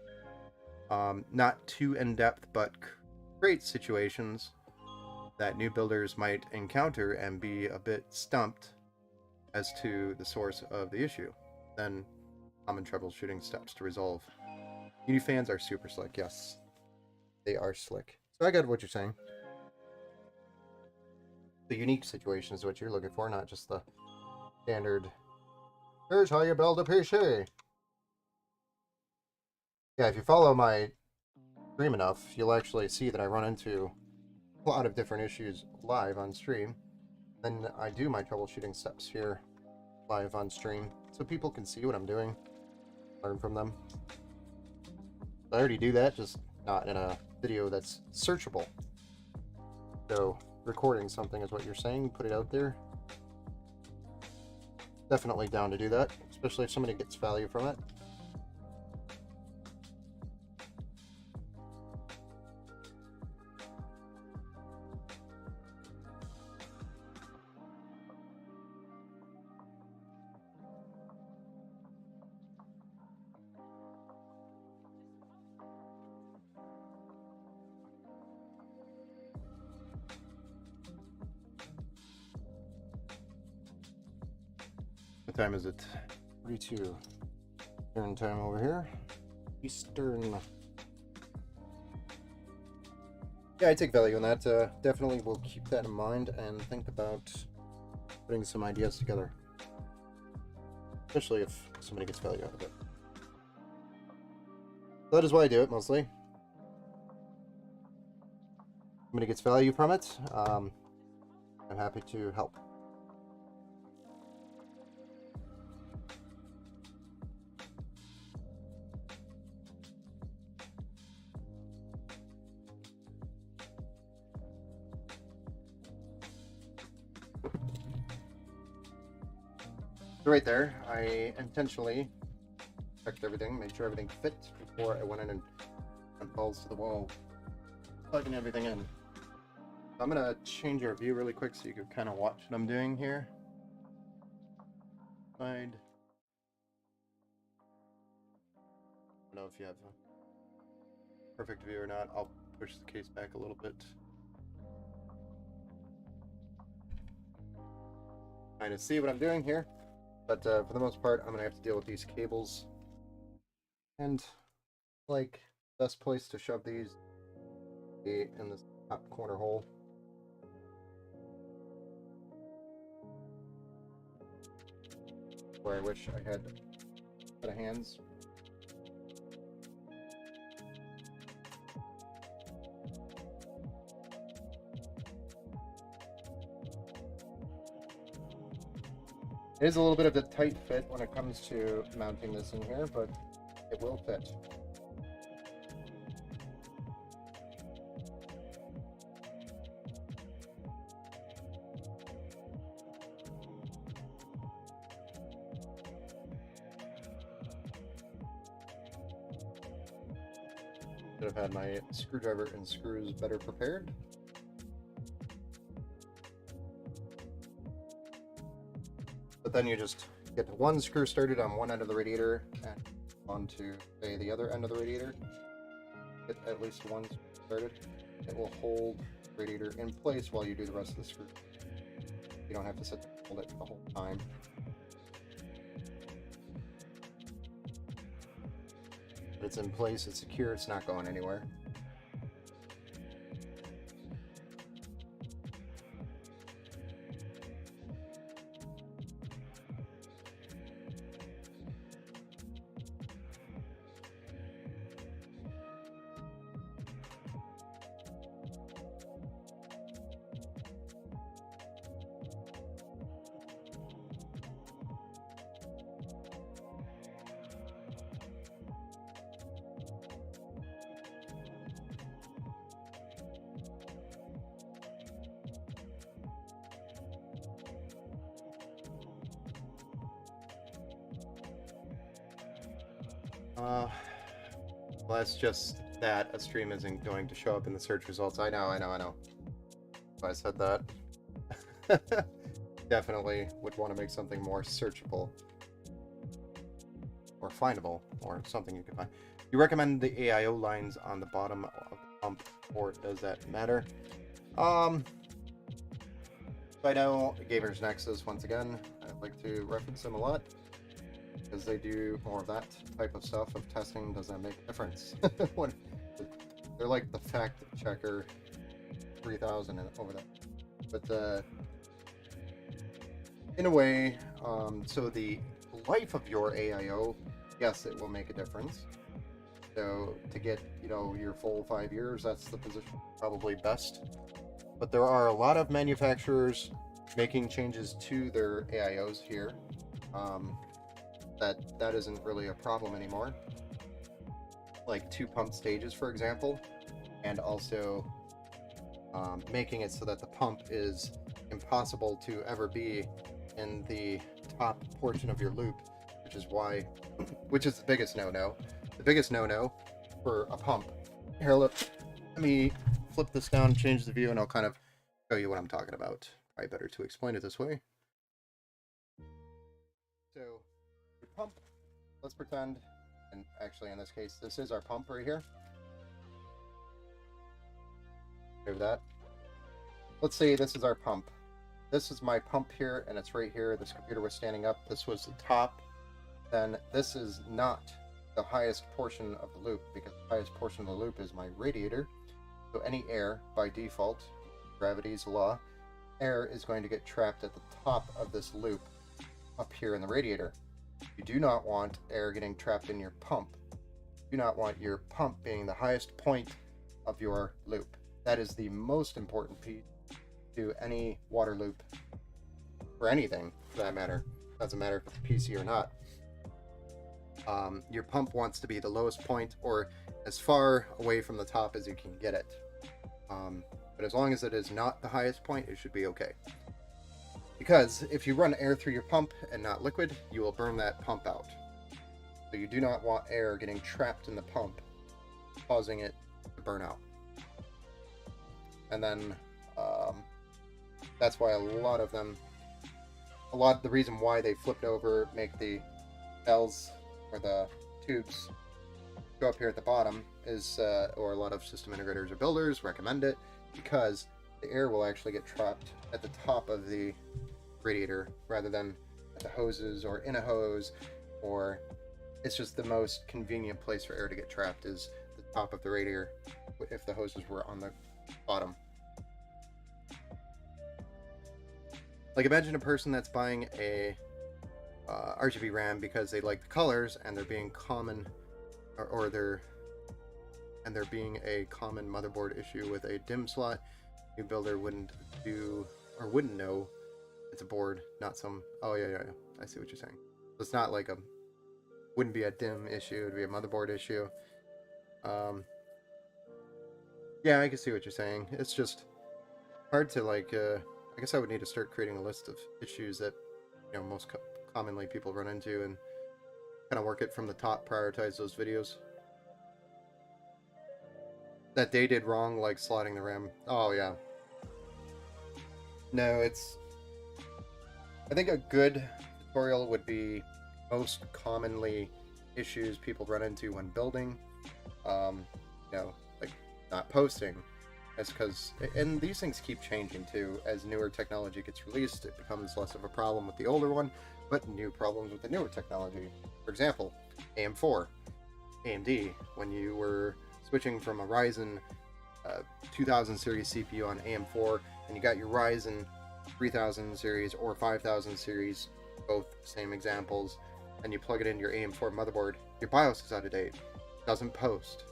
Not too in-depth, but create situations that new builders might encounter and be a bit stumped as to the source of the issue. Then common troubleshooting steps to resolve. Uni fans are super slick, yes. They are slick. So I get what you're saying. The unique situation is what you're looking for, not just the standard, here's how you build a PC. Yeah, if you follow my stream enough, you'll actually see that I run into a lot of different issues live on stream. Then I do my troubleshooting steps here live on stream, so people can see what I'm doing, learn from them. I already do that, just not in a video that's searchable. So recording something is what you're saying, put it out there. Definitely down to do that, especially if somebody gets value from it. What time is it? 42. Eastern time over here. Eastern. Yeah, I take value in that. Definitely will keep that in mind and think about putting some ideas together. Especially if somebody gets value out of it. That is why I do it, mostly. Somebody gets value from it, I'm happy to help. Right there, I intentionally checked everything, made sure everything fit before I went in and went balls to the wall, plugging everything in. I'm gonna change our view really quick so you can kind of watch what I'm doing here. Side. I don't know if you have a perfect view or not. I'll push the case back a little bit. Kind of see what I'm doing here. But for the most part, I'm going to have to deal with these cables. And, like, best place to shove these in this top corner hole. Where I wish I had a set of hands. It is a little bit of a tight fit when it comes to mounting this in here, but it will fit. Should have had my screwdriver and screws better prepared. But then you just get one screw started on one end of the radiator and onto, say, the other end of the radiator. Get at least one started. It will hold the radiator in place while you do the rest of the screw. You don't have to sit there and hold it the whole time. But it's in place, it's secure, it's not going anywhere. Well, that's just that a stream isn't going to show up in the search results. I know. If I said that, definitely would want to make something more searchable or findable or something you can find. You recommend the AIO lines on the bottom of the pump, or does that matter? I know Gamers Nexus, once again, I'd like to reference them a lot, because they do more of that type of stuff of testing. Does that make a difference? When they're like the fact checker 3000 and over that. But in a way, so the life of your AIO, yes, it will make a difference. So to get, you know, your full 5 years, that's the position probably best. But there are a lot of manufacturers making changes to their AIOs here. That isn't really a problem anymore. Like 2 pump stages, for example, and also making it so that the pump is impossible to ever be in the top portion of your loop, which is the biggest no-no. The biggest no-no for a pump. Here, let me flip this down, change the view, and I'll kind of show you what I'm talking about. Probably better to explain it this way. So, your pump, let's pretend, and actually in this case, this is our pump right here. Over that. Let's say this is our pump. This is my pump here, and it's right here. This computer was standing up. This was the top. Then this is not the highest portion of the loop, because the highest portion of the loop is my radiator. So any air, by default, gravity's law, air is going to get trapped at the top of this loop up here in the radiator. You do not want air getting trapped in your pump. You do not want your pump being the highest point of your loop. That is the most important piece to any water loop, for anything for that matter. Doesn't matter if it's PC or not. Your pump wants to be the lowest point, or as far away from the top as you can get it. But as long as it is not the highest point, it should be okay. Because if you run air through your pump and not liquid, you will burn that pump out. So you do not want air getting trapped in the pump, causing it to burn out. And then that's why the reason why they flipped over, make the bells or the tubes go up here at the bottom is, or a lot of system integrators or builders recommend it, because the air will actually get trapped at the top of the radiator rather than at the hoses or in a hose, or it's just the most convenient place for air to get trapped is the top of the radiator if the hoses were on the bottom. Like, imagine a person that's buying a RGB RAM because they like the colors and they're being common, or they're being a common motherboard issue with a DIMM slot. New builder wouldn't know it's a board, not some. Oh yeah, I see what you're saying. So it's not like wouldn't be a DIMM issue, it'd be a motherboard issue. Yeah, I can see what you're saying. It's just hard to I guess I would need to start creating a list of issues that most commonly people run into and kind of work it from the top, prioritize those videos that they did wrong, like slotting the RAM. Oh yeah. No, I think a good tutorial would be most commonly issues people run into when building. Like not posting. That's because, and these things keep changing too. As newer technology gets released, it becomes less of a problem with the older one, but new problems with the newer technology. For example, AM4, AMD, when you were switching from a Ryzen 2000 series CPU on AM4, and you got your Ryzen 3000 series or 5000 series, both same examples, and you plug it into your AM4 motherboard, your BIOS is out of date, doesn't post.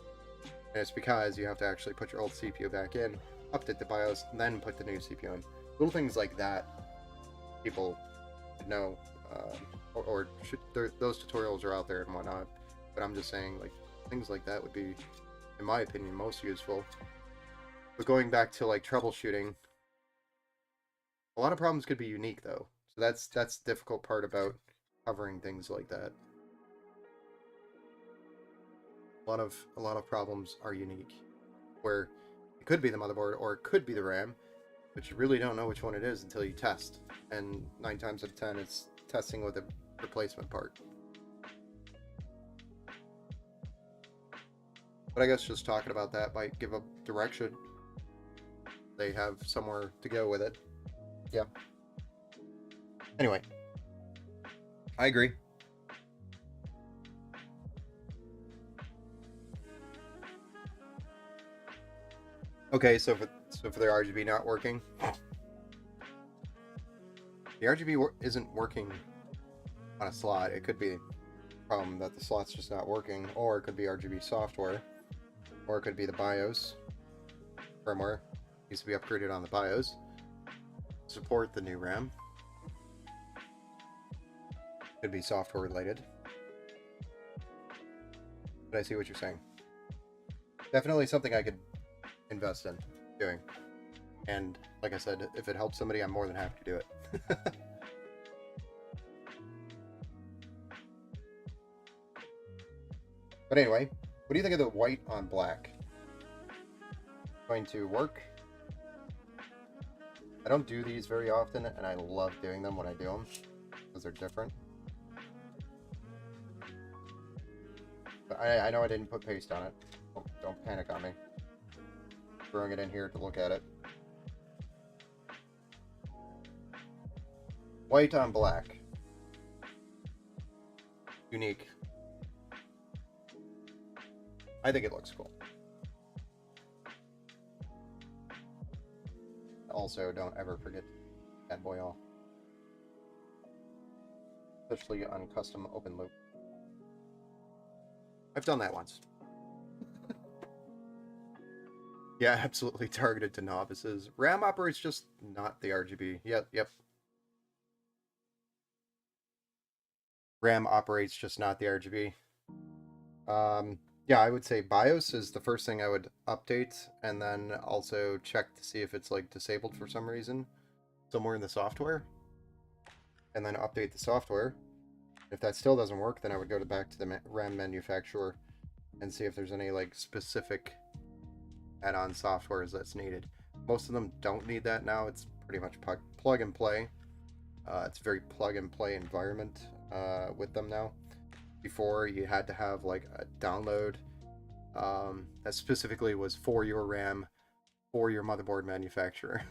And it's because you have to actually put your old CPU back in, update the BIOS, and then put the new CPU in. Little things like that, people should know, those tutorials are out there and whatnot. But I'm just saying, like, things like that would be, in my opinion, most useful. But going back to like troubleshooting, a lot of problems could be unique though. So that's the difficult part about covering things like that. A lot of problems are unique, where it could be the motherboard or it could be the RAM, but you really don't know which one it is until you test. And 9 times out of 10, it's testing with a replacement part. But I guess just talking about that might give a direction. They have somewhere to go with it. Yeah. Anyway, I agree. Okay, so for the RGB not working, the RGB isn't working on a slot. It could be a problem that the slot's just not working, or it could be RGB software, or it could be the BIOS firmware needs to be upgraded on the BIOS to support the new RAM. Could be software related, but I see what you're saying. Definitely something I could invest in doing. And like I said, if it helps somebody, I'm more than happy to do it. But anyway, what do you think of the white on black? Going to work? I don't do these very often, and I love doing them when I do them, because they're different. But I know I didn't put paste on it. Don't panic on me. Throwing it in here to look at it. White on black. Unique. I think it looks cool. Also, don't ever forget that boy off. Especially on custom open loop. I've done that once. Yeah, absolutely targeted to novices. RAM operates just not the RGB. Yep. RAM operates just not the RGB. Yeah, I would say BIOS is the first thing I would update, and then also check to see if it's like disabled for some reason somewhere in the software, and then update the software. If that still doesn't work, then I would go back to the RAM manufacturer and see if there's any like specific add-on softwares that's needed. Most of them don't need that now. It's pretty much plug and play. It's a very plug and play environment with them now. Before, you had to have like a download that specifically was for your RAM, for your motherboard manufacturer.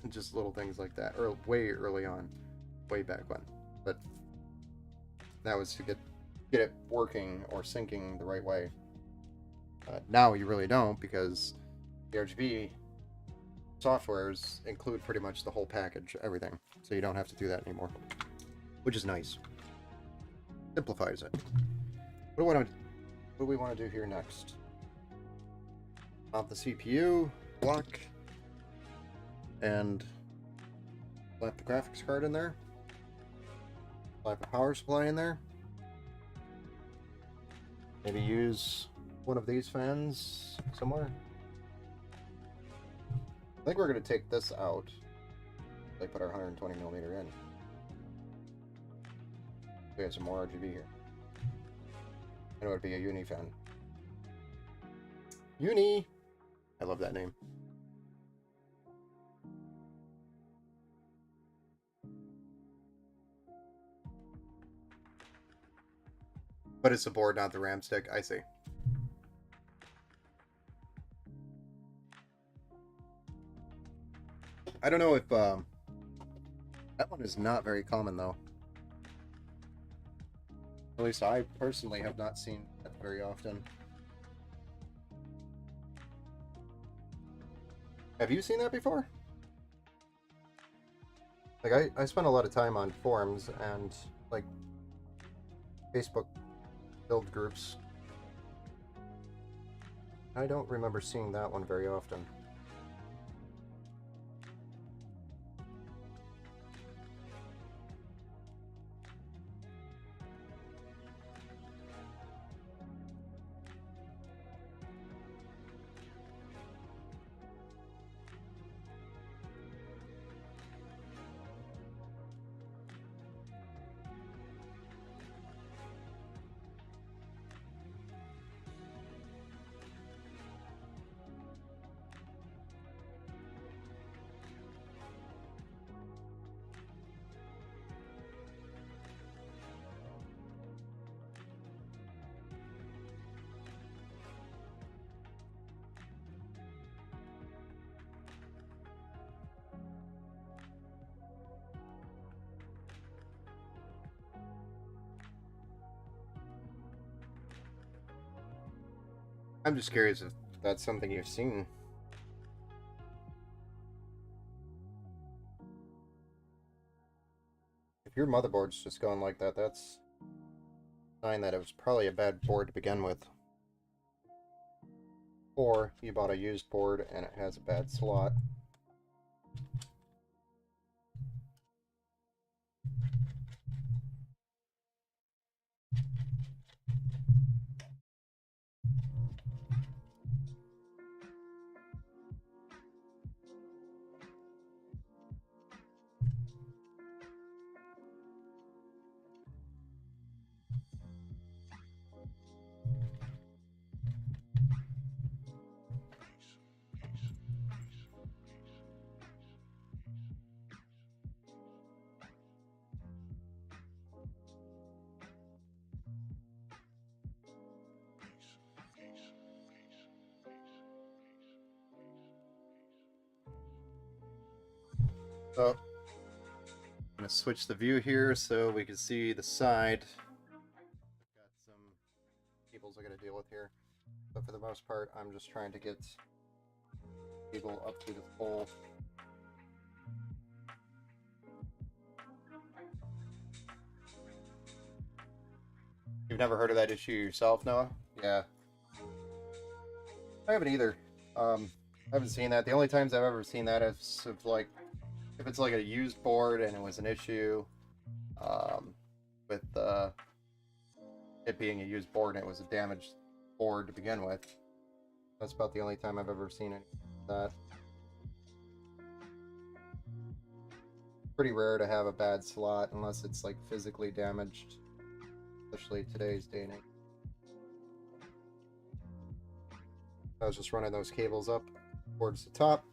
Just little things like that, or way early on, way back when. But that was to get it working or syncing the right way. Now you really don't, because the RGB softwares include pretty much the whole package, everything. So you don't have to do that anymore, which is nice. Simplifies it. What do we want to do here next? Mount the CPU block and slap the graphics card in there. Slap a power supply in there. Maybe use one of these fans somewhere. I think we're going to take this out. They put our 120mm in. We have some more RGB here. And it would be a Uni fan. Uni! I love that name. But it's the board, not the RAM stick. I see. I don't know if that one is not very common though. At least I personally have not seen that very often. Have you seen that before? Like I spent a lot of time on forums and like Facebook build groups. I don't remember seeing that one very often. I'm just curious if that's something you've seen. If your motherboard's just going like that, that's a sign that it was probably a bad board to begin with. Or you bought a used board and it has a bad slot. So I'm going to switch the view here so we can see the side. I've got some cables I got to deal with here. But for the most part, I'm just trying to get cable up through the pole. You've never heard of that issue yourself, Noah? Yeah. I haven't either. I haven't seen that. The only times I've ever seen that is if it's like a used board and it was an issue with it being a used board and it was a damaged board to begin with. That's about the only time I've ever seen that. Pretty rare to have a bad slot unless it's like physically damaged, especially today's day and age. I was just running those cables up towards the top,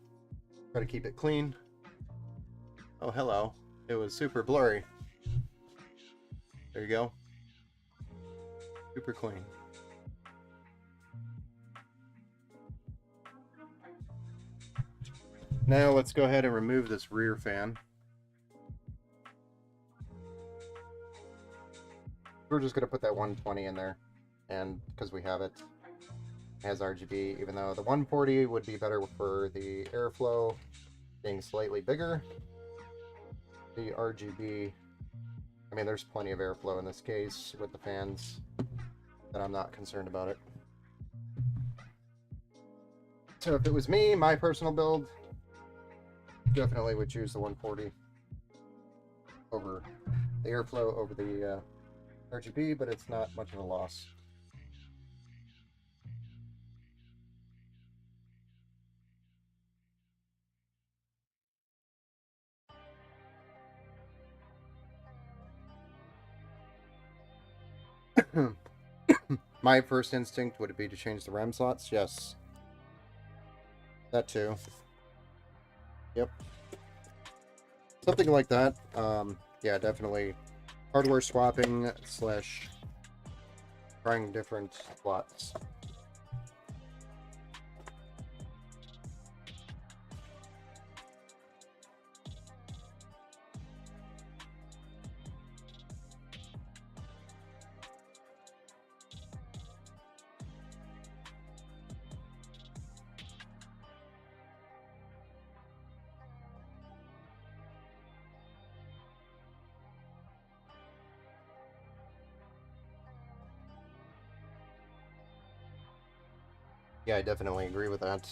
try to keep it clean. Oh, hello. It was super blurry. There you go. Super clean. Now let's go ahead and remove this rear fan. We're just going to put that 120 in there, and because we have it, has RGB, even though the 140 would be better for the airflow being slightly bigger. The RGB, I mean, there's plenty of airflow in this case with the fans that I'm not concerned about it. So if it was me, my personal build, definitely would choose the 140 over the airflow over the RGB, but it's not much of a loss. My first instinct would it be to change the RAM slots? Yes. That too. Yep. Something like that. Yeah, definitely. Hardware swapping / trying different slots. Yeah, I definitely agree with that.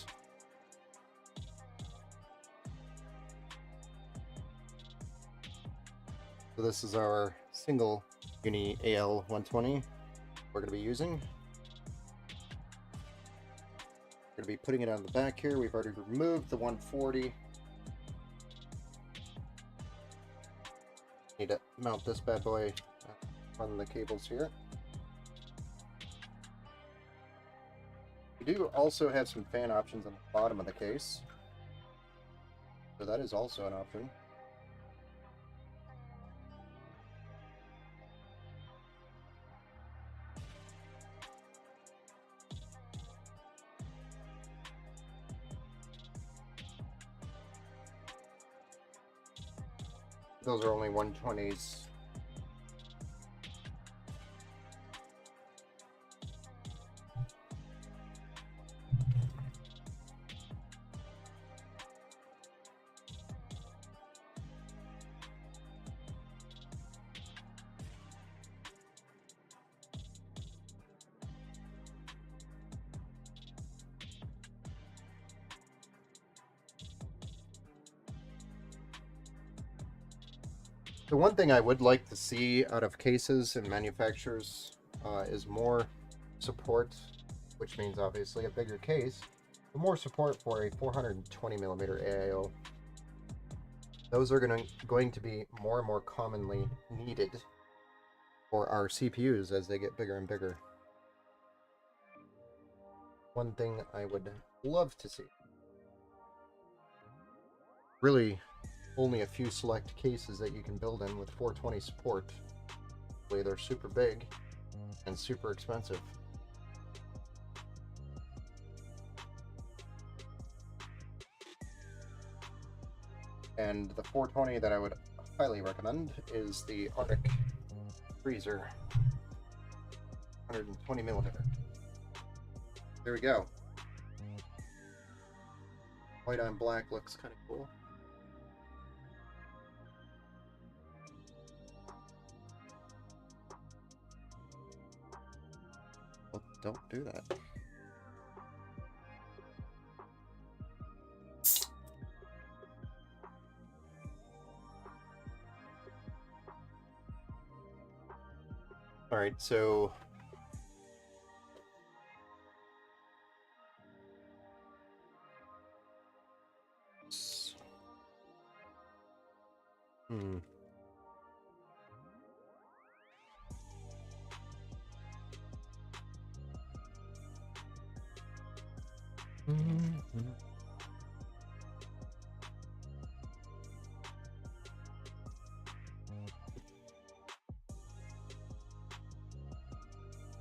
So this is our single Uni AL120 we're going to be using. We're going to be putting it on the back here. We've already removed the 140. Need to mount this bad boy on the cables here. We do also have some fan options on the bottom of the case, so that is also an option. Those are only 120s. The one thing I would like to see out of cases and manufacturers is more support, which means obviously a bigger case, but more support for a 420mm AIO. Those are going to be more and more commonly needed for our CPUs as they get bigger and bigger. One thing I would love to see. Really, only a few select cases that you can build in with 420 support. They're super big and super expensive. And the 420 that I would highly recommend is the Arctic Freezer 120 millimeter. There we go. White on black looks kind of cool. Well, don't do that. All right, so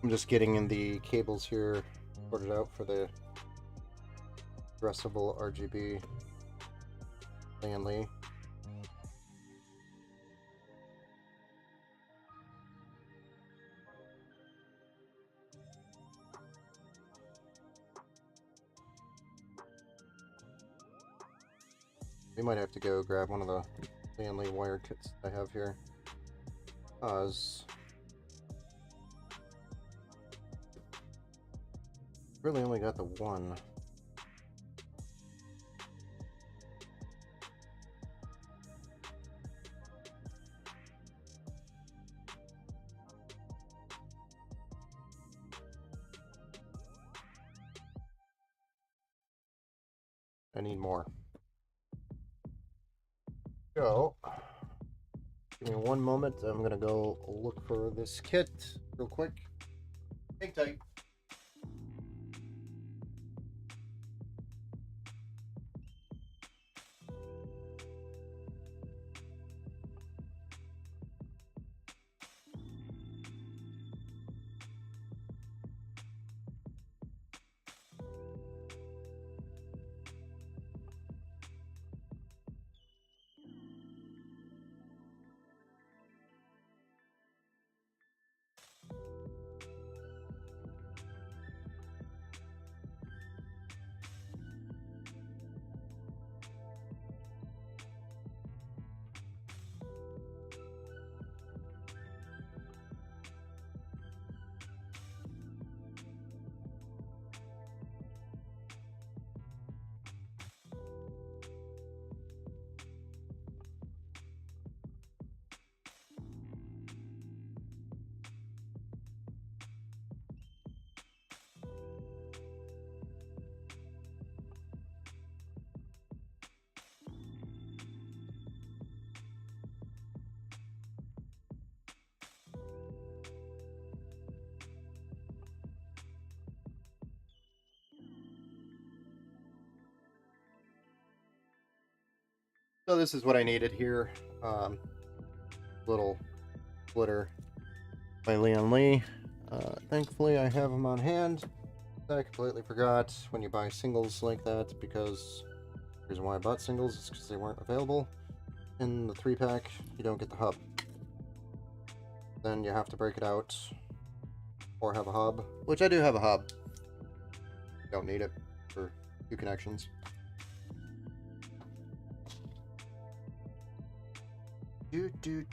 I'm just getting in the cables here sorted out for the addressable RGB Lian Li. We might have to go grab one of the Lian Li wire kits I have here. Really only got the one. I need more. So, give me one moment. I'm gonna go look for this kit real quick. Hang tight. So this is what I needed here. Little splitter by Lian Li. Thankfully I have them on hand. I completely forgot when you buy singles like that, because the reason why I bought singles is because they weren't available. In the 3-pack, you don't get the hub. Then you have to break it out or have a hub, which I do have a hub. Don't need it for 2 connections. Do.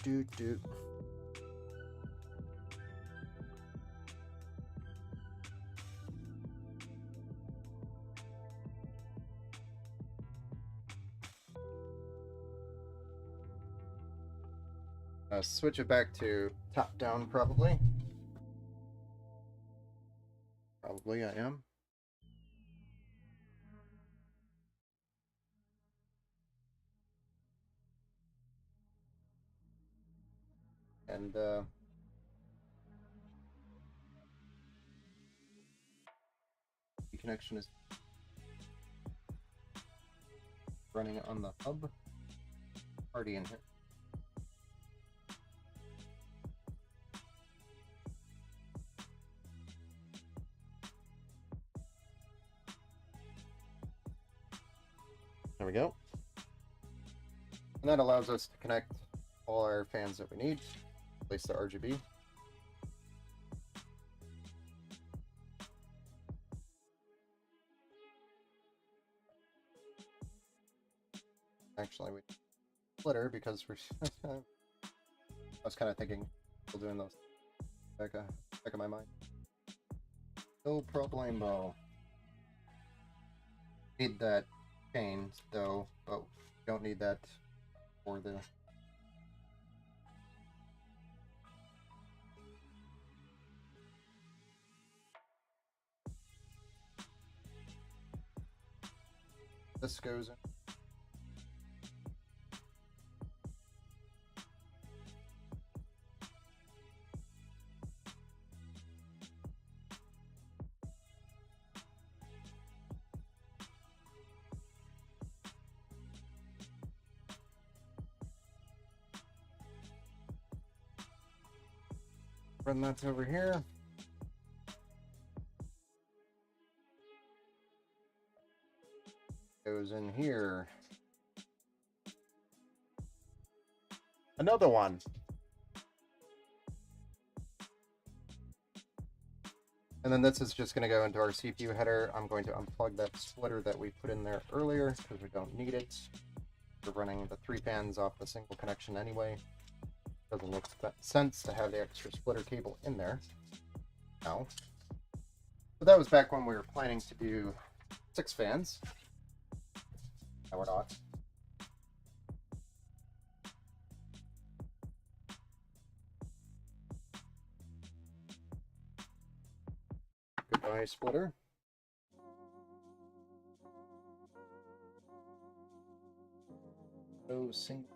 Switch it back to top down, probably. Probably I am. And the connection is running on the hub. Already in here. There we go. And that allows us to connect all our fans that we need. Place the RGB. Actually, we splitter because we're. I was kind of thinking, still doing those back of my mind. No problemo. Need that chain though, but we don't need that for the. This goes in. Run that over here. Goes in here. Another one. And then this is just going to go into our CPU header. I'm going to unplug that splitter that we put in there earlier because we don't need it. We're running the 3 fans off the single connection anyway. Doesn't make sense to have the extra splitter cable in there now. But that was back when we were planning to do 6 fans. Now we're not. Goodbye, splitter. No single.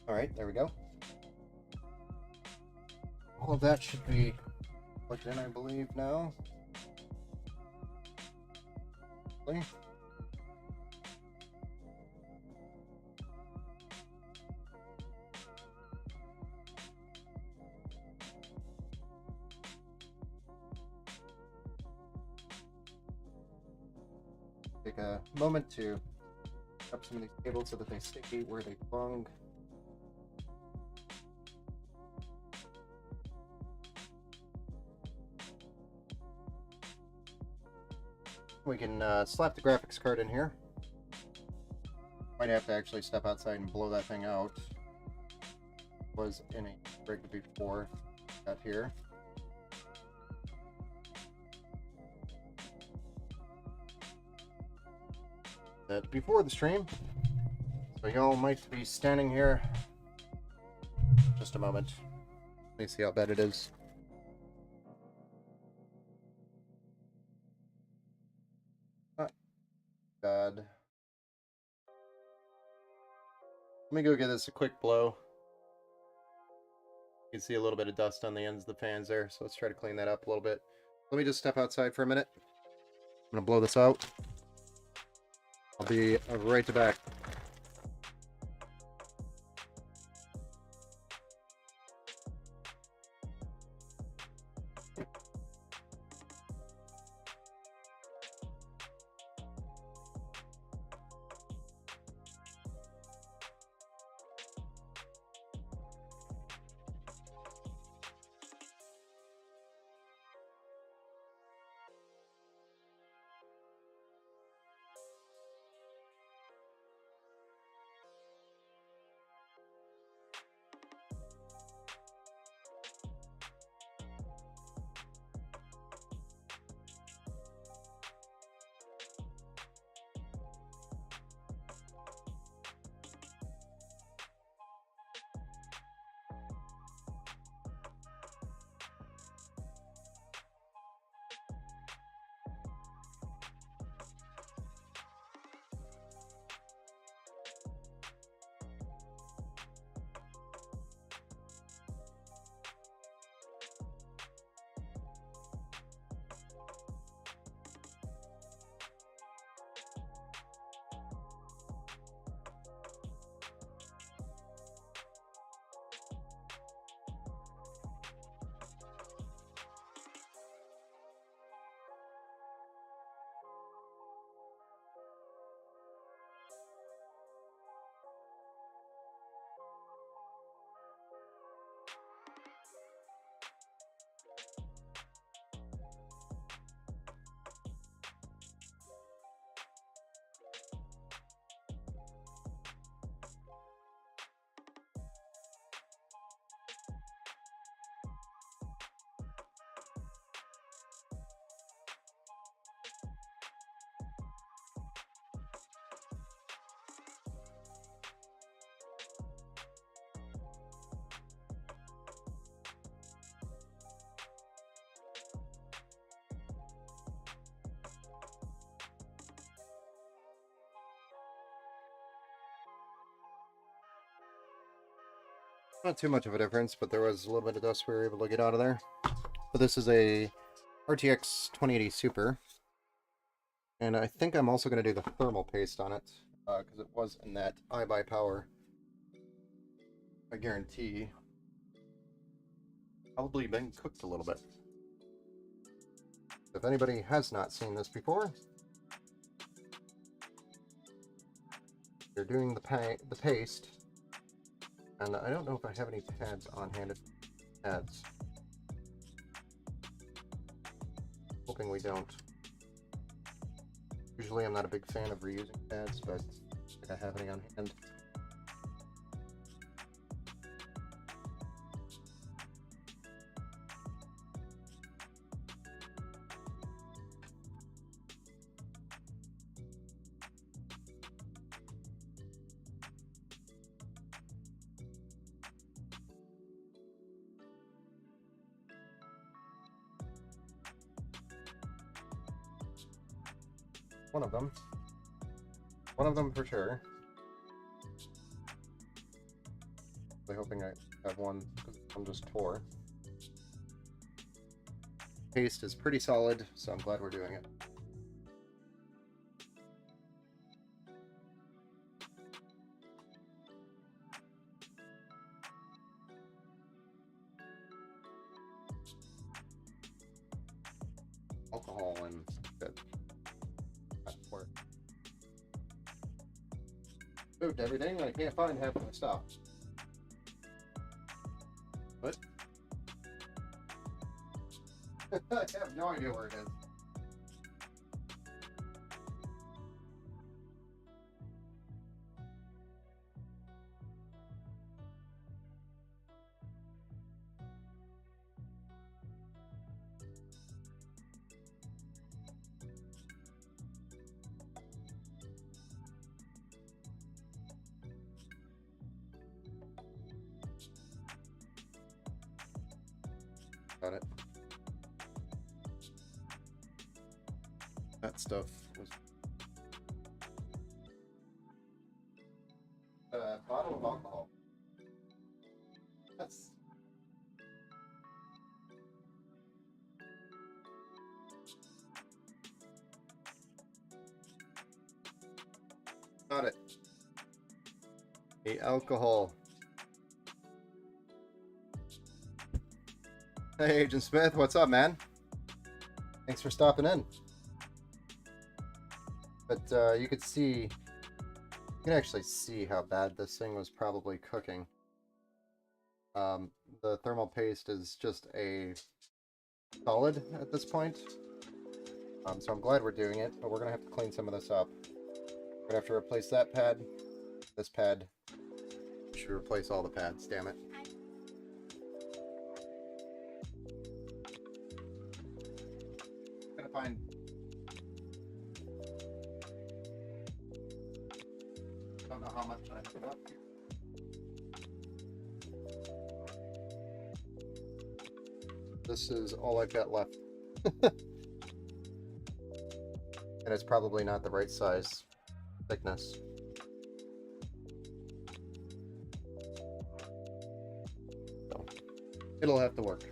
All right, there we go. All of that should be plugged in, I believe, now. Take a moment to up some of these cables so that they stay where they belong. We can slap the graphics card in here. Might have to actually step outside and blow that thing out. Was in a rig before. Got here. That before the stream. So y'all might be standing here. Just a moment. Let me see how bad it is. Not bad. Let me go give this a quick blow. You can see a little bit of dust on the ends of the fans there, so let's try to clean that up a little bit. Let me just step outside for a minute. I'm gonna blow this out. I'll be right back. Not too much of a difference, but there was a little bit of dust we were able to get out of there. But this is a RTX 2080 Super. And I think I'm also going to do the thermal paste on it, because it was in that iBuyPower. I guarantee probably been cooked a little bit. If anybody has not seen this before, you're doing the paste, and I don't know if I have any pads on hand. Pads. Hoping we don't. Usually I'm not a big fan of reusing pads, but I think I have any on hand. One of them. One of them for sure. I'm hoping I have one because I'm just tore. Paste is pretty solid, so I'm glad we're doing it. Alcohol and good. Moved everything, and I can't find half of my stuff. What? I have no idea where it is. Got it. That stuff was a bottle of alcohol. That's got it. The alcohol. Hey, Agent Smith, what's up, man? Thanks for stopping in. But you could see, you can actually see how bad this thing was probably cooking. The thermal paste is just a solid at this point. So I'm glad we're doing it, but we're gonna have to clean some of this up. We're gonna have to replace that pad, this pad. We should replace all the pads, damn it. Gonna find. Don't know how much I have left here. This is all I've got left. And it's probably not the right size thickness. So it'll have to work.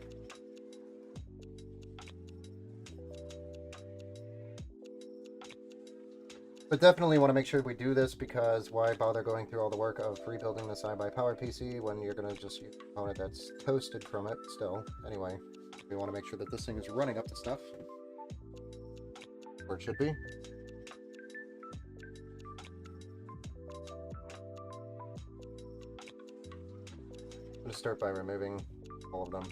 But definitely want to make sure we do this, because why bother going through all the work of rebuilding this iBuyPower PC when you're going to just use a component that's toasted from it still. Anyway, we want to make sure that this thing is running up to stuff where it should be. I'm going to start by removing all of them.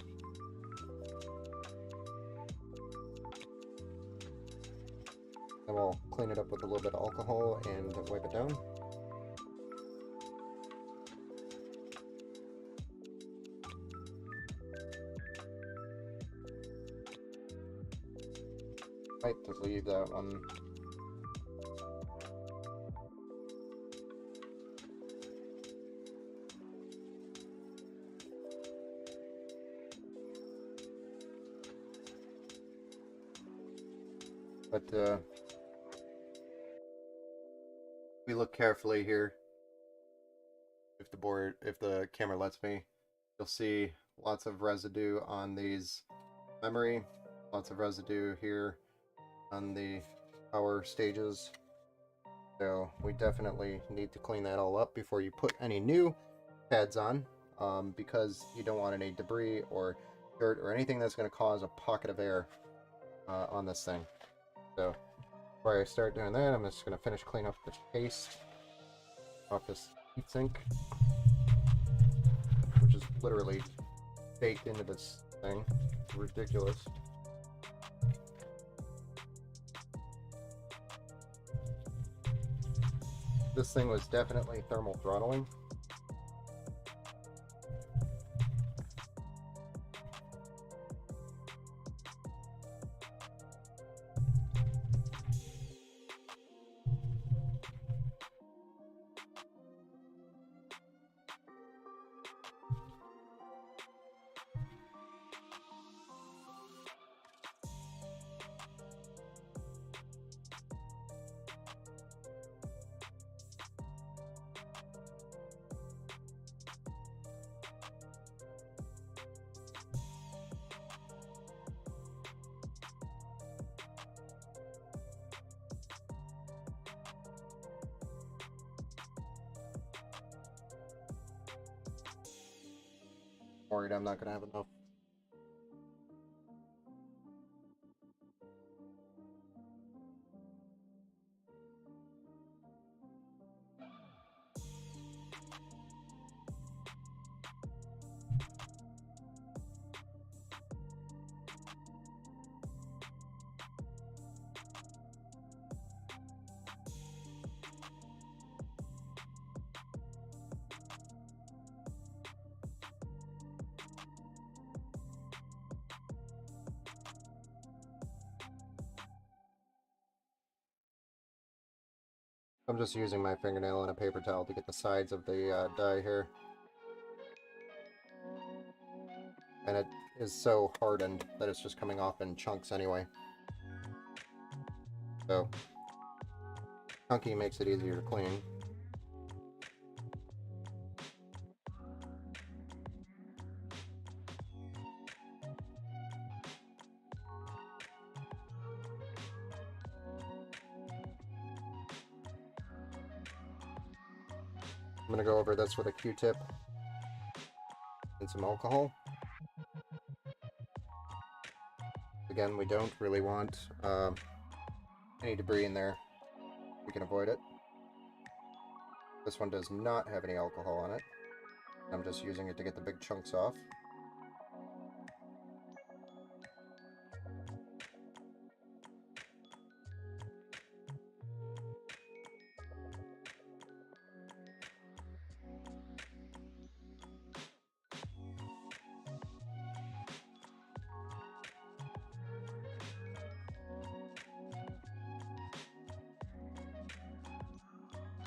Then we'll clean it up with a little bit of alcohol and wipe it down. Might just leave that one. But we look carefully here. If the camera lets me, You'll see lots of residue on these memory, lots of residue here on the power stages. So we definitely need to clean that all up before you put any new pads on, because you don't want any debris or dirt or anything that's going to cause a pocket of air on this thing. So before I start doing that, I'm just going to finish cleaning up the paste off this heatsink, which is literally baked into this thing. It's ridiculous. This thing was definitely thermal throttling. Worried I'm not going to have enough. I'm just using my fingernail and a paper towel to get the sides of the die here. And it is so hardened that it's just coming off in chunks anyway. So, chunky makes it easier to clean. I'm going to go over this with a Q-tip and some alcohol. Again, we don't really want any debris in there. We can avoid it. This one does not have any alcohol on it. I'm just using it to get the big chunks off.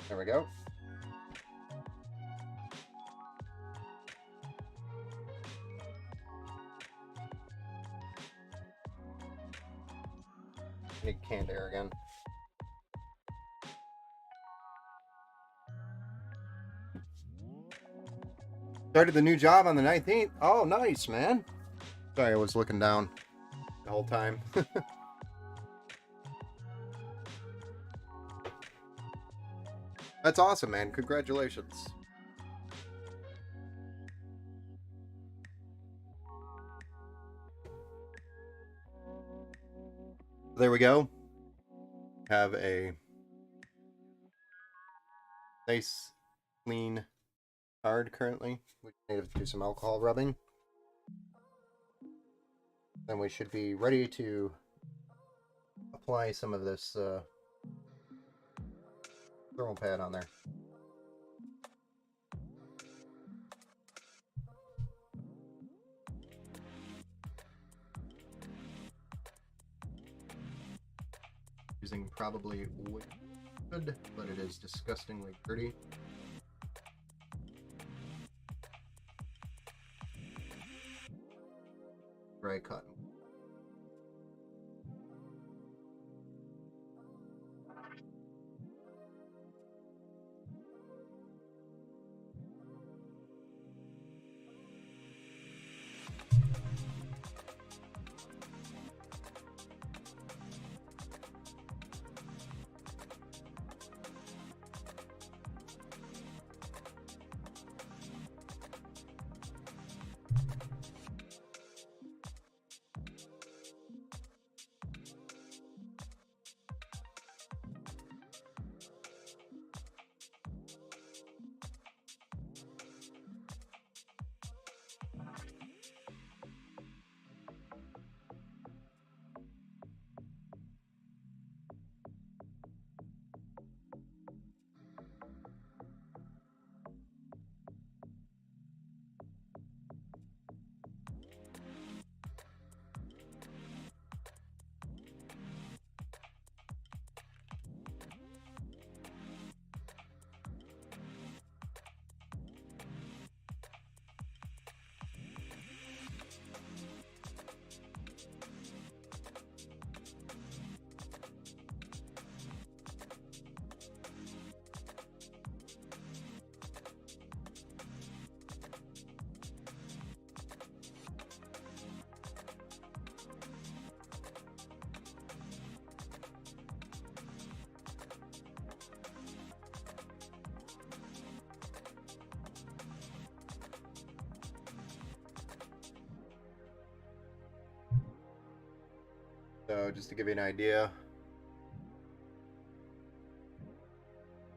There we go. Need canned air again. Started the new job on the 19th. Oh, nice, man. Sorry, I was looking down the whole time. That's awesome, man. Congratulations. There we go. Have a nice, clean card currently. We need to do some alcohol rubbing. Then we should be ready to apply some of this thermal pad on there. Using probably wood, but it is disgustingly dirty. Dry cotton. So just to give you an idea,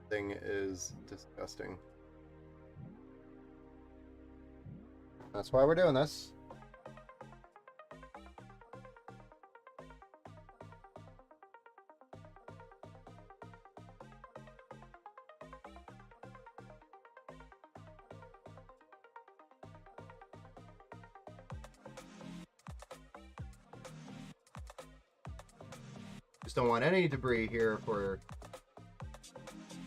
thing is disgusting. That's why we're doing this. Just don't want any debris here for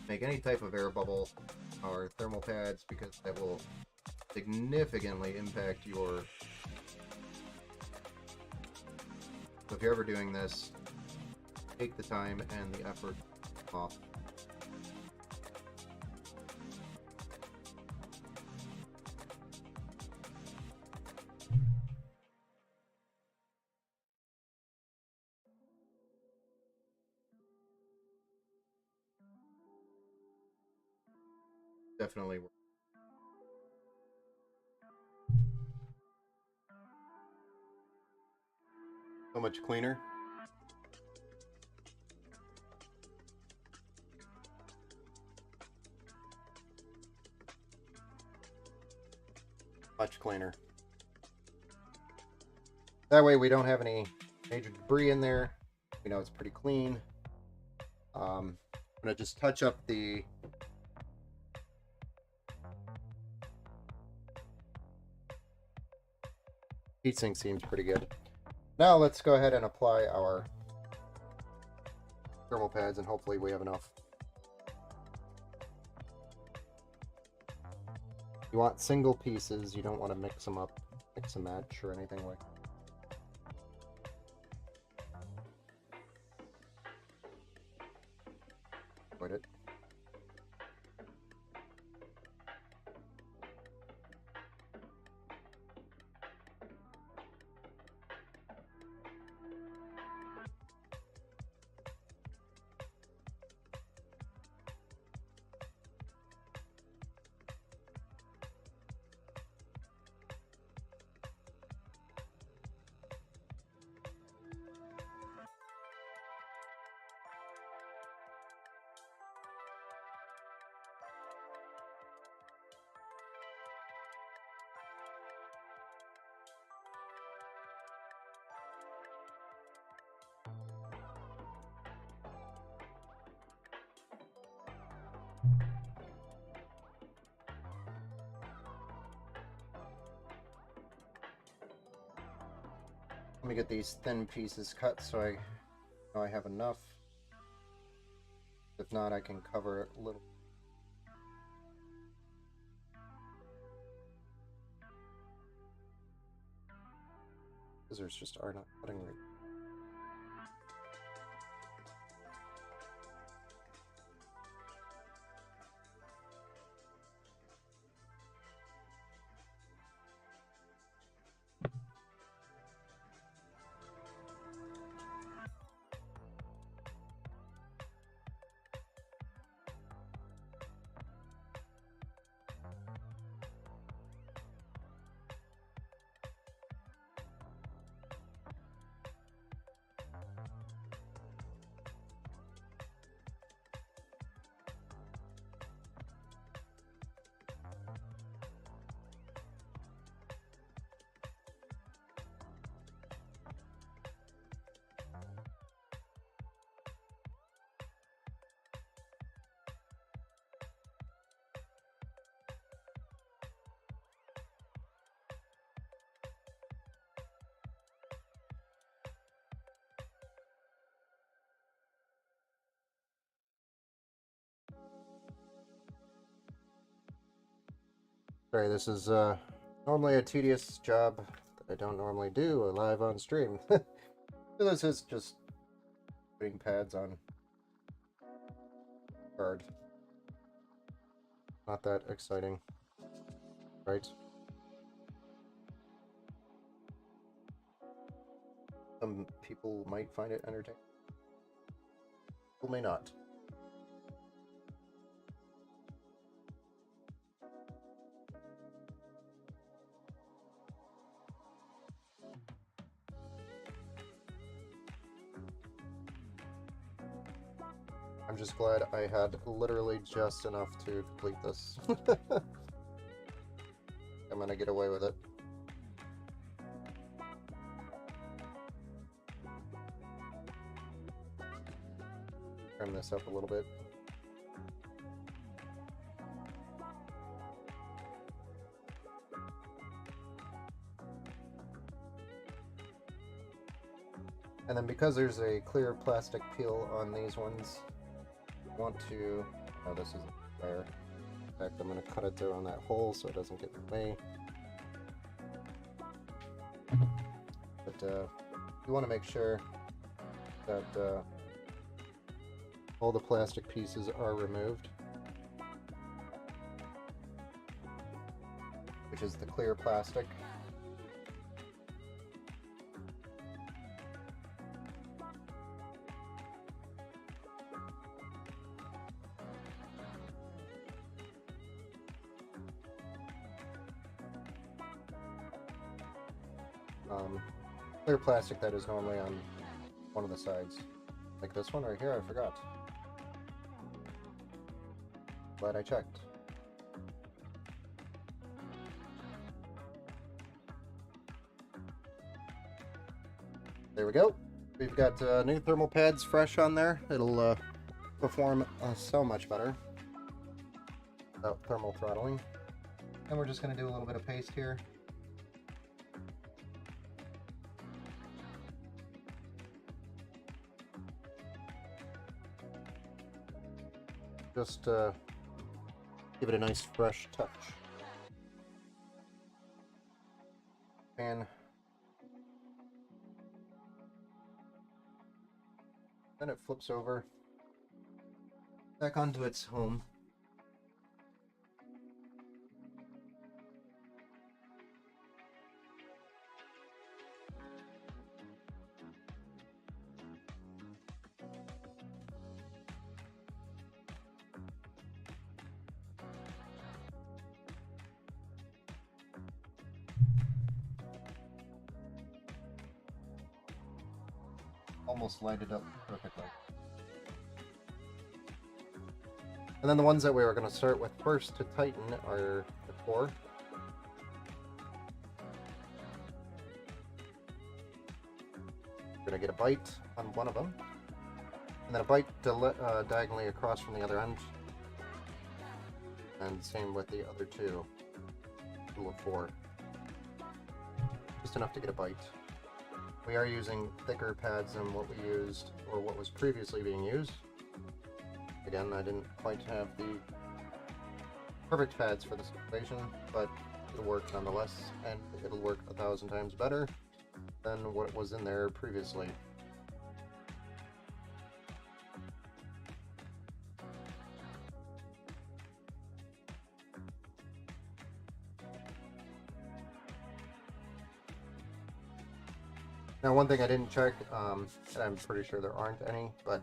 make any type of air bubble or thermal pads, because that will significantly impact your. So if you're ever doing this, take the time and the effort off. Definitely work. So much cleaner. Much cleaner. That way we don't have any major debris in there. We know it's pretty clean. I'm gonna just touch up the heatsink. Seems pretty good. Now let's go ahead and apply our thermal pads, and hopefully we have enough. You want single pieces. You don't want to mix them up, mix and match or anything like that. Avoid it. Let me get these thin pieces cut so I know I have enough. If not, I can cover it a little. Scissors just are not cutting right. Sorry, this is normally a tedious job that I don't normally do live on stream. So this is just putting pads on card. Not that exciting, right? Some people might find it entertaining. People may not. I'm just glad I had literally just enough to complete this. I'm gonna get away with it. Trim this up a little bit. And then because there's a clear plastic peel on these ones, I want to, oh, this isn't fair. In fact, I'm going to cut it through on that hole so it doesn't get in the way. But you want to make sure that all the plastic pieces are removed, which is the clear plastic. Clear plastic that is normally on one of the sides. Like this one right here, I forgot. Glad I checked. There we go. We've got new thermal pads fresh on there. It'll perform so much better without thermal throttling. And we're just going to do a little bit of paste here. Just give it a nice fresh touch. And then it flips over back onto its home. Almost lighted up perfectly. And then the ones that we were going to start with first to tighten are the core. We're going to get a bite on one of them, and then a bite diagonally across from the other end, and same with the other two. Total of 4. Just enough to get a bite. We are using thicker pads than what we used, or what was previously being used. Again, I didn't quite have the perfect pads for this situation, but it'll work nonetheless, and it'll work 1,000 times better than what was in there previously. Now, one thing I didn't check, and I'm pretty sure there aren't any, but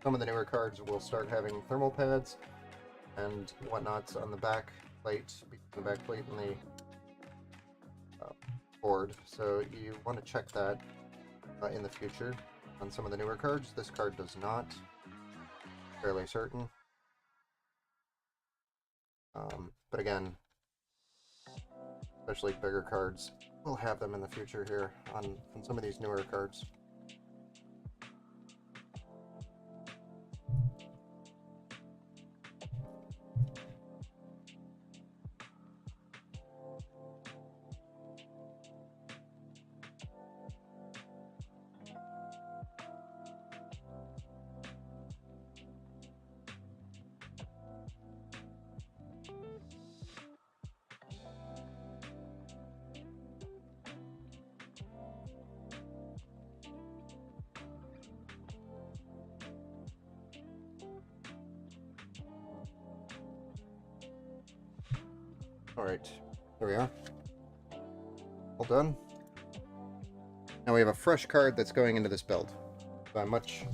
some of the newer cards will start having thermal pads and whatnots on the back plate, between the back plate and the board. So you want to check that in the future on some of the newer cards. This card does not, fairly certain. But again, especially bigger cards, we'll have them in the future here on some of these newer cards. Alright, there we are. All done. Now we have a fresh card that's going into this build. So I'm much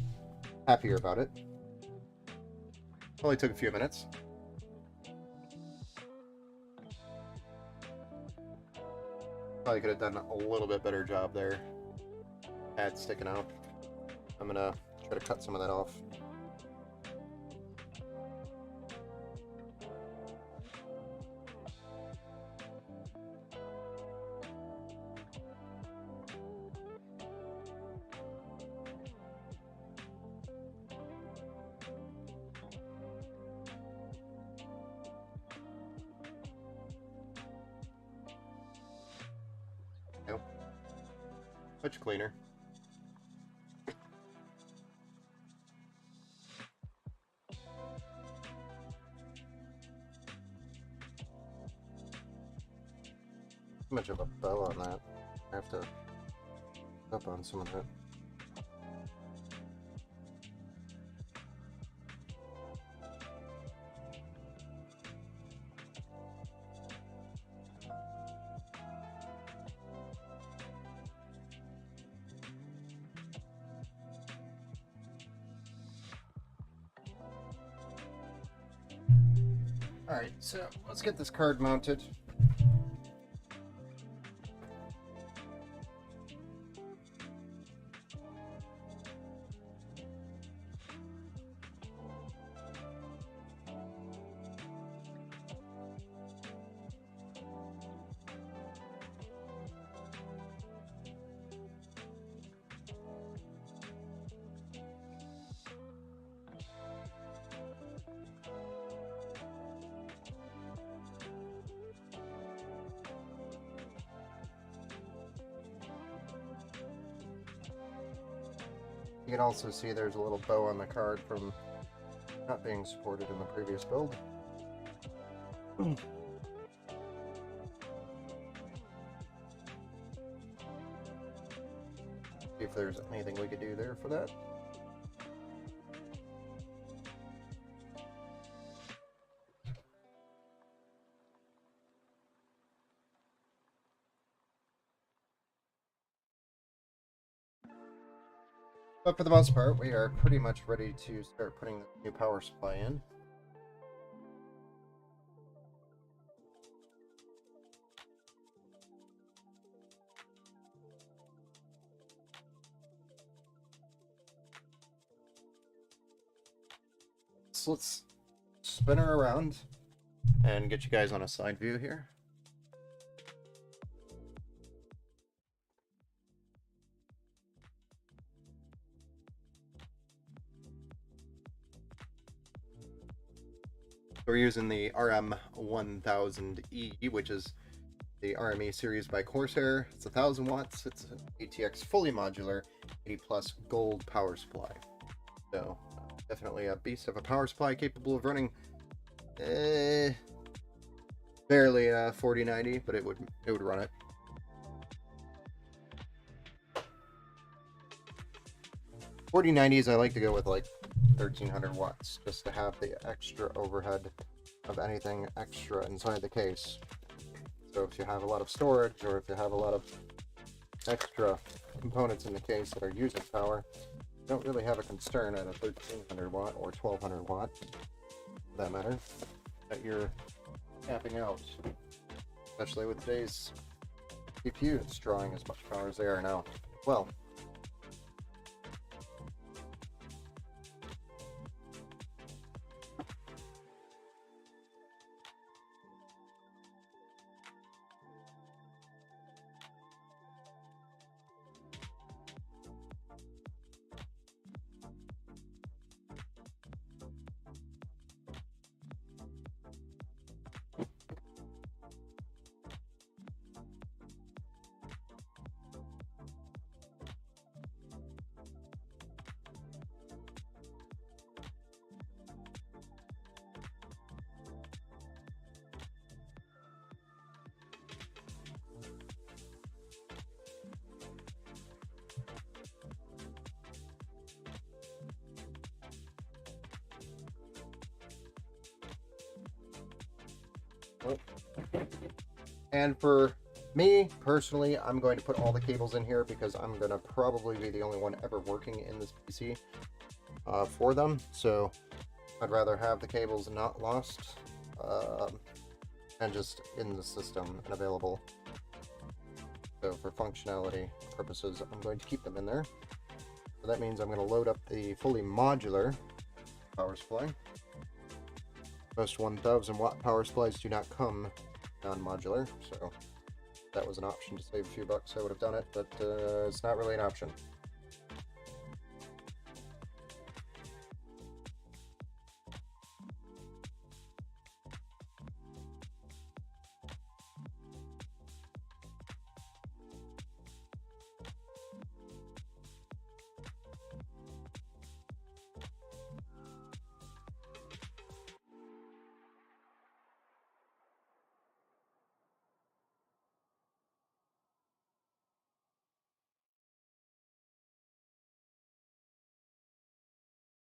happier about it. Only took a few minutes. Probably could have done a little bit better job there. Pad sticking out. I'm gonna try to cut some of that off. much cleaner. Too much of a bow on that. I have to up on some of that. Alright, so let's get this card mounted. You can also see there's a little bow on the card from not being supported in the previous build. See if there's anything we could do there for that. But for the most part, we are pretty much ready to start putting the new power supply in. So let's spin her around and get you guys on a side view here. We're using the RM1000E, which is the RME series by Corsair. It's 1000 watts. It's an ATX fully modular 80 plus gold power supply. So definitely a beast of a power supply capable of running barely 4090, but it would run it. .4090s I like to go with like 1300 watts just to have the extra overhead of anything extra inside the case. So if you have a lot of storage or if you have a lot of extra components in the case that are using power, you don't really have a concern at a 1300 watt or 1200 watt, for that matter, that you're capping out. Especially with today's CPUs drawing as much power as they are now. Well, and for me personally, I'm going to put all the cables in here because I'm going to probably be the only one ever working in this PC for them. So I'd rather have the cables not lost and just in the system and available. So for functionality purposes, I'm going to keep them in there. So that means I'm going to load up the fully modular power supply. Most 1000 watt power supplies do not come non-modular, so if that was an option to save a few bucks, I would have done it, but it's not really an option.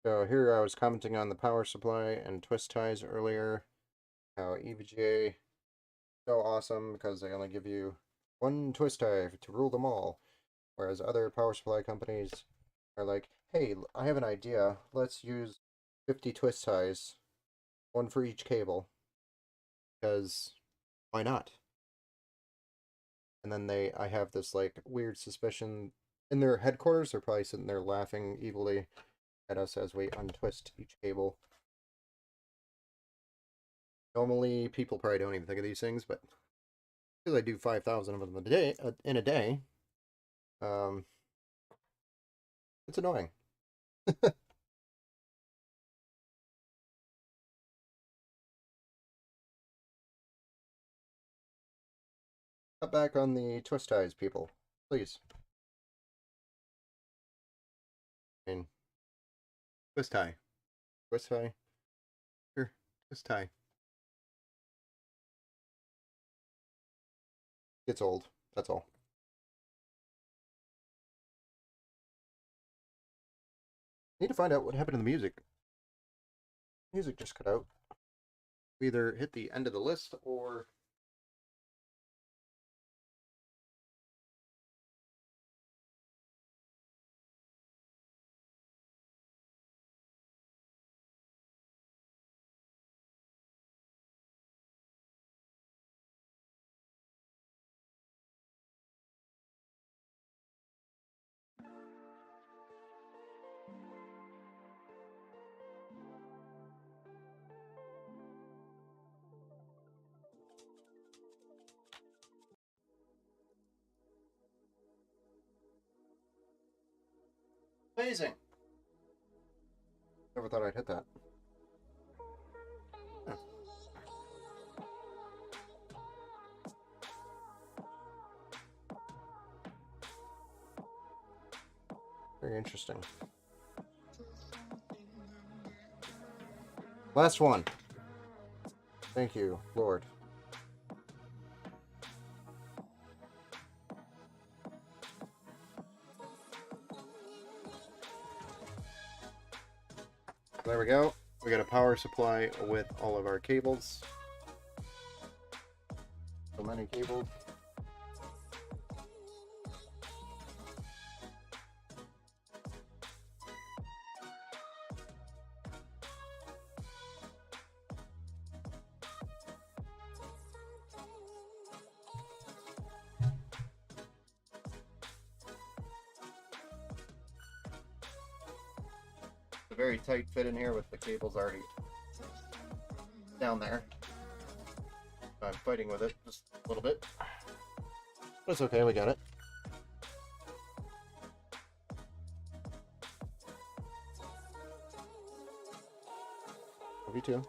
So here I was commenting on the power supply and twist ties earlier. How EVGA so awesome because they only give you one twist tie to rule them all. Whereas other power supply companies are like, hey, I have an idea. Let's use 50 twist ties, one for each cable. Because why not? And then I have this like weird suspicion in their headquarters, they're probably sitting there laughing evilly at us as we untwist each cable. Normally, people probably don't even think of these things, but because I do 5,000 of them in a day, um, it's annoying. Cut back on the twist ties, people, please. I mean, twist tie, twist tie, here, twist tie. It's old. That's all. Need to find out what happened to the music. Music just cut out. We either hit the end of the list or amazing. Never thought I'd hit that. Huh. Very interesting. Last one. Thank you, Lord. There we go. We got a power supply with all of our cables. So many cables. A very tight fit in here with the cables already down there. I'm fighting with it just a little bit. But it's okay, we got it. Love you too.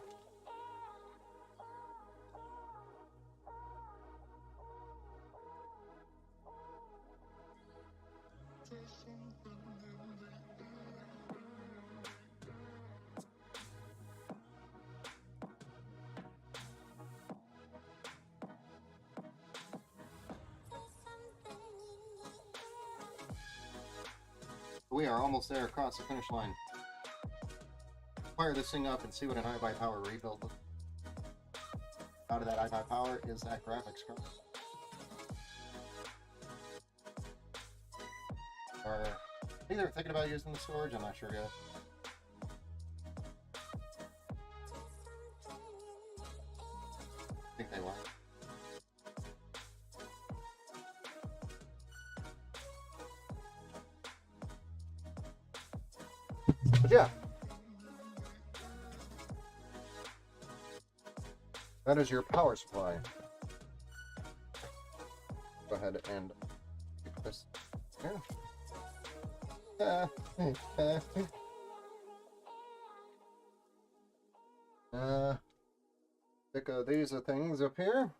We are almost there across the finish line. Fire this thing up and see what an iBuyPower rebuild looks like. Out of that iBuyPower is that graphics card. Or either thinking about using the storage, I'm not sure yet. I think they will. But yeah. That is your power supply. Go ahead and pick this here. Pick these things up here.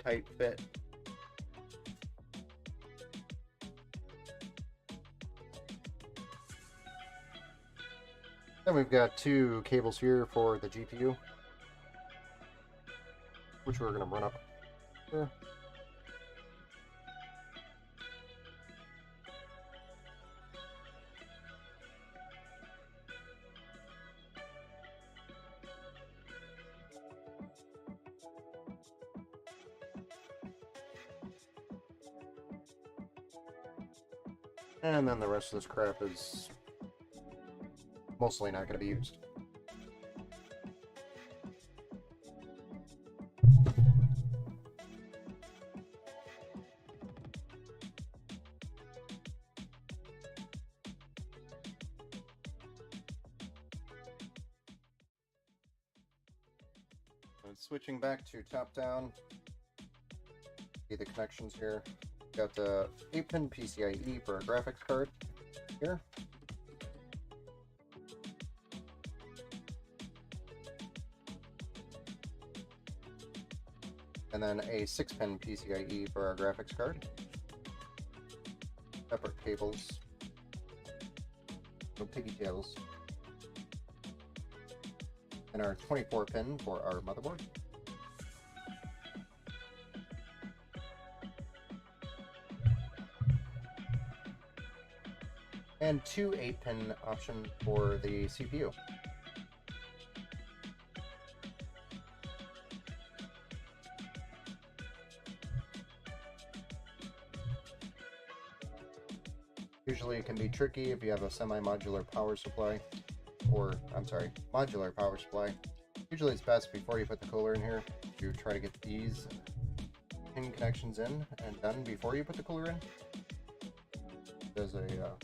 tight fit. Then we've got two cables here for the GPU, which we're going to run up here. And then the rest of this crap is mostly not going to be used. And switching back to top-down, see the connections here. Got the 8-pin PCIe for a graphics card here. And then a 6-pin PCIe for our graphics card. Separate cables. No pigtails. And our 24-pin for our motherboard. And two 8-pin options for the CPU. Usually it can be tricky if you have a semi-modular power supply, or, I'm sorry, modular power supply. Usually it's best before you put the cooler in here to try to get these pin connections in and done before you put the cooler in. There's a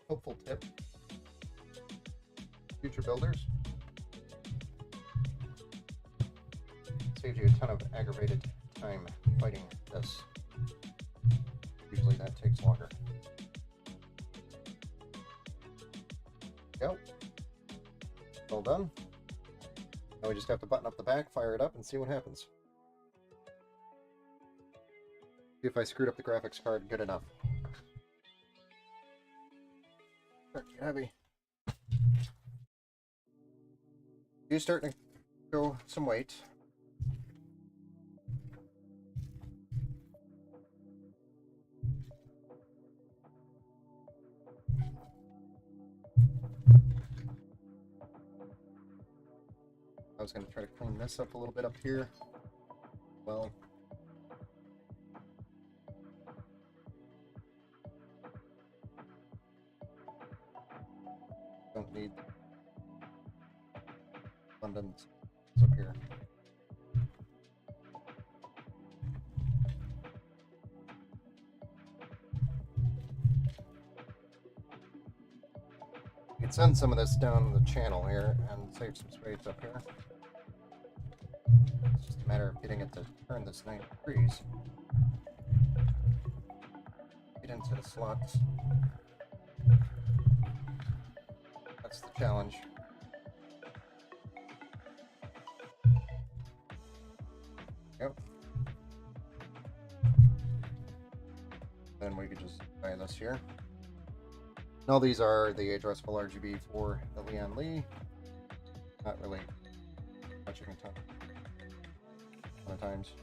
helpful tip. Future builders. Saves you a ton of aggravated time fighting this. Usually that takes longer. Go. All done. Now we just have to button up the back, fire it up, and see what happens. See if I screwed up the graphics card good enough. Pretty heavy. You're starting to go some weight. I was going to try to clean this up a little bit up here. Well, don't need abundance up here. You can send some of this down the channel here and save some space up here. It's just a matter of getting it to turn this 90 degrees. Get into the slots. That's the challenge. Yep. Then we could just buy this here. All these are the addressable RGB for the Lian Li. Not really touching a ton of times.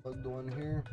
Plug the one here.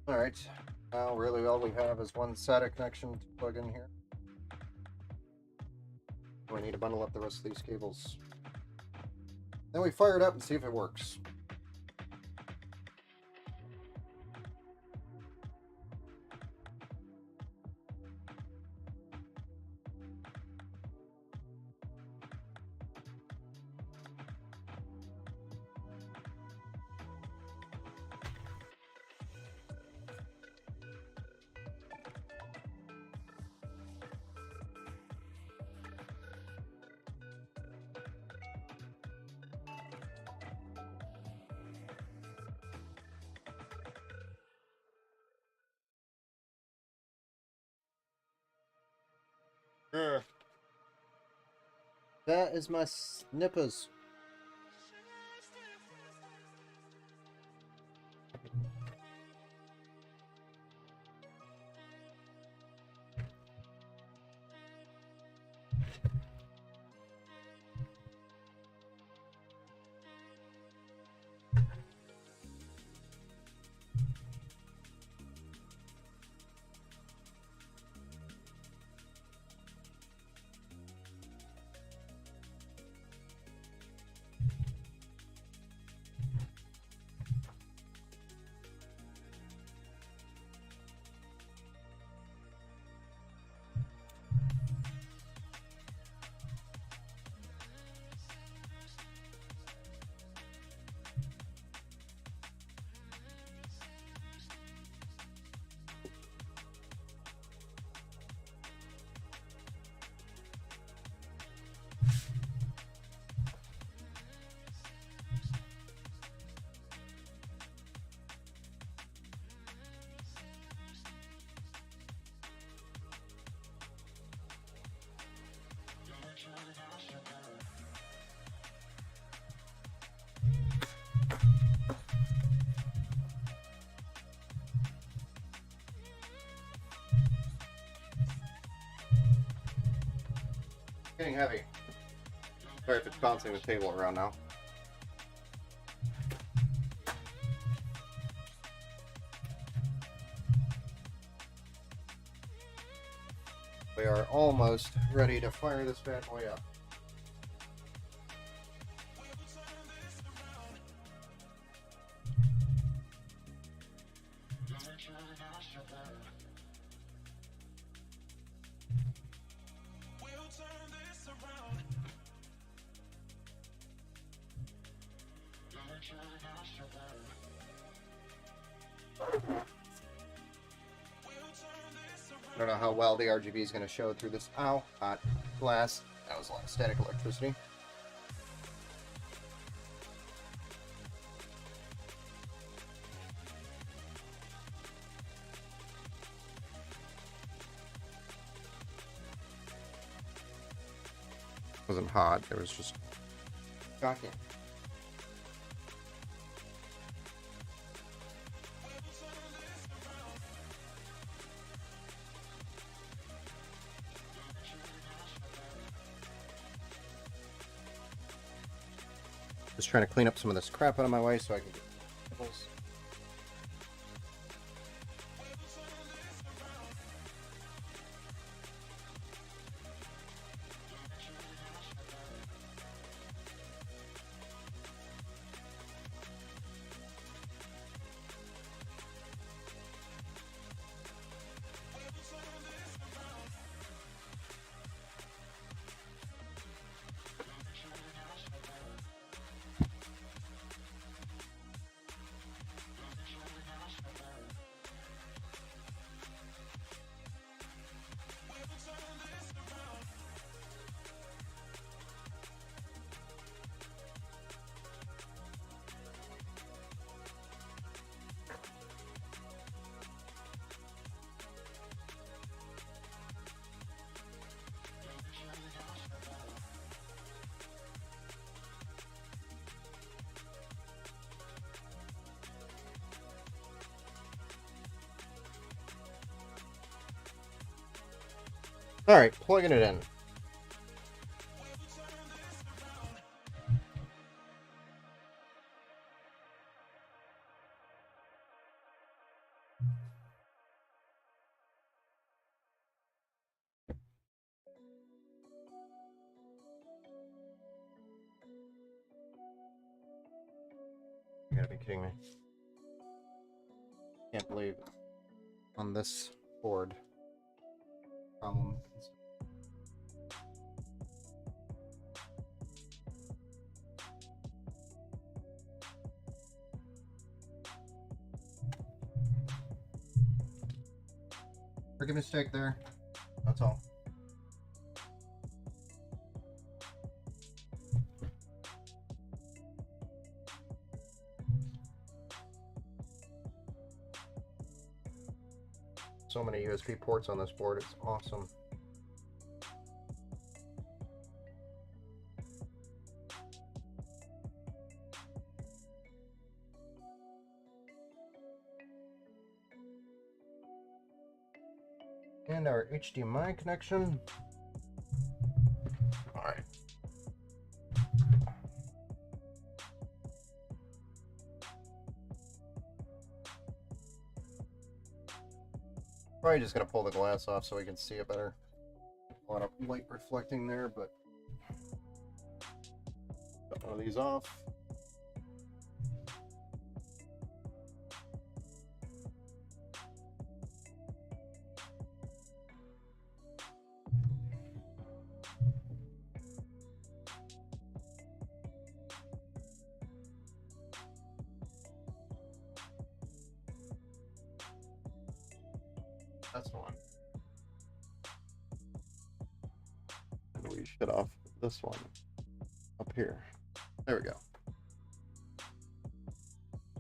Alright, now really all we have is one SATA connection to plug in here. We need to bundle up the rest of these cables. Then we fire it up and see if it works. That is my snippers. Getting heavy. Sorry if it's bouncing the table around now. We are almost ready to fire this bad boy up. I don't know how well the RGB is going to show through this. Ow, hot glass. That was a lot of static electricity. It wasn't hot, it was just shocking. Just trying to clean up some of this crap out of my way so I can get nipples. Alright, plugging it in. kidding me? Can't believe on this board problem. Rookie mistake there. That's all. So many USB ports on this board, it's awesome. And our HDMI connection. All right. Probably just gonna pull the glass off so we can see it better. A lot of light reflecting there, but got one of these off. That's one. And we shut off this one up here. There we go.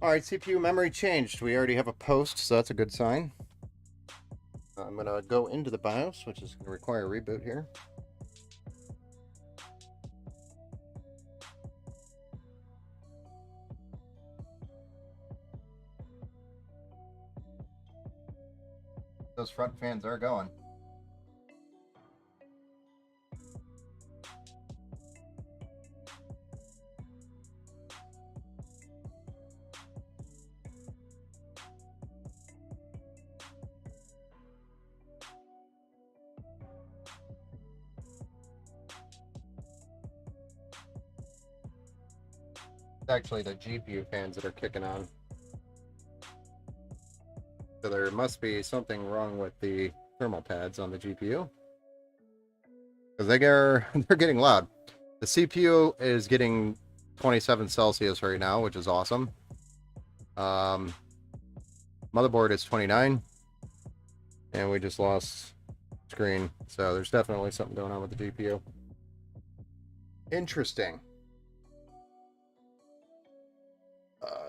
All right, CPU memory changed. We already have a post, so that's a good sign. I'm gonna go into the BIOS, which is gonna require a reboot here. Those front fans are going. It's actually the GPU fans that are kicking on. So there must be something wrong with the thermal pads on the GPU, because they're getting loud. The CPU is getting 27 Celsius right now, which is awesome. Motherboard is 29, and we just lost screen. So there's definitely something going on with the GPU. Interesting.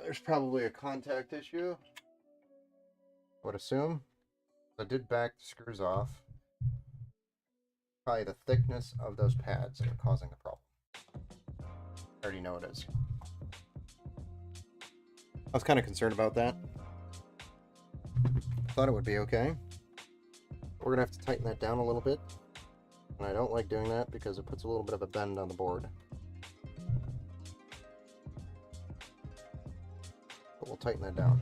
There's probably a contact issue, I would assume. I did back the screws off. Probably the thickness of those pads that are causing the problem. I already know it is. I was kind of concerned about that. I thought it would be okay. We're gonna have to tighten that down a little bit. And I don't like doing that because it puts a little bit of a bend on the board. But we'll tighten that down.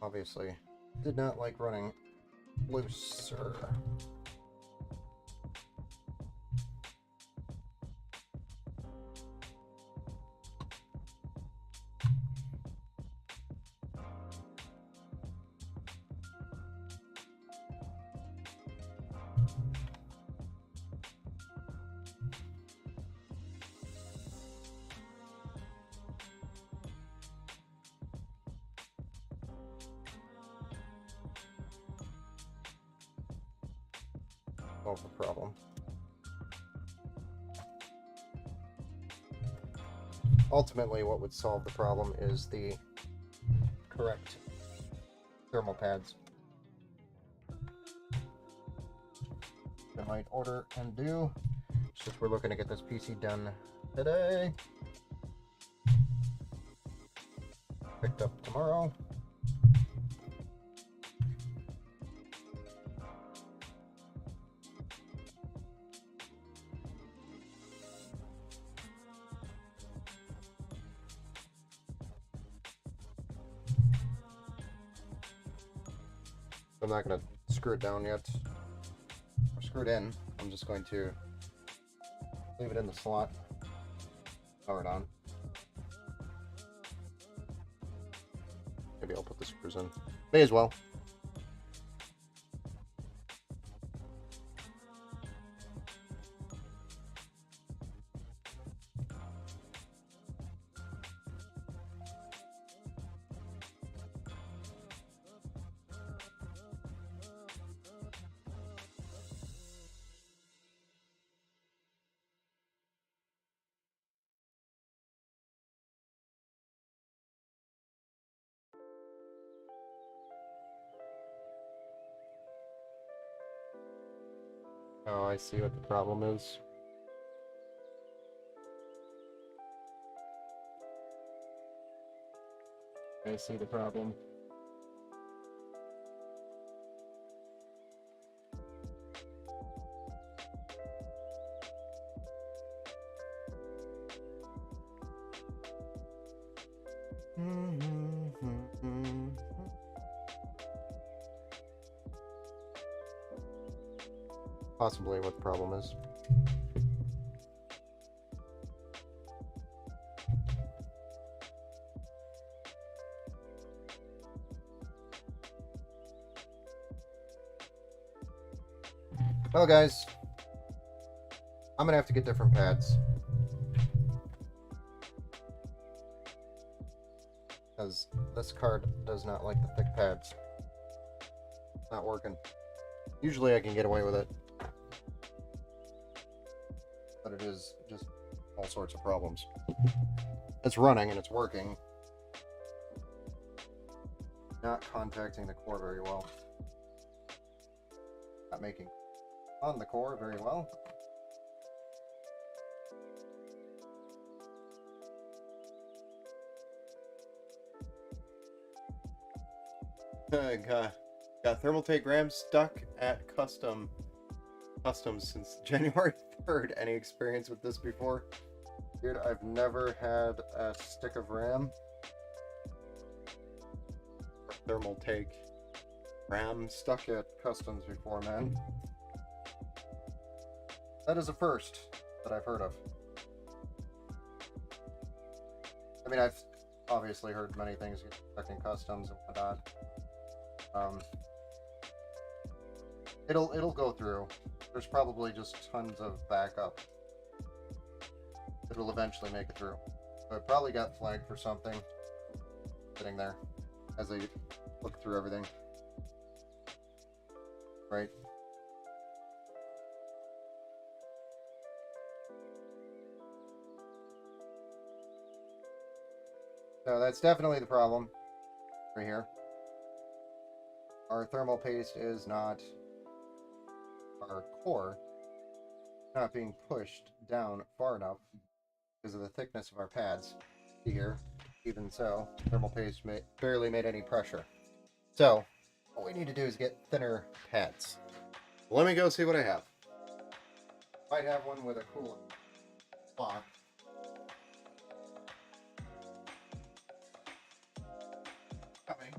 Obviously, did not like running looser. Solve the problem. Ultimately, what would solve the problem is the correct thermal pads. I might order and do, since we're looking to get this PC done today. Picked up tomorrow. I'm not going to screw it down yet, or screw it in. I'm just going to leave it in the slot, power it on. Maybe I'll put the screws in. May as well. Oh, I see what the problem is. I see the problem. Possibly what the problem is. Well, guys, I'm gonna have to get different pads. Because this card does not like the thick pads. Not working. Usually I can get away with it. But it is just all sorts of problems. It's running and it's working. Not contacting the core very well. Not making on the core very well. Got Thermaltake RAM stuck at customs since January 3rd. Any experience with this before? Dude, I've never had a stick of RAM. Thermaltake RAM stuck at customs before, man. That is a first that I've heard of. I mean, I've obviously heard many things get stuck in customs and whatnot. It'll go through. There's probably just tons of backup. It'll eventually make it through. So it probably got flagged for something sitting there as they look through everything. Right? So that's definitely the problem right here. Our thermal paste is not, our core not being pushed down far enough because of the thickness of our pads. See here, even so, thermal paste barely made any pressure. So what we need to do is get thinner pads. Let me go see what I have. Might have one with a coolant block. Coming.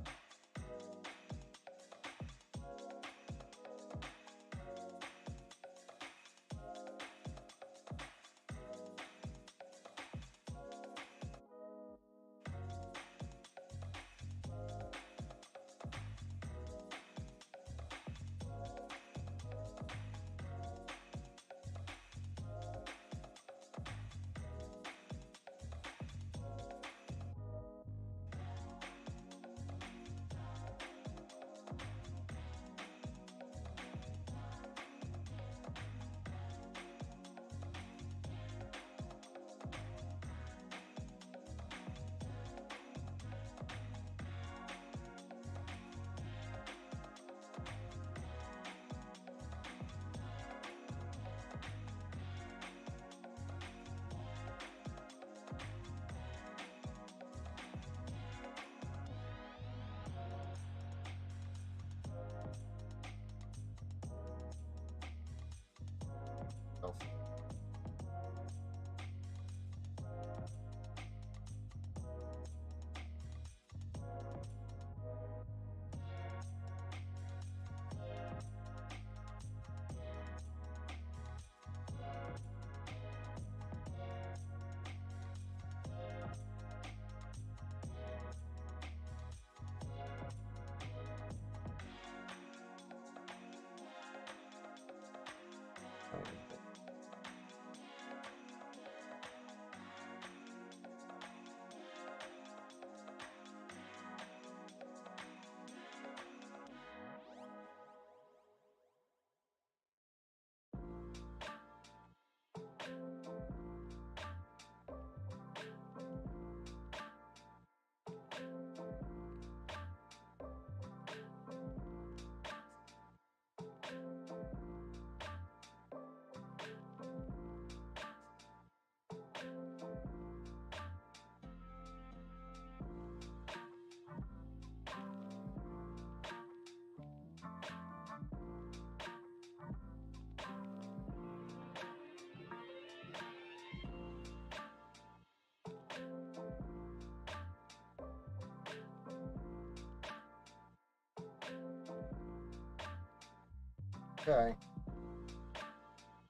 Okay.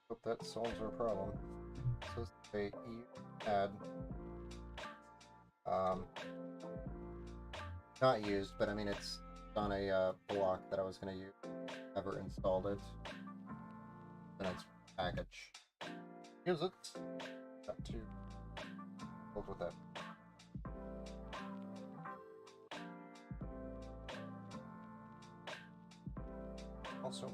Hope that solves our problem. So they add not used, but I mean it's on a block that I was going to use. Never installed it. Then it's package. Use it. Got to hold with that. Also.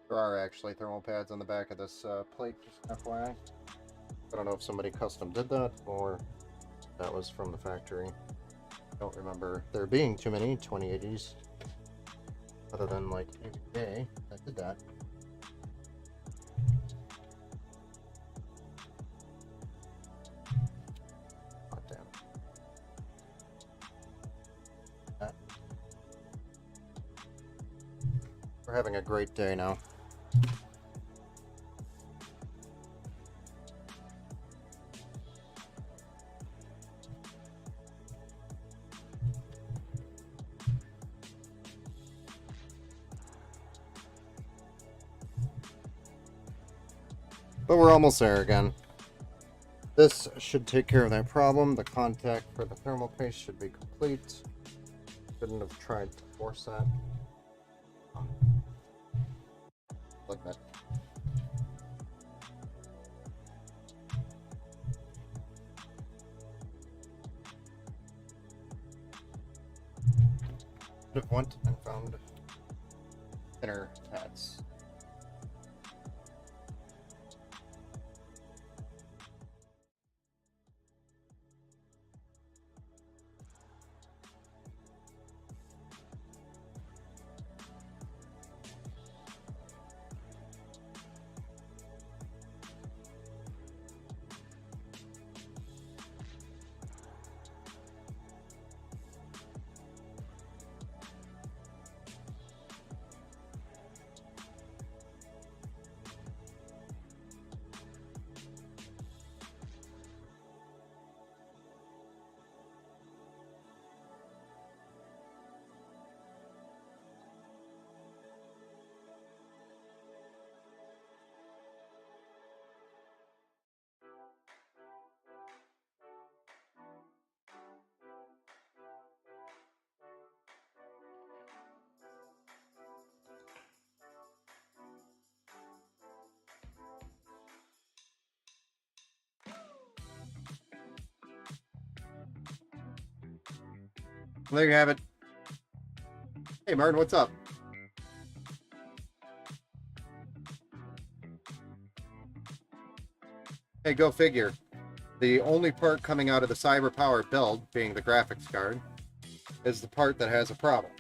There are actually thermal pads on the back of this plate, just FYI. I don't know if somebody custom did that or that was from the factory. I don't remember there being too many 2080s other than like AVK that did that. Oh, damn. We're having a great day now. But we're almost there again. This should take care of that problem. The contact for the thermal paste should be complete. Shouldn't have tried to force that. Like that. Could have went and found thinner pads. There you have it. Hey, Martin, what's up? Hey, go figure. The only part coming out of the CyberPower build, being the graphics card, is the part that has a problem.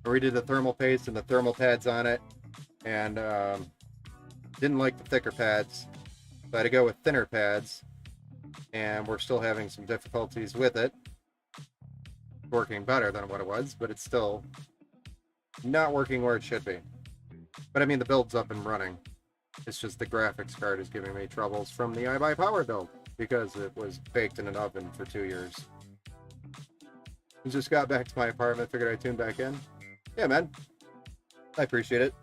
I redid the thermal paste and the thermal pads on it, and didn't like the thicker pads, so I had to go with thinner pads, and we're still having some difficulties with it. Working better than what it was, but it's still not working where it should be. But I mean, the build's up and running. It's just the graphics card is giving me troubles from the iBuyPower build because it was baked in an oven for 2 years. I just got back to my apartment, figured I'd tune back in. Yeah, man. I appreciate it.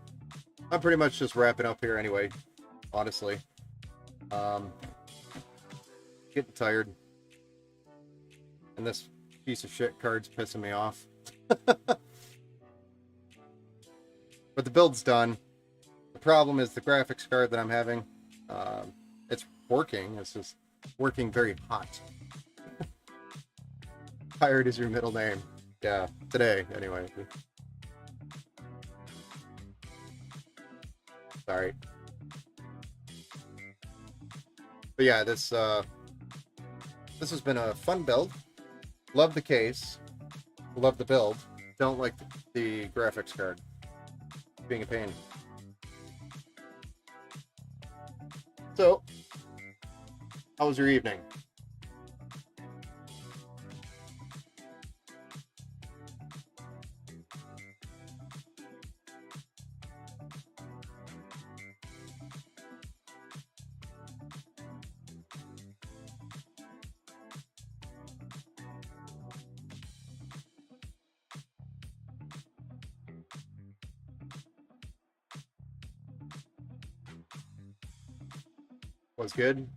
I'm pretty much just wrapping up here anyway, honestly. Getting tired. And this piece of shit card's pissing me off. But the build's done. The problem is the graphics card that I'm having. It's working. It's just working very hot. Tired is your middle name. Yeah, today, anyway. Sorry. But yeah, this has been a fun build. Love the case. Love the build. Don't like the graphics card. Being a pain. So, how was your evening? Was good?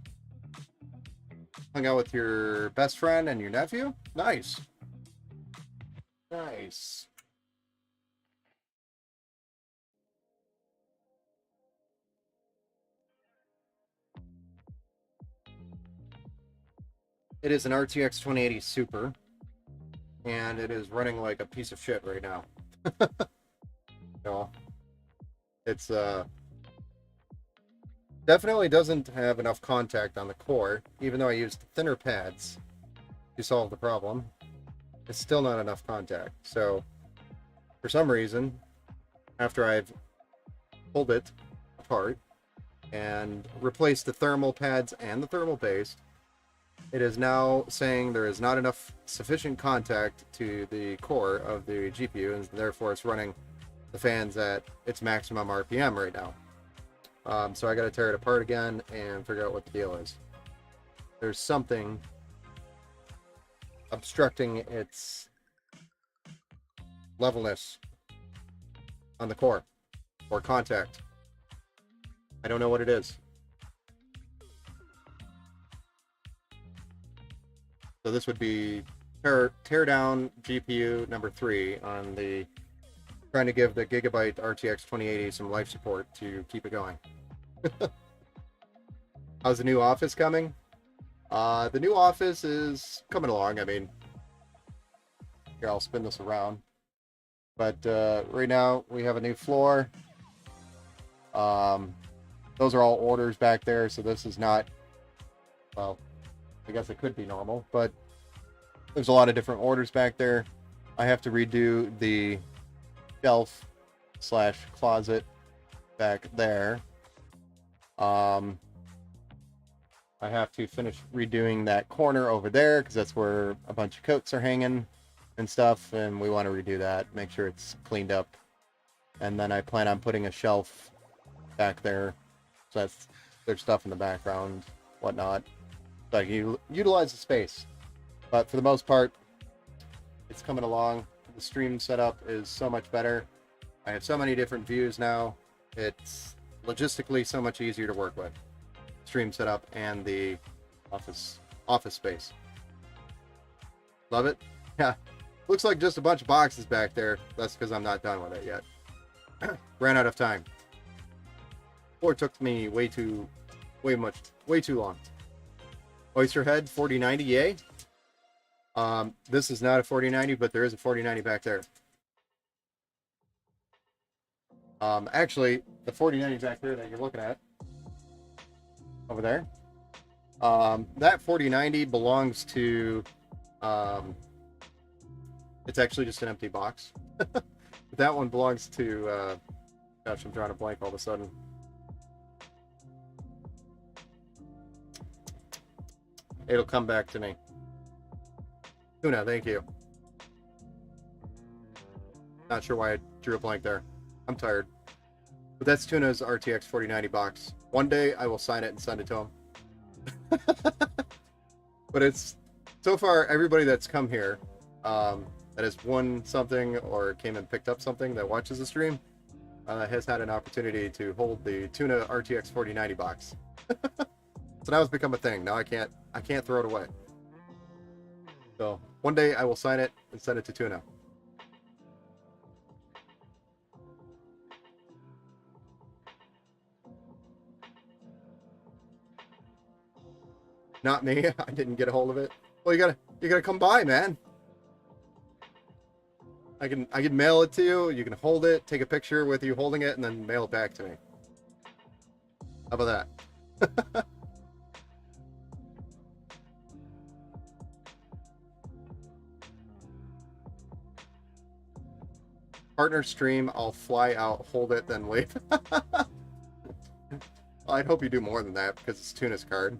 Hung out with your best friend and your nephew? Nice. Nice. It is an RTX 2080 Super, and it is running like a piece of shit right now. No, it's definitely doesn't have enough contact on the core, even though I used thinner pads to solve the problem. It's still not enough contact. So, for some reason, after I've pulled it apart and replaced the thermal pads and the thermal paste, it is now saying there is not enough sufficient contact to the core of the GPU, and therefore it's running the fans at its maximum RPM right now. So I got to tear it apart again and figure out what the deal is. There's something obstructing its levelness on the core or contact. I don't know what it is. So this would be tear down GPU number 3 on the trying to give the Gigabyte RTX 2080 some life support to keep it going. How's the new office coming? The new office is coming along. I mean, here, I'll spin this around. But right now we have a new floor. Those are all orders back there, so this is not, well, I guess it could be normal, but there's a lot of different orders back there. I have to redo the shelf / closet back there. I have to finish redoing that corner over there because that's where a bunch of coats are hanging and stuff, and we want to redo that, make sure it's cleaned up. And then I plan on putting a shelf back there, so that's there's stuff in the background, whatnot. So you utilize the space. But for the most part, it's coming along. The stream setup is so much better. I have so many different views now. It's logistically so much easier to work with. Stream setup and the office space. Love it. Yeah. Looks like just a bunch of boxes back there. That's because I'm not done with it yet. Ran out of time. Or it took me way too long. Oysterhead 4090, yay. This is not a 4090, but there is a 4090 back there. Actually, the 4090 back there that you're looking at over there, that 4090 belongs to, it's actually just an empty box. But that one belongs to, gosh, I'm drawing a blank all of a sudden. It'll come back to me. Tuna, thank you. Not sure why I drew a blank there. I'm tired. But that's Tuna's RTX 4090 box. One day I will sign it and send it to him. But it's, so far, everybody that's come here that has won something or came and picked up something that watches the stream has had an opportunity to hold the Tuna RTX 4090 box. So now it's become a thing. Now I can't throw it away. So one day I will sign it and send it to Tuna. Not me. I didn't get a hold of it. Well, you gotta come by, man. I can mail it to you. You can hold it, take a picture with you holding it, and then mail it back to me. How about that? Partner stream, I'll fly out, hold it, then wait. I'd hope you do more than that because it's Tuna's card.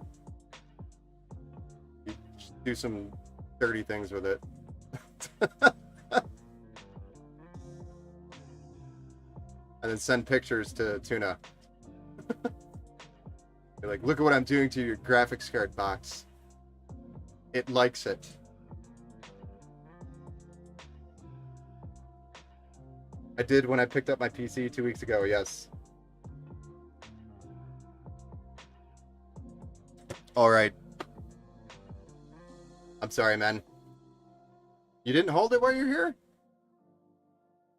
You do some dirty things with it. And then send pictures to Tuna. You're like, look at what I'm doing to your graphics card box. It likes it. I did when I picked up my PC 2 weeks ago, yes. Alright. I'm sorry, man. You didn't hold it while you're here?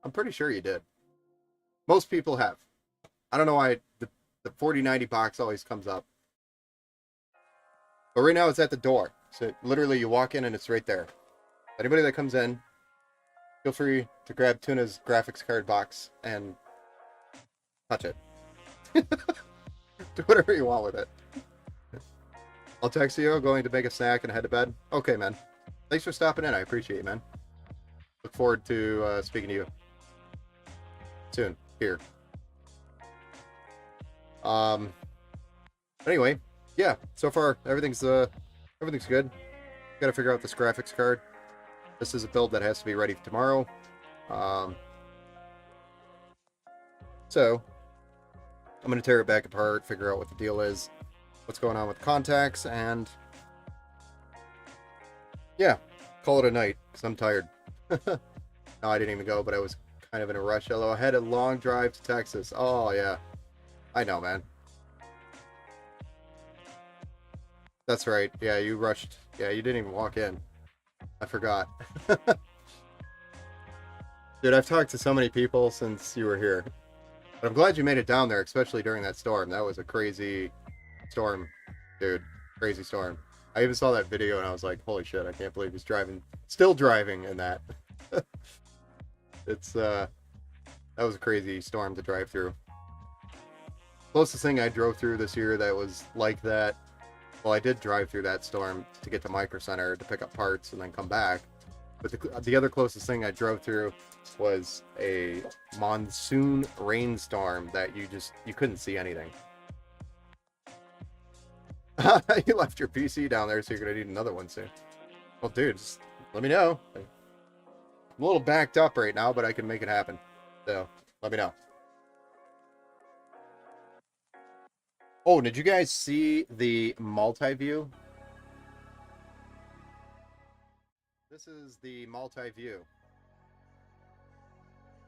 I'm pretty sure you did. Most people have. I don't know why the 4090 box always comes up. But right now it's at the door. So literally you walk in and it's right there. Anybody that comes in, feel free to grab Tuna's graphics card box and touch it. Do whatever you want with it. I'll text you, going to make a snack and head to bed. Okay, man. Thanks for stopping in. I appreciate it, man. Look forward to speaking to you soon here. Anyway, yeah. So far, everything's good. Got to figure out this graphics card. This is a build that has to be ready for tomorrow. So I'm going to tear it back apart, figure out what the deal is, what's going on with contacts, and yeah, call it a night because I'm tired. No, I didn't even go, but I was kind of in a rush. Although I had a long drive to Texas. Oh yeah, I know, man. That's right. Yeah, you rushed. Yeah, you didn't even walk in. I forgot. Dude, I've talked to so many people since you were here. But I'm glad you made it down there, especially during that storm. That was a crazy storm, dude. Crazy storm. I even saw that video and I was like, holy shit, I can't believe he's still driving in that. It's, that was a crazy storm to drive through. Closest thing I drove through this year that was like that. Well, I did drive through that storm to get to Micro Center to pick up parts and then come back. But the other closest thing I drove through was a monsoon rainstorm that you couldn't see anything. You left your PC down there, so you're gonna need another one soon. Well, dude, just let me know. I'm a little backed up right now, but I can make it happen. So let me know. Oh, did you guys see the multi-view? This is the multi-view.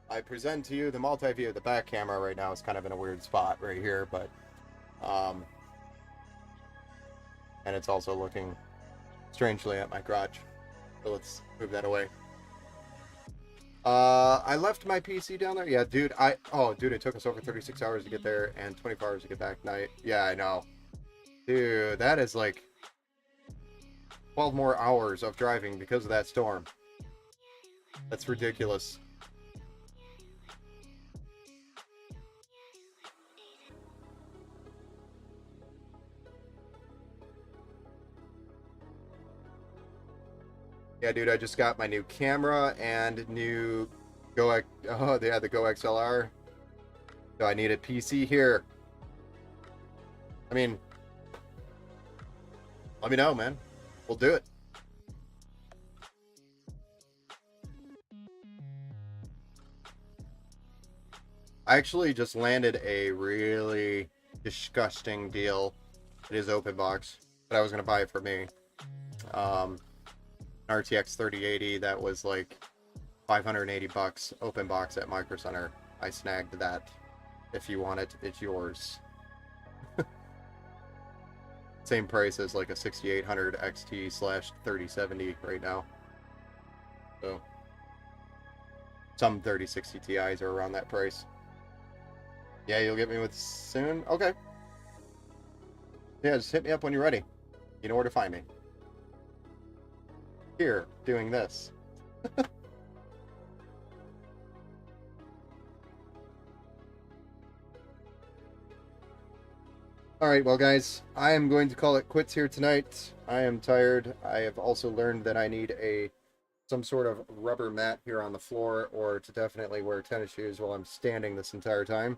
I present to you the multi-view. The back camera right now is kind of in a weird spot right here, but and it's also looking strangely at my crotch. So let's move that away. I left my PC down there. Yeah, dude, it took us over 36 hours to get there and 24 hours to get back night. Yeah, I know. Dude, that is like 12 more hours of driving because of that storm. That's ridiculous. Yeah, dude, I just got my new camera and new the Go XLR. So I need a PC here. I mean, let me know, man. We'll do it. I actually just landed a really disgusting deal. It is open box, but I was gonna buy it for me. An RTX 3080 that was like $580 open box at Micro Center. I snagged that. If you want it, it's yours. Same price as like a 6800 XT slash 3070 right now. So some 3060 Ti's are around that price. Yeah, you'll get me with soon? Okay. Yeah, just hit me up when you're ready. You know where to find me. Here, doing this. Alright, well guys, I am going to call it quits here tonight. I am tired. I have also learned that I need some sort of rubber mat here on the floor, or to definitely wear tennis shoes while I'm standing this entire time,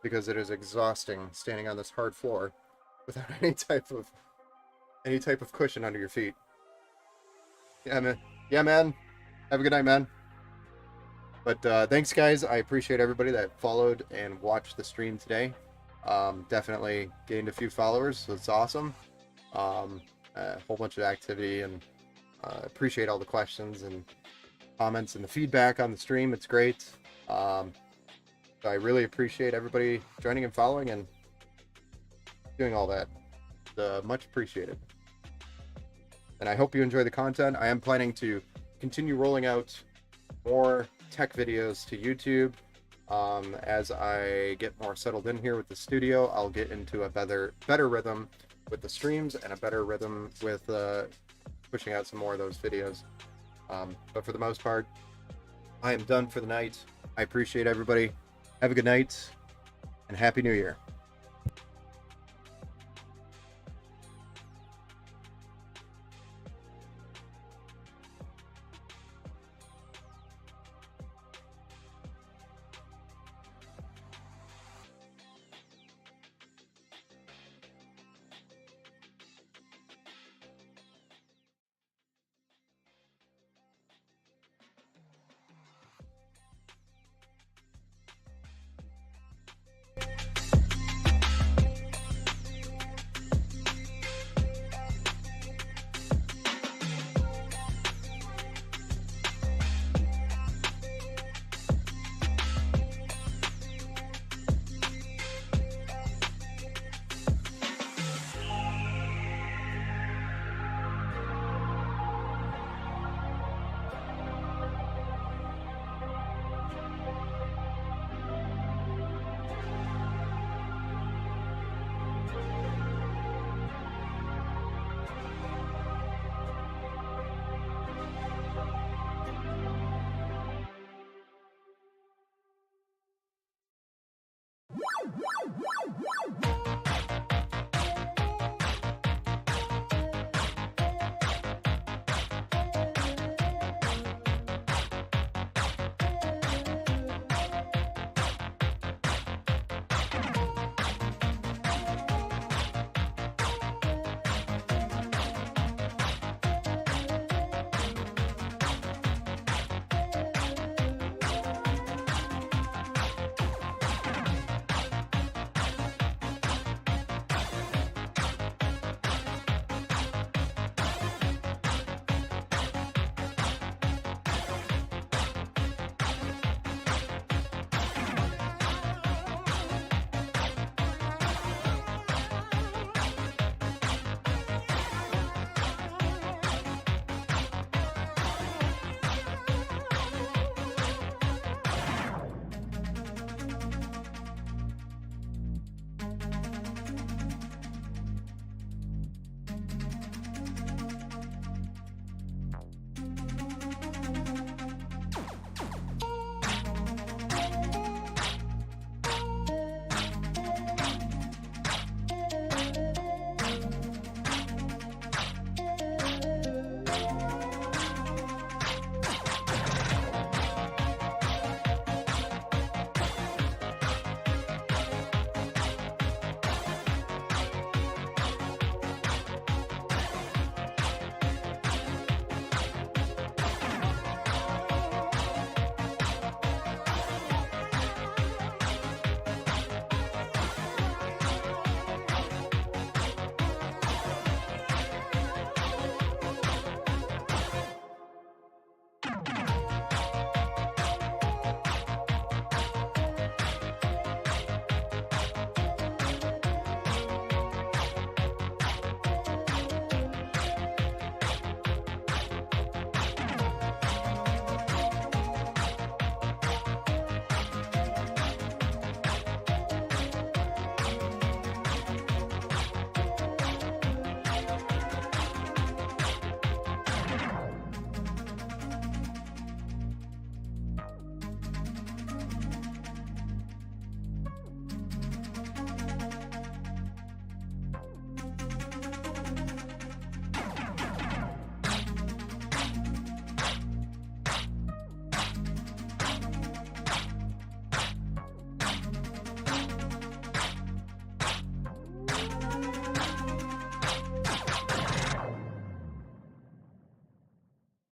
because it is exhausting standing on this hard floor without any type of cushion under your feet. Yeah, man. Yeah, man. Have a good night, man. But thanks, guys. I appreciate everybody that followed and watched the stream today. Definitely gained a few followers, so it's awesome. A whole bunch of activity, and appreciate all the questions and comments and the feedback on the stream. It's great. So I really appreciate everybody joining and following and doing all that. Much appreciated. And I hope you enjoy the content. I am planning to continue rolling out more tech videos to YouTube. As I get more settled in here with the studio, I'll get into a better rhythm with the streams and a better rhythm with pushing out some more of those videos. But for the most part, I am done for the night. I appreciate everybody. Have a good night and Happy New Year.